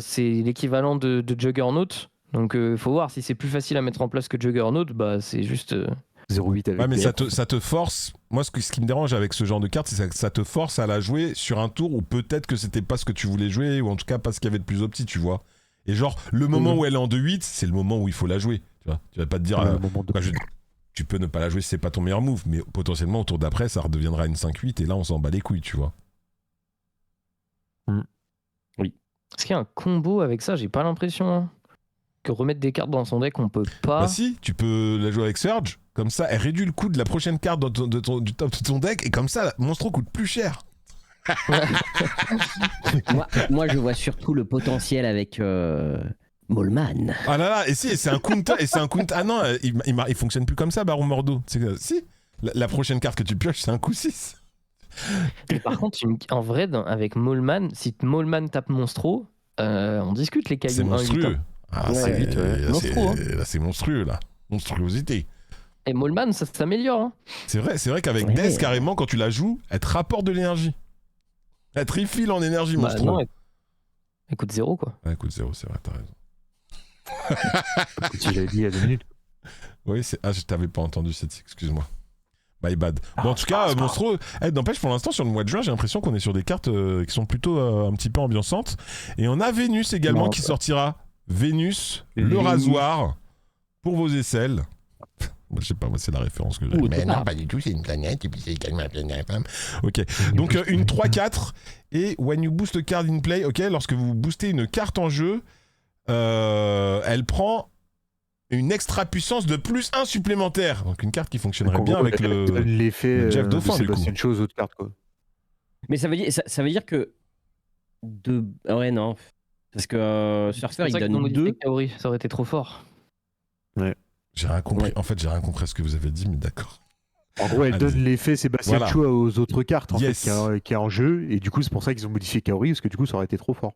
c'est l'équivalent de Juggernaut. Donc, il faut voir si c'est plus facile à mettre en place que Juggernaut, bah c'est juste. 0,8 avec Ouais, mais BF. ça te force. Moi, ce qui me dérange avec ce genre de carte, c'est que ça te force à la jouer sur un tour où peut-être que c'était pas ce que tu voulais jouer, ou en tout cas pas ce qu'il y avait de plus opti, tu vois. Et genre, le moment où elle est en 2-8, c'est le moment où il faut la jouer. Tu vois, tu vas pas te dire. Le moment de- Quoi, tu peux ne pas la jouer si c'est pas ton meilleur move, mais potentiellement au tour d'après, ça redeviendra une 5-8, et là, on s'en bat les couilles, tu vois. Est-ce qu'il y a un combo avec ça? J'ai pas l'impression. Hein. Que remettre des cartes dans son deck, on peut pas. Bah si, tu peux la jouer avec Surge, comme ça, elle réduit le coût de la prochaine carte du top de ton deck, et comme ça, Monstro coûte plus cher. Moi, je vois surtout le potentiel avec Molman. Ah là là, et si, et c'est un counter, ah non, il fonctionne plus comme ça, Baron Mordo. Si, la prochaine carte que tu pioches, c'est un coup 6. Mais par contre, en vrai, avec Molman, si Molman tape Monstro, on discute les cailloux. C'est 1-8, monstrueux. hein. Ah, Ouais, c'est vite, ouais. là, Monstro, là, c'est monstrueux, là. Monstruosité. Et Molman, ça s'améliore. Hein. C'est vrai qu'avec Ouais. Death, carrément, quand tu la joues, elle te rapporte de l'énergie. Elle te refill en énergie, Bah, monstre. non, elle coûte 0, quoi. Ouais, écoute, 0, c'est vrai, t'as raison. Si j'avais dit il y a 2 minutes. Oui, je t'avais pas entendu cette, excuse-moi. My bad. Bon, en tout c'est pas cas, grave. Monstro, n'empêche, pour l'instant, sur le mois de juin, j'ai l'impression qu'on est sur des cartes qui sont plutôt un petit peu ambiançantes. Et on a Vénus également Non, qui ça. sortira. Vénus, le Vénus. rasoir pour vos aisselles. Moi, je sais pas, moi, c'est la référence que j'ai. Ouh, Mais c'est non, pas. pas du tout, c'est une planète, et puis c'est également la planète femme. Ok, donc une 3-4, et when you boost a card in play, ok, lorsque vous boostez une carte en jeu, elle prend une extra puissance de plus 1 supplémentaire. Donc une carte qui fonctionnerait bien avec le l'effet le Jeff de Dauphin, du Sébastien coup. Chose, autre carte, quoi. Mais ça veut dire que. Ouais, non. Parce que Surfer, C'est il ça qu'ils ont donne modifié 2. Kaori, ça aurait été trop fort. J'ai rien compris. Ouais. En fait, j'ai rien compris à ce que vous avez dit, mais d'accord. En gros, elle Allez-y. donne l'effet Sébastien Voilà. Chua aux autres cartes en Yes. fait, qui est en jeu, et du coup c'est pour ça qu'ils ont modifié Kaori, parce que du coup ça aurait été trop fort.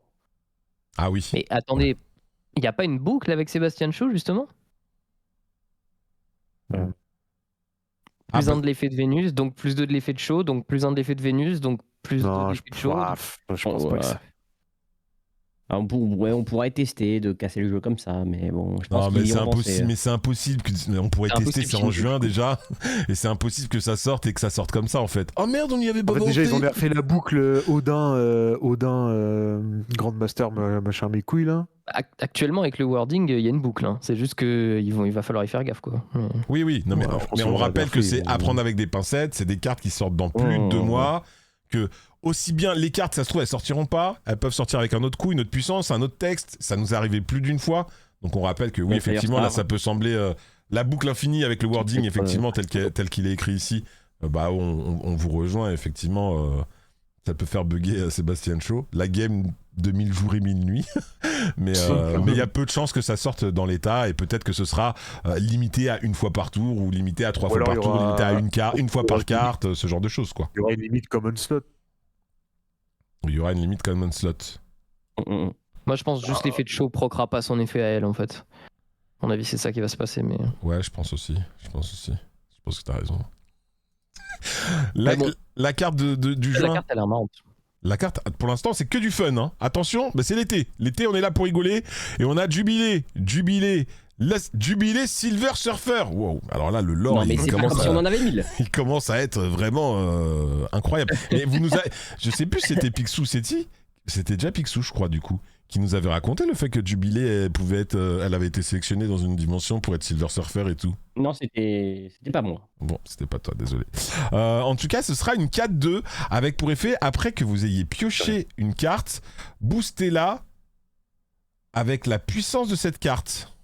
Ah oui. Mais attendez, il n'y a pas une boucle avec Sébastien Shaw, justement Ah, Plus bah, 1 de l'effet de Vénus, donc plus 2 de l'effet de Shaw, donc plus 1 de l'effet de Vénus, donc plus 2 de Non, l'effet de Shaw. je pense pas que ça. On pourrait tester de casser le jeu comme ça, mais bon, je pense non, mais qu'ils c'est ont impossible. pensé. Mais c'est impossible. On pourrait C'est tester, impossible, c'est en sinon, juin du coup. déjà, et c'est impossible que ça sorte et que ça sorte comme ça en fait. Oh merde, on y avait pas En fait, déjà, ils ont pensé. fait la boucle Odin, Grandmaster, machin, mes couilles là. Actuellement, avec le wording, il y a une boucle. Hein. C'est juste qu'il va falloir y faire gaffe, quoi. Oui, non, mais, Ouais, je pense mais qu'on on va rappelle bien que fait, c'est à prendre avec des pincettes, c'est des cartes qui sortent dans plus de 2 mois, que aussi bien les cartes, ça se trouve, elles sortiront pas, elles peuvent sortir avec un autre coup, une autre puissance, un autre texte, ça nous est arrivé plus d'une fois, donc on rappelle que oui, Ouais, effectivement, là, Firestar. ça peut sembler la boucle infinie avec le wording, effectivement, tel qu'il est écrit ici, bah, on vous rejoint, effectivement, ça peut faire bugger Sébastien Shaw, la game de 1000 jours et 1000 nuits, mais il y a peu de chances que ça sorte dans l'état, et peut-être que ce sera limité à 1 fois par tour, ou limité à 3 Ou fois alors, par il y tour, aura- limité à une fois il y aura par une carte, ce genre de choses, quoi. Il y aura une limite common slot. Il y aura une limite common slot. Moi, je pense juste l'effet de Shaw proquera pas son effet à elle, en fait. À mon avis, c'est ça qui va se passer, mais... Ouais, je pense aussi. Je pense que t'as raison. La carte du La juin. carte, elle a l'air marrante. La carte, pour l'instant, c'est que du fun. Hein. Attention, bah, c'est l'été. L'été, on est là pour rigoler. Et on a Jubilé Silver Surfer. Wow. Alors là, le lore, Non, mais c'est pas commence comme si on en avait 1000. il commence à être vraiment incroyable. Et vous nous avez... Je sais plus si c'était Picsou, c'était déjà Picsou, je crois, du coup, qui nous avait raconté le fait que Jubilé elle avait été sélectionnée dans une dimension pour être Silver Surfer et tout. Non, c'était pas moi. Bon, c'était pas toi, désolé. En tout cas, ce sera une 4-2 avec pour effet, après que vous ayez pioché une carte, boostez-la avec la puissance de cette carte.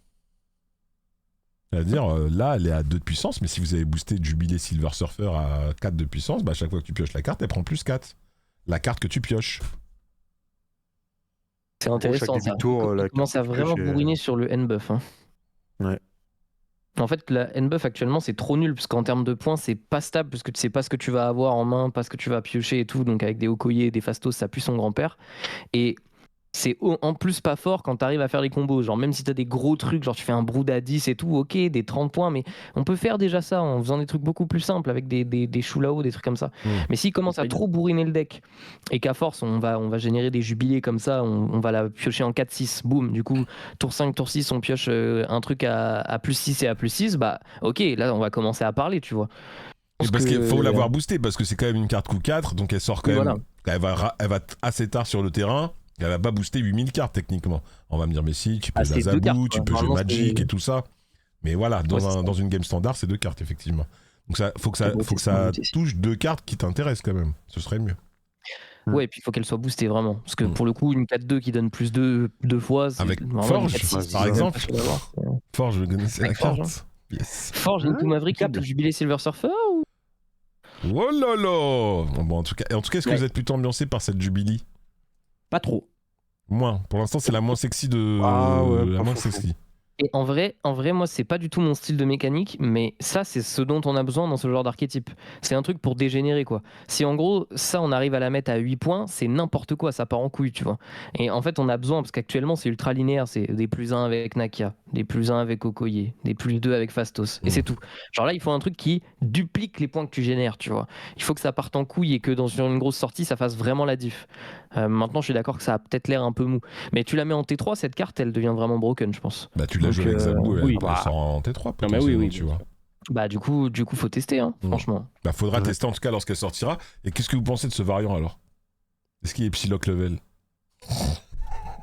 C'est-à-dire, là, elle est à 2 de puissance, mais si vous avez boosté Jubilé Silver Surfer à 4 de puissance, bah, à chaque fois que tu pioches la carte, elle prend plus 4. La carte que tu pioches. C'est intéressant, chaque ça. demi-tour, Il la commence à carte que tu vraiment pioches, bourriner sur le N-buff. Hein. Ouais. En fait, la N-buff actuellement, c'est trop nul, parce qu'en termes de points, c'est pas stable, parce que tu sais pas ce que tu vas avoir en main, pas ce que tu vas piocher et tout. Donc, avec des Okoye et des Fastos, ça pue son grand-père. Et c'est en plus pas fort quand t'arrives à faire les combos. Genre, même si t'as des gros trucs, genre tu fais un brood à 10 et tout, ok, des 30 points, mais on peut faire déjà ça en faisant des trucs beaucoup plus simples, avec des Shulao, des trucs comme ça. Mais s'il commence à trop bourriner le deck, et qu'à force, on va générer des jubilés comme ça, on va la piocher en 4-6, boum, du coup, tour 5, tour 6, on pioche un truc à plus 6 et à plus 6, bah ok, là, on va commencer à parler, tu vois. Et parce qu'il faut l'avoir boosté, parce que c'est quand même une carte coup 4, donc elle sort quand Oui, même. voilà. Elle va assez tard sur le terrain. Elle va pas booster 8000 cartes techniquement. On va me dire, mais si, tu peux c'est deux Zabu, cartes, tu quoi. peux jouer Normalement, Magic c'est- et tout ça. Mais voilà, Ouais, c'est ça. dans une game standard, c'est 2 cartes effectivement. Donc ça, faut que ça c'est touche 2 cartes qui t'intéressent quand même. Ce serait mieux. Ouais, et puis il faut qu'elle soit boostée vraiment. Parce que Mm. pour le coup, une 4-2 qui donne plus 2 deux fois, c'est Avec normalement, Forge, une 4-6, par c'est exemple. pas facile à avoir. Forge, je connaissais la Avec Forge, carte. Yes. Forge into Maverick, câble. Jubilé Silver Surfer ou... Oh là là. Bon, en tout cas, est-ce que Ouais. vous êtes plutôt ambiancé par cette Jubilee? Pas trop. Moins. Pour l'instant, c'est la moins sexy de. Ah ouais, la pas moins faux, sexy. Et en vrai, moi, c'est pas du tout mon style de mécanique, mais ça, c'est ce dont on a besoin dans ce genre d'archétype. C'est un truc pour dégénérer, quoi. Si en gros, ça, on arrive à la mettre à 8 points, c'est n'importe quoi, ça part en couille, tu vois. Et en fait, on a besoin, parce qu'actuellement, c'est ultra linéaire, c'est des +1 avec Nakia, des +1 avec Okoye, des +2 avec Fastos, et c'est tout. Genre là, il faut un truc qui duplique les points que tu génères, tu vois. Il faut que ça parte en couille et que dans une grosse sortie, ça fasse vraiment la diff. Maintenant, je suis d'accord que ça a peut-être l'air un peu mou. Mais tu la mets en T3, cette carte, elle devient vraiment broken, je pense. Bah, tu l'as joué avec Zabou, oui, elle sort en T3, Non, mais potentiellement, oui, tu bien vois. sûr. Bah du coup, faut tester, hein, franchement. Bah, faudra Ouais. tester en tout cas lorsqu'elle sortira. Et qu'est-ce que vous pensez de ce variant alors? Est-ce qu'il est Psylocke level?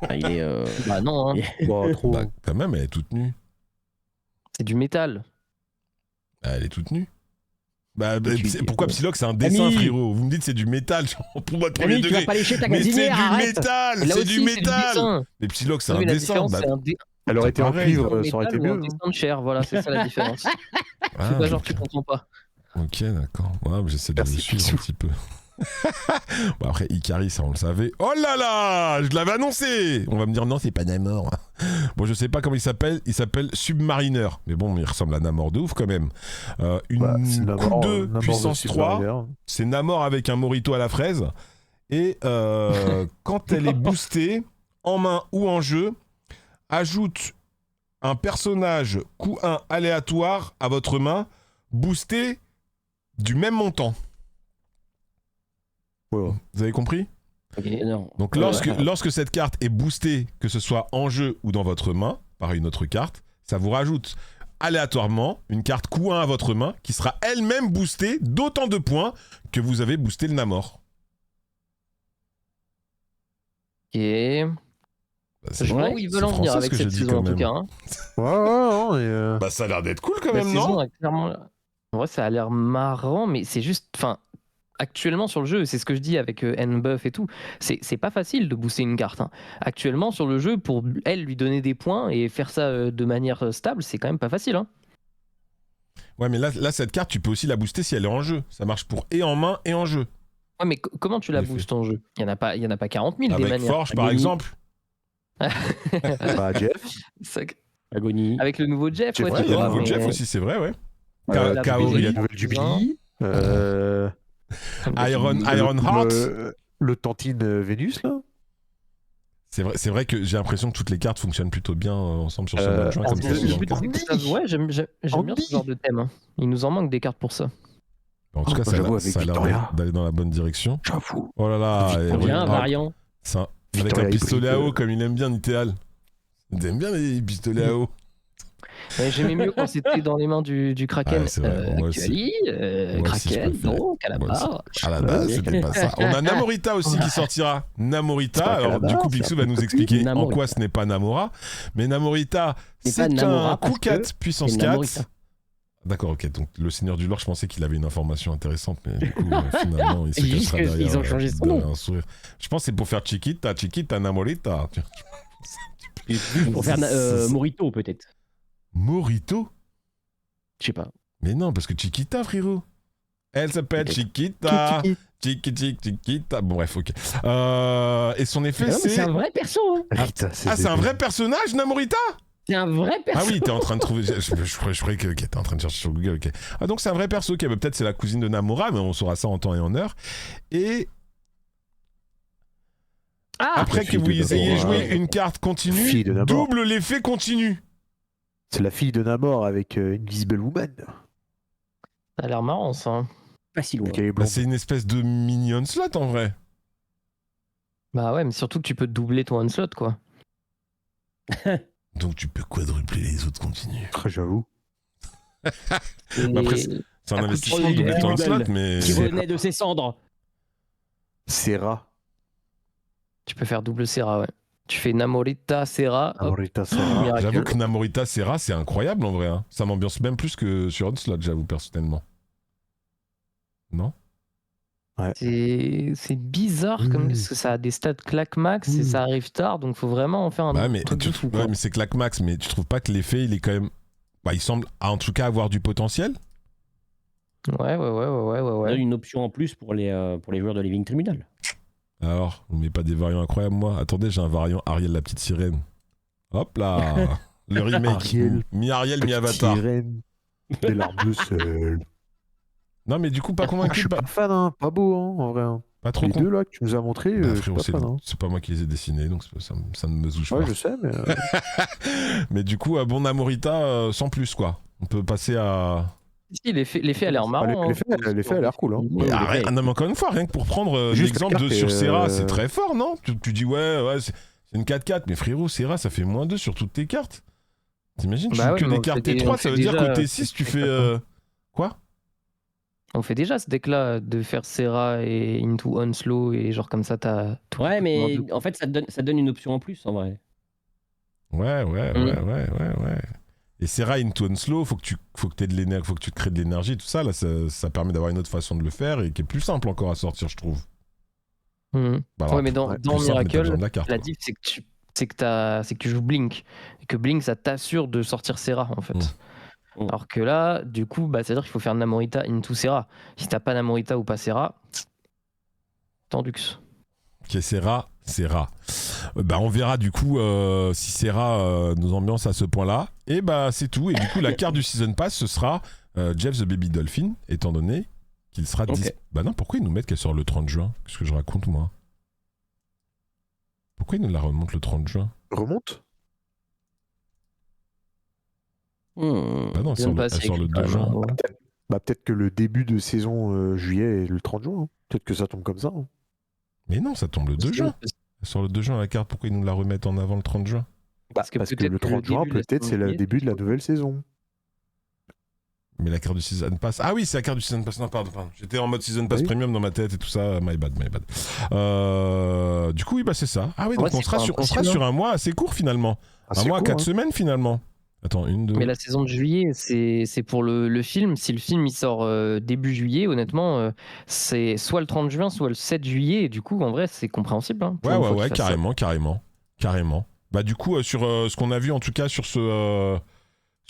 Ah, il est. Bah non, hein. Bah, trop. Bah, quand même, elle est toute nue. C'est du métal. Bah, elle est toute nue. Bah, tu- pourquoi Psylocke c'est un dessin, Ami. frérot? Vous me dites c'est du métal, genre, pour moi de premier Ami, tu degré. vas pas lécher ta Mais c'est gazinière, du arrête. métal, Là c'est aussi, du c'est métal. dessin. Mais Psylocke c'est Oui, un mais la dessin. différence, Bah, c'est un Elle aurait été en pareil. cuivre, dessin ça aurait été métal ou mieux. un dessin de chair, voilà, c'est ça la différence. ah, C'est pas genre ok. tu comprends pas. Ok, d'accord. Ouais, mais j'essaie de Merci, vous suivre Picsou. un petit peu. Bon, après, Ikari, ça on le savait. Oh là là, je l'avais annoncé. On va me dire non, c'est pas Namor. Bon, je sais pas comment il s'appelle. Il s'appelle Submariner. Mais bon, il ressemble à Namor de ouf quand même. Une Bah, c'est Namor, coup 2, Namor puissance de 3. Submariner. C'est Namor avec un Morito à la fraise. Et quand elle est boostée, en main ou en jeu, ajoute un personnage coup 1 aléatoire à votre main, boosté du même montant. Ouais. Vous avez compris? Non. Donc lorsque cette carte est boostée, que ce soit en jeu ou dans votre main, par une autre carte, ça vous rajoute aléatoirement une carte coup 1 à votre main qui sera elle-même boostée d'autant de points que vous avez boosté le Namor. Ok. Bah, c'est Je vois Ouais, où ils veulent c'est en venir français, avec ce que cette je dis, saison en quand tout même. cas. Hein. Ouais, et, bah, ça a l'air d'être cool quand La même, saison non? a clairement. En vrai, ça a l'air marrant, mais c'est juste. Enfin, actuellement sur le jeu, c'est ce que je dis avec N-Buff et tout, c'est pas facile de booster une carte. Hein. Actuellement sur le jeu, pour elle lui donner des points et faire ça de manière stable, c'est quand même pas facile. Hein. Ouais, mais là, cette carte, tu peux aussi la booster si elle est en jeu. Ça marche pour et en main et en jeu. Ouais, mais comment tu la En effet. boostes en jeu? Il y en a pas 40 000 des Avec manières. Forge, par Agonie. exemple. bah, Jeff. C'est- Agonie. Avec le nouveau Jeff, Jeff, ouais, Ouais, tu il y a vois, le nouveau mais- Jeff aussi, c'est vrai, ouais. la Kaori, BG, la nouvelle Jubilee. Iron le- Heart. Le Tantine Vénus, là. C'est vrai que j'ai l'impression que toutes les cartes fonctionnent plutôt bien ensemble sur ce Euh, mois de juin, en comme ça. plus, souvent. Ouais, j'aime bien ce genre de thème. Hein. Il nous en manque des cartes pour ça. En tout Oh, cas, bah, ça j'avoue, a avec l'air Victoria. d'aller dans la bonne direction. J'avoue. Oh là là, Victoria. On vient un variant. avec Victoria un pistolet à hybride. eau comme il aime bien Nitéal. Il aime bien les pistolets à eau. Ouais, j'aimais mieux quand c'était dans les mains du Kraken. Ouais, c'est vrai, moi aussi. Actually, Moi aussi, je Kraken, préfère. non, Calabar. À la base, c'était pas ça. On a Namorita aussi qui sortira. C'est Namorita, pas alors Calabar, du coup, c'est Picsou un va peu nous plus expliquer en Namorita. quoi ce n'est pas Namora. Mais Namorita, C'est pas c'est Namora un parce coup que 4 puissance c'est 4. Namorita. D'accord, ok. Donc le Seigneur du Lore, je pensais qu'il avait une information intéressante, mais du coup, finalement, il se Juste cachera que derrière, ils ont changé son derrière nom. un sourire. Je pense que c'est pour faire Chiquita, Namorita. Pour faire Morito, peut-être. Morito? Je sais pas. Mais non, parce que Chiquita, frérot. Elle s'appelle Chiquita. Chiquita. Bon, bref, ok. Et son effet, Non, mais c'est. c'est un vrai perso. Hein. Rita, Ah, c'est un vrai personnage, Namorita? C'est un vrai perso. Ah oui, t'es en train de trouver. Je croyais que t'es en train de chercher sur Google, ok. Ah, donc c'est un vrai perso, ok. Bah, peut-être c'est la cousine de Namora, mais on saura ça en temps et en heure. Et Ah, après la que fille vous de ayez Namor, joué une carte continue, fille de Namor. double l'effet continu. C'est la fille de Namor avec Invisible Woman. ça a l'air marrant ça. Hein. Pas si loin. Donc elle est Bah, blonde. c'est une espèce de minion slot en vrai. Bah ouais, mais surtout que tu peux doubler ton one-slot quoi. Donc tu peux quadrupler les autres continus. Ah, j'avoue. Et Bah, après, c'est un coup de investissement de poing, doubler ton Google, slot, mais. qui renaît de ses cendres. Serra. Tu peux faire double Serra, ouais. Tu fais Namorita, Serra, hop, Namorita Serra. miracle. J'avoue que Namorita Serra, c'est incroyable en vrai. Hein. Ça m'ambiance même plus que sur Onslaught, j'avoue, personnellement. Non? C'est bizarre comme parce que ça a des stats claque max et ça arrive tard, donc faut vraiment en faire un Bah, mais, truc de fou. ouais, quoi. mais c'est claque max, mais tu trouves pas que l'effet, il est quand même. Bah, il semble en tout cas avoir du potentiel. Ouais. On a une option en plus pour les joueurs de Living Tribunal. Alors, on met pas des variants incroyables, moi. Attendez, j'ai un variant Ariel la petite sirène. Hop là. Le remake. Ariel. Mi-Ariel, mi-Avatar. Sirène, des larmes de sel. Non, mais du coup, pas Je convaincu. suis pas fan, hein. Pas beau, hein, en vrai. Hein. Pas trop Les deux là que tu nous as montrés, Bah, je suis frérot, pas fan. Hein. c'est pas moi qui les ai dessinés, donc ça ne me touche Ouais, pas. je sais, mais. Mais du coup, bon Namorita, sans plus, quoi. On peut passer à. Si, l'effet a l'air marrant. L'effet a l'air cool. Hein. Mais non, mais encore une fois, rien que pour prendre Juste l'exemple la de carte sur est, Serra, c'est très fort, non? Tu dis, ouais, c'est une 4-4, mais frérot, Serra, ça fait -2 sur toutes tes cartes. T'imagines, tu joues que des cartes T3, ça veut dire qu'au T6, tu fais. Quoi? On fait déjà ce deck-là de faire Serra et Into Onslow et genre comme ça, t'as. Ouais, mais en fait, ça te donne une option en plus, en vrai. Ouais. Et Serra into Onslow, faut que tu aies de l'énergie, faut que tu crées de l'énergie, tout ça. Là, ça permet d'avoir une autre façon de le faire et qui est plus simple encore à sortir, je trouve. Bah alors, ouais, mais dans Miracle, la diff, c'est que tu joues Blink. Et que Blink, ça t'assure de sortir Serra, en fait. Alors que là, du coup, c'est-à-dire qu'il faut faire Namorita into Serra. Si t'as pas Namorita ou pas Serra, Tendux. Ok, Serra. On verra du coup si Serra nous ambiance à ce point-là. Et c'est tout. Et du coup, la carte du Season Pass, ce sera Jeff the Baby Dolphin, étant donné qu'il sera... Bah non, pourquoi ils nous mettent qu'elle sort le 30 juin? Qu'est-ce que je raconte, moi? Pourquoi ils nous la remontent le 30 juin? Remonte? Bah non, elle sort le 2 juin. Peut-être que le début de saison juillet est le 30 juin. Hein. Peut-être que ça tombe comme ça. Hein. Mais non, ça tombe le 2 juin. Elle sort le 2 juin la carte, pourquoi ils nous la remettent en avant le 30 juin? Parce que le 30 juin, peut-être, c'est le début de la nouvelle saison. Mais la carte du Season Pass... Ah oui, c'est la carte du Season Pass. Non, pardon. J'étais en mode Season Pass Premium dans ma tête et tout ça. My bad. Du coup, oui, c'est ça. Ah oui, donc on sera sur un mois assez court, finalement. Un mois à 4 semaines, finalement. Attends, 1, 2... Mais la saison de juillet, c'est pour le film. Si le film il sort début juillet, honnêtement, c'est soit le 30 juin, soit le 7 juillet. Et du coup, en vrai, c'est compréhensible. Hein, ouais, carrément. Bah du coup, sur ce qu'on a vu, en tout cas, sur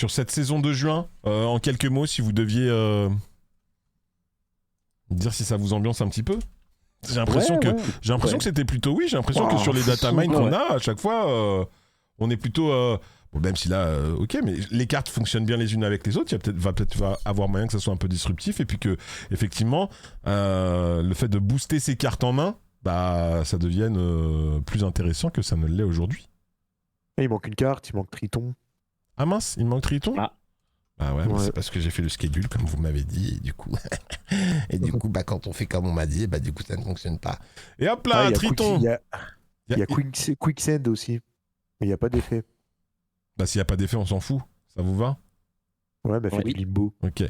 cette saison de juin, en quelques mots, si vous deviez dire si ça vous ambiance un petit peu. J'ai l'impression que c'était plutôt oui. J'ai l'impression que sur les datamines qu'on a, à chaque fois, on est plutôt... Bon, même si là, ok, mais les cartes fonctionnent bien les unes avec les autres, va peut-être avoir moyen que ça soit un peu disruptif, et puis que, effectivement, le fait de booster ces cartes en main, ça devienne plus intéressant que ça ne l'est aujourd'hui. Et il manque une carte, il manque Triton. Ah mince, il manque Triton? Bah ouais, mais Ouais. c'est parce que j'ai fait le schedule, comme vous m'avez dit, et du coup... quand on fait comme on m'a dit, du coup, ça ne fonctionne pas. Et hop là, Triton! Il y a Quicksand aussi, mais il n'y a pas d'effet. S'il n'y a pas d'effet, on s'en fout. Ça vous va? Ouais, fait du limbo. Ok.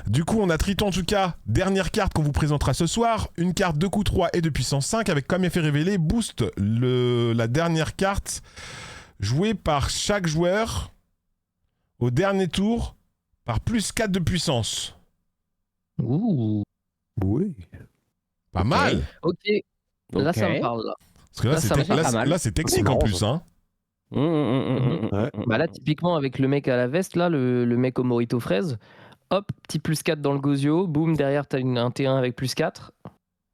Du coup, on a Triton en tout cas. Dernière carte qu'on vous présentera ce soir. Une carte de coût 3 et de puissance 5 avec comme effet révélé boost la dernière carte jouée par chaque joueur au dernier tour par plus 4 de puissance. Ouh. Oui. Pas mal. Ok. Là, ça me parle. Là. Parce que là, c'est technique en plus, hein. Ouais. Là, typiquement, avec le mec à la veste, là, le mec au Morito fraise, hop, petit plus 4 dans le Gozio, boum, derrière, t'as un T1 avec plus 4.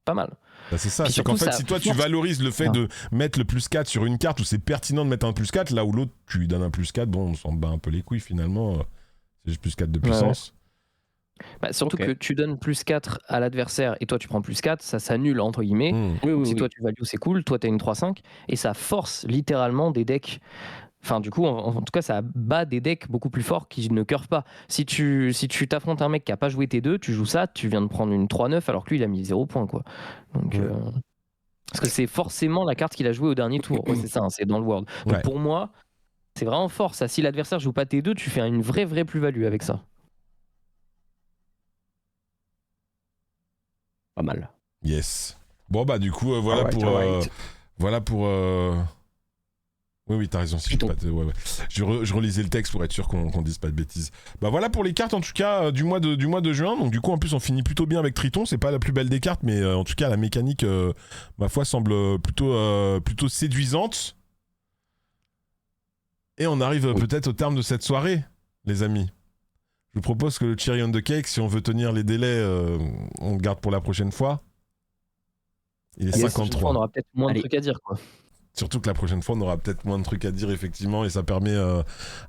Pas mal. C'est ça, c'est qu'en fait, si toi tu valorises le fait de mettre le plus 4 sur une carte où c'est pertinent de mettre un plus 4, là où l'autre tu lui donnes un plus 4, bon, on s'en bat un peu les couilles finalement, c'est juste plus 4 de puissance. Surtout que tu donnes plus 4 à l'adversaire et toi tu prends plus 4, ça s'annule entre guillemets. Si toi tu values, c'est cool, toi t'as une 3-5 et ça force littéralement des decks. Enfin, du coup, en tout cas, ça bat des decks beaucoup plus forts qui ne curvent pas. Si tu t'affrontes un mec qui a pas joué T2, tu joues ça, tu viens de prendre une 3-9 alors que lui il a mis 0 points quoi. Donc, parce que c'est forcément la carte qu'il a jouée au dernier tour. C'est ça, c'est dans le World. Donc pour moi, c'est vraiment fort ça. Si l'adversaire joue pas T2, tu fais une vraie plus-value avec ça. Pas mal. Yes. Bon du coup voilà pour Oui, t'as raison. Si je relisais le texte pour être sûr qu'on dise pas de bêtises. Voilà pour les cartes en tout cas du mois de juin. Donc du coup en plus on finit plutôt bien avec Triton. C'est pas la plus belle des cartes, mais en tout cas la mécanique ma foi semble plutôt séduisante. Et on arrive peut-être au terme de cette soirée, les amis. Je vous propose que le cherry on the cake, si on veut tenir les délais, on le garde pour la prochaine fois. Il est 53. On aura peut-être moins de trucs à dire quoi. Surtout que la prochaine fois, on aura peut-être moins de trucs à dire, effectivement, et ça permet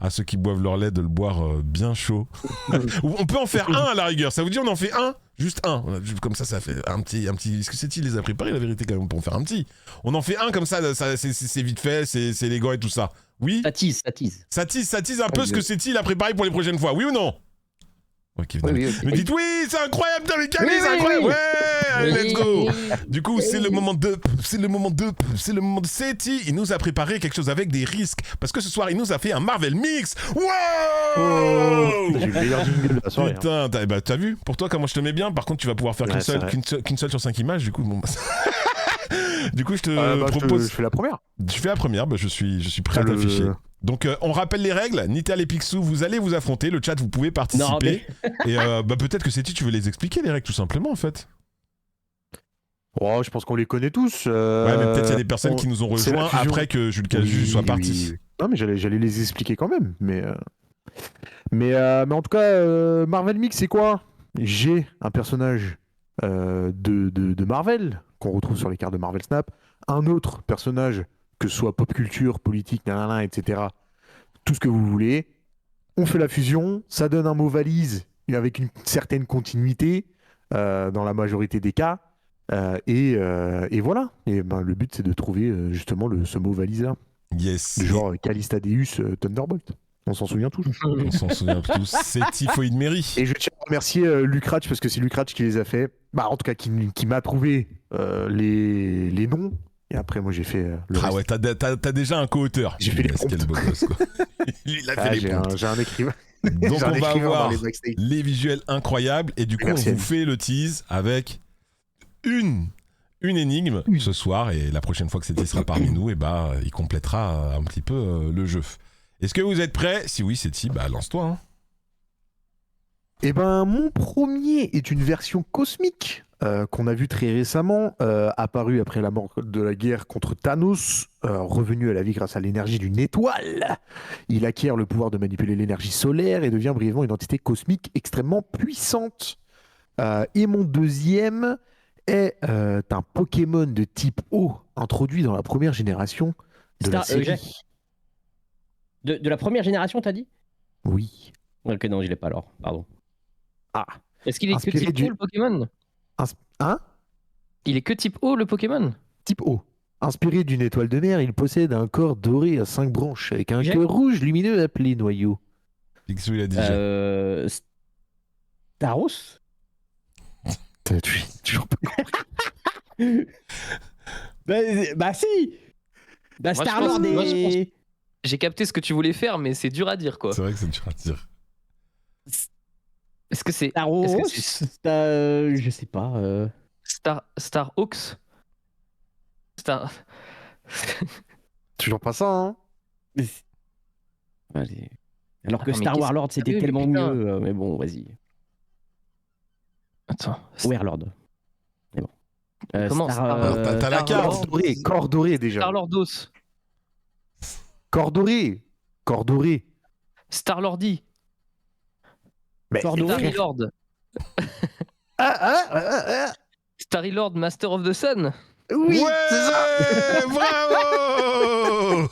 à ceux qui boivent leur lait de le boire bien chaud. Ou on peut en faire un à la rigueur. Ça vous dit, on en fait un? Juste un. Comme ça fait un petit. Est-ce que c'est-il les a préparés, la vérité, quand même, pour en faire un petit? On en fait un comme ça, c'est vite fait, c'est élégant et tout ça. Oui? Ça tease. Ça tease un peu ce que c'est-il à préparer pour les prochaines fois, oui ou non? Ok, Oui. me dites oui, c'est incroyable, putain, mais Camille, c'est incroyable, ouais, allez, let's go. Du coup, c'est le moment de Seti. Il nous a préparé quelque chose avec des risques, parce que ce soir, il nous a fait un Marvel Mix. Wow. J'ai eu le meilleur jingle de la soirée. Putain, t'as vu? Pour toi, comment je te mets bien? Par contre, tu vas pouvoir faire qu'une seule sur 5 images, du coup, bon. Du coup, je te propose. Je fais la première. Tu fais la première, je suis prêt à t'afficher. Donc on rappelle les règles, Nital et Picsou, vous allez vous affronter, le chat vous pouvez participer. Et peut-être que tu veux les expliquer les règles tout simplement en fait. Oh, je pense qu'on les connaît tous. Ouais, mais peut-être il y a des personnes qui nous ont rejoints après que Jules Caju soit parti. Oui. Non mais j'allais les expliquer quand même. Mais en tout cas, Marvel Mix c'est quoi? J'ai un personnage de Marvel qu'on retrouve sur les cartes de Marvel Snap, un autre personnage que ce soit pop culture, politique, nanana, etc. Tout ce que vous voulez. On fait la fusion, ça donne un mot valise avec une certaine continuité dans la majorité des cas. Et voilà. Et le but, c'est de trouver justement ce mot valise-là. Yes. Genre Callistadeus Thunderbolt. On s'en souvient tous. On s'en souvient tous. C'est Typhoïde Mary. Et je tiens à remercier Lucratch parce que c'est Lucratch qui les a fait. En tout cas, qui m'a trouvé les noms. Et après, moi, j'ai fait le reste. Ouais, t'as déjà un co-auteur. J'ai fait les prompts. Quel beau gosse, quoi. Il a fait les prompts. J'ai un écrivain. Donc, on va avoir les visuels incroyables. Et du coup, Merci, on vous fait le tease avec une énigme ce soir. Et la prochaine fois que Seti sera parmi nous, il complétera un petit peu le jeu. Est-ce que vous êtes prêts? Si oui, Seti, lance-toi. Hein. Mon premier est une version cosmique qu'on a vue très récemment, apparue après la mort de la guerre contre Thanos, revenu à la vie grâce à l'énergie d'une étoile. Il acquiert le pouvoir de manipuler l'énergie solaire et devient brièvement une entité cosmique extrêmement puissante. Et mon deuxième est un Pokémon de type eau introduit dans la première génération de la série. De la première génération, t'as dit? Oui. Ok, non, je l'ai pas alors, pardon. Ah. Est-ce qu'il est que type O le Pokémon? Hein? Il est que type O le Pokémon? Type O. Inspiré d'une étoile de mer, il possède un corps doré à 5 branches avec un cœur rouge lumineux appelé noyau. Picsou, il a déjà. Staros? T'as toujours pas compris. Si. Star-Lord et... J'ai capté ce que tu voulais faire, mais c'est dur à dire, quoi. C'est vrai que c'est dur à dire. Est-ce que c'est... Staros? Je sais pas. Starhawks? Toujours pas ça, hein? Allez. Alors que mais Star Warlord, c'était oui, tellement putain. mieux. Mais bon, vas-y. Attends. Warlord. Mais bon. Comment T'as la carte. Corps doré déjà. Star-Lordos. Corps doré. Star-Lordi. Mais Starry-Lord. Starry-Lord, Master of the Sun. Oui, ouais, c'est ça. Bravo.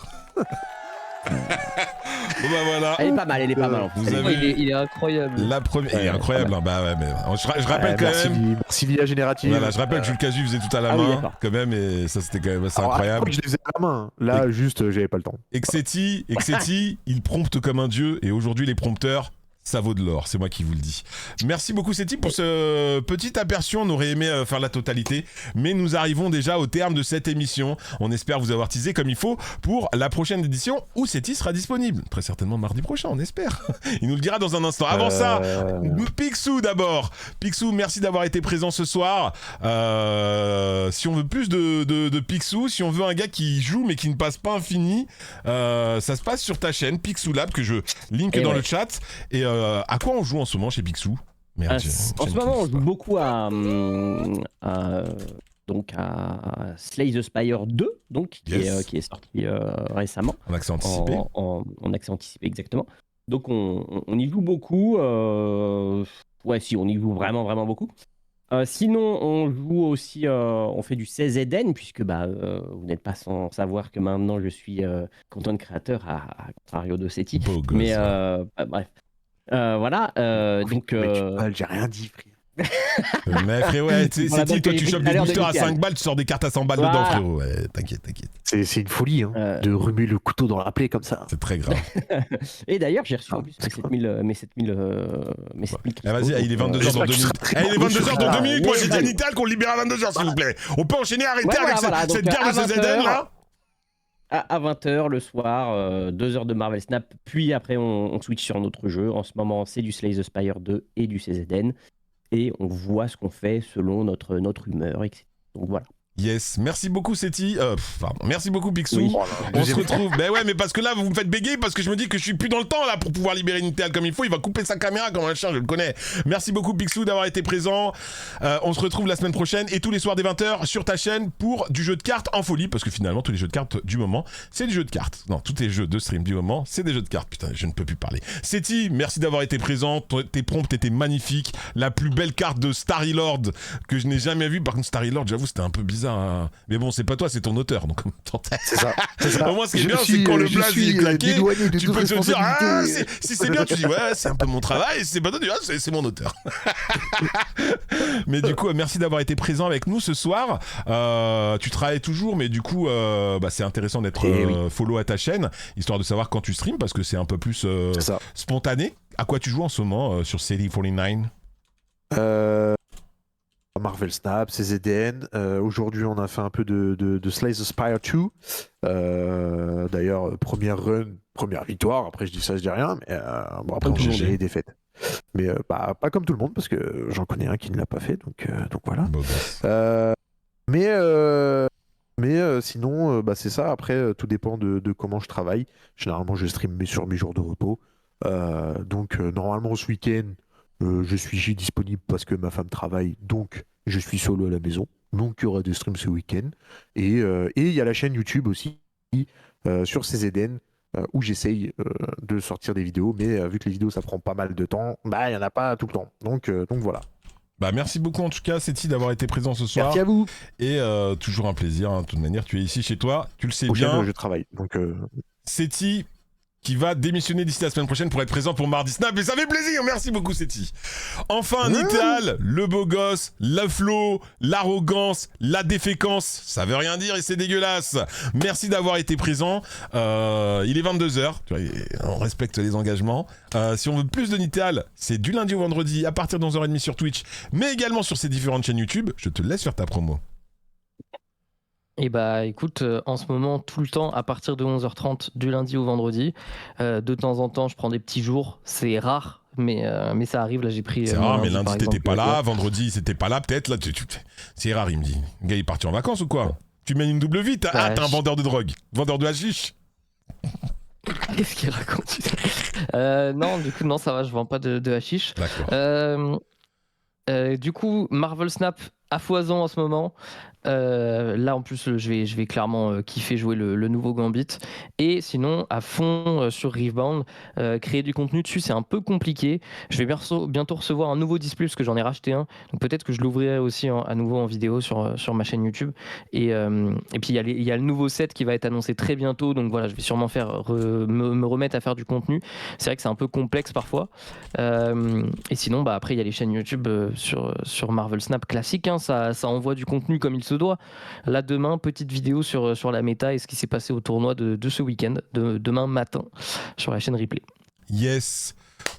Bon voilà. Elle est pas mal en plus. Vous avez Il est incroyable. la première. Il est incroyable. Hein. Mais je rappelle quand merci, même. Merci Via Générative. Voilà, je rappelle que Jules Casu faisait tout à la Ah oui, main d'accord. quand même et ça c'était quand même assez Alors, incroyable. je les faisais à la main. Là, juste, j'avais pas le temps. Exeti, il prompte comme un dieu et aujourd'hui les prompteurs, ça vaut de l'or, c'est moi qui vous le dis. Merci beaucoup Seti pour ce petit aperçu, on aurait aimé faire la totalité, mais nous arrivons déjà au terme de cette émission. On espère vous avoir teasé comme il faut pour la prochaine édition où Seti sera disponible. Très certainement mardi prochain, on espère. Il nous le dira dans un instant. Avant ça, Picsou d'abord. Picsou, merci d'avoir été présent ce soir. Si on veut plus de Picsou, si on veut un gars qui joue mais qui ne passe pas infini, ça se passe sur ta chaîne Picsou Lab que je link dans le chat. Et à quoi on joue en ce moment chez Picsou? Merde, en ce moment, on joue beaucoup à Slay the Spire 2, donc, qui est sorti récemment. En accès anticipé. En accès anticipé, exactement. Donc on y joue beaucoup. On y joue vraiment, vraiment beaucoup. Sinon, on joue aussi, on fait du CZN, puisque vous n'êtes pas sans savoir que maintenant je suis content créateur à contrario de Seti. Beau gosse, Mais ouais. bref. Voilà, donc. Mais tu parles, j'ai rien dit, frère. Mais frérot, ouais, Pour la c'est bonne toi, tu qualité chopes tout des à l'heure de boosters à Nickel. 5 balles, tu sors des cartes à 100 balles dedans, Voilà. frérot. Ouais, t'inquiète. C'est une folie, hein, de remuer le couteau dans la plaie comme ça. C'est très grave. Et d'ailleurs, j'ai reçu en plus c'est mes 7000 Ah, vas-y, il est 22h dans 2 minutes. Il est 22h dans 2 minutes. Moi, j'ai dit à Nital qu'on libère à 22h, s'il vous plaît. On peut enchaîner, arrêter Ouais, avec voilà, cette donc, guerre de à CZN, 20h, là. À 20h le soir, 2 heures de Marvel Snap, puis après on switch sur notre jeu. En ce moment, c'est du Slay the Spire 2 et du CZN. Et on voit ce qu'on fait selon notre humeur, etc. Donc voilà. Yes, merci beaucoup Seti, pardon, merci beaucoup Picsou. Oui. On se retrouve. Ben ouais, mais parce que là vous me faites bégayer parce que je me dis que je suis plus dans le temps là pour pouvoir libérer Nital comme il faut. Il va couper sa caméra comme un chien, je le connais. Merci beaucoup Picsou d'avoir été présent. On se retrouve la semaine prochaine et tous les soirs dès 20h sur ta chaîne pour du jeu de cartes en folie parce que finalement tous les jeux de cartes du moment c'est du jeu de cartes. Non, tous les jeux de stream du moment c'est des jeux de cartes. Putain, je ne peux plus parler. Seti, merci d'avoir été présent. Tes prompts étaient magnifiques. La plus belle carte de Starry-Lord que je n'ai jamais vue. Par contre Starry-Lord, j'avoue, c'était un peu bizarre. Hein. Mais bon, c'est pas toi, c'est ton auteur. Donc, C'est ça. au moins, ce qui est bien, c'est que quand le blaze est claqué, tu peux te dire, ah, si c'est bien, tu dis, ouais, c'est un peu mon travail. Si c'est pas toi, tu dis, ah, c'est mon auteur. Mais du coup, merci d'avoir été présent avec nous ce soir. Tu travailles toujours, mais du coup, c'est intéressant d'être follow à ta chaîne, histoire de savoir quand tu streams, parce que c'est un peu plus spontané. À quoi tu joues en ce moment sur City 49 Marvel Snap, CZN. Aujourd'hui, on a fait un peu de Slay the Spire 2. D'ailleurs, première run, première victoire. Après, je dis ça, je dis rien. Mais après, on a des défaites. Mais pas comme tout le monde, parce que j'en connais un qui ne l'a pas fait. Donc voilà. Mais sinon, c'est ça. Après, tout dépend de comment je travaille. Généralement, je stream sur mes jours de repos. Donc, normalement, ce week-end, je suis disponible parce que ma femme travaille, donc je suis solo à la maison. Donc, il y aura des streams ce week-end. Et il y a la chaîne YouTube aussi, sur CZN, où j'essaye de sortir des vidéos. Mais vu que les vidéos, ça prend pas mal de temps, il n'y en a pas tout le temps. Donc voilà. Merci beaucoup en tout cas, Seti, d'avoir été présent ce soir. Merci à vous. Et toujours un plaisir, hein. De toute manière, tu es ici chez toi, tu le sais Prochaine, bien. Je travaille. Donc, Seti qui va démissionner d'ici la semaine prochaine pour être présent pour Mardi Snap. Et ça fait plaisir, merci beaucoup Seti. Enfin, Nital, le beau gosse, la flow, l'arrogance, la déféquence, ça veut rien dire et c'est dégueulasse. Merci d'avoir été présent. Il est 22h, on respecte les engagements. Si on veut plus de Nital, c'est du lundi au vendredi à partir de 11h30 sur Twitch, mais également sur ses différentes chaînes YouTube. Je te laisse faire ta promo. Et écoute, en ce moment, tout le temps, à partir de 11h30 du lundi au vendredi, de temps en temps, je prends des petits jours, c'est rare, mais ça arrive, là j'ai pris... C'est rare, mais lundi t'étais pas là, vendredi c'était pas là, peut-être, là, c'est rare, il me dit. Le gars, il est parti en vacances ou quoi? Tu mènes une double vie, t'es un vendeur de drogue, vendeur de hashish. Qu'est-ce qu'il raconte? Non, du coup, non, ça va, je vends pas de hashish. D'accord. Du coup, Marvel Snap à foison en ce moment. Là en plus je vais clairement kiffer jouer le nouveau Gambit, et sinon à fond sur Riftbound, créer du contenu dessus c'est un peu compliqué. Je vais bientôt recevoir un nouveau display parce que j'en ai racheté un, donc peut-être que je l'ouvrirai aussi à nouveau en vidéo sur ma chaîne YouTube, et puis il y a le nouveau set qui va être annoncé très bientôt, donc voilà, je vais sûrement me remettre à faire du contenu. C'est vrai que c'est un peu complexe parfois, et sinon après il y a les chaînes YouTube sur Marvel Snap classique, hein, ça envoie du contenu comme il se doit. Là demain, petite vidéo sur la méta et ce qui s'est passé au tournoi de ce week-end, demain matin sur la chaîne replay. Yes.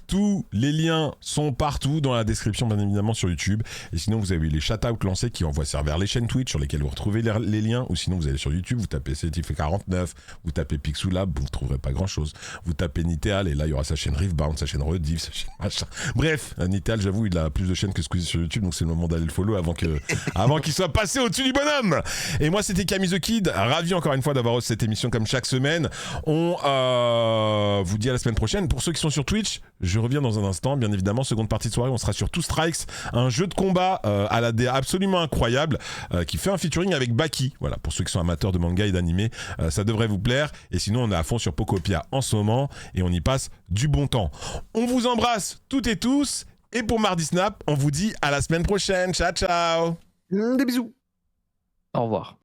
Tous les liens sont partout dans la description, bien évidemment, sur YouTube. Et sinon, vous avez les shout-outs lancés qui envoient ça vers les chaînes Twitch sur lesquelles vous retrouvez les liens. Ou sinon, vous allez sur YouTube, vous tapez Setif49, vous tapez Pixoulab, vous ne trouverez pas grand-chose. Vous tapez Nitéal, et là, il y aura sa chaîne Riftbound, sa chaîne Rediff, sa chaîne machin. Bref, Nitéal, j'avoue, il a plus de chaînes que Squeezie sur YouTube, donc c'est le moment d'aller le follow avant qu'il soit passé au-dessus du bonhomme. Et moi, c'était Camille The Kid, ravi encore une fois d'avoir reçu cette émission comme chaque semaine. On vous dit à la semaine prochaine. Pour ceux qui sont sur Twitch, je reviens dans un instant, bien évidemment, seconde partie de soirée, on sera sur Two Strikes, un jeu de combat à la DA absolument incroyable, qui fait un featuring avec Baki. Voilà, pour ceux qui sont amateurs de manga et d'animé, ça devrait vous plaire. Et sinon, on est à fond sur Pokopia en ce moment, et on y passe du bon temps. On vous embrasse toutes et tous, Et pour Mardi Snap, on vous dit à la semaine prochaine. Ciao, ciao. Des bisous. Au revoir.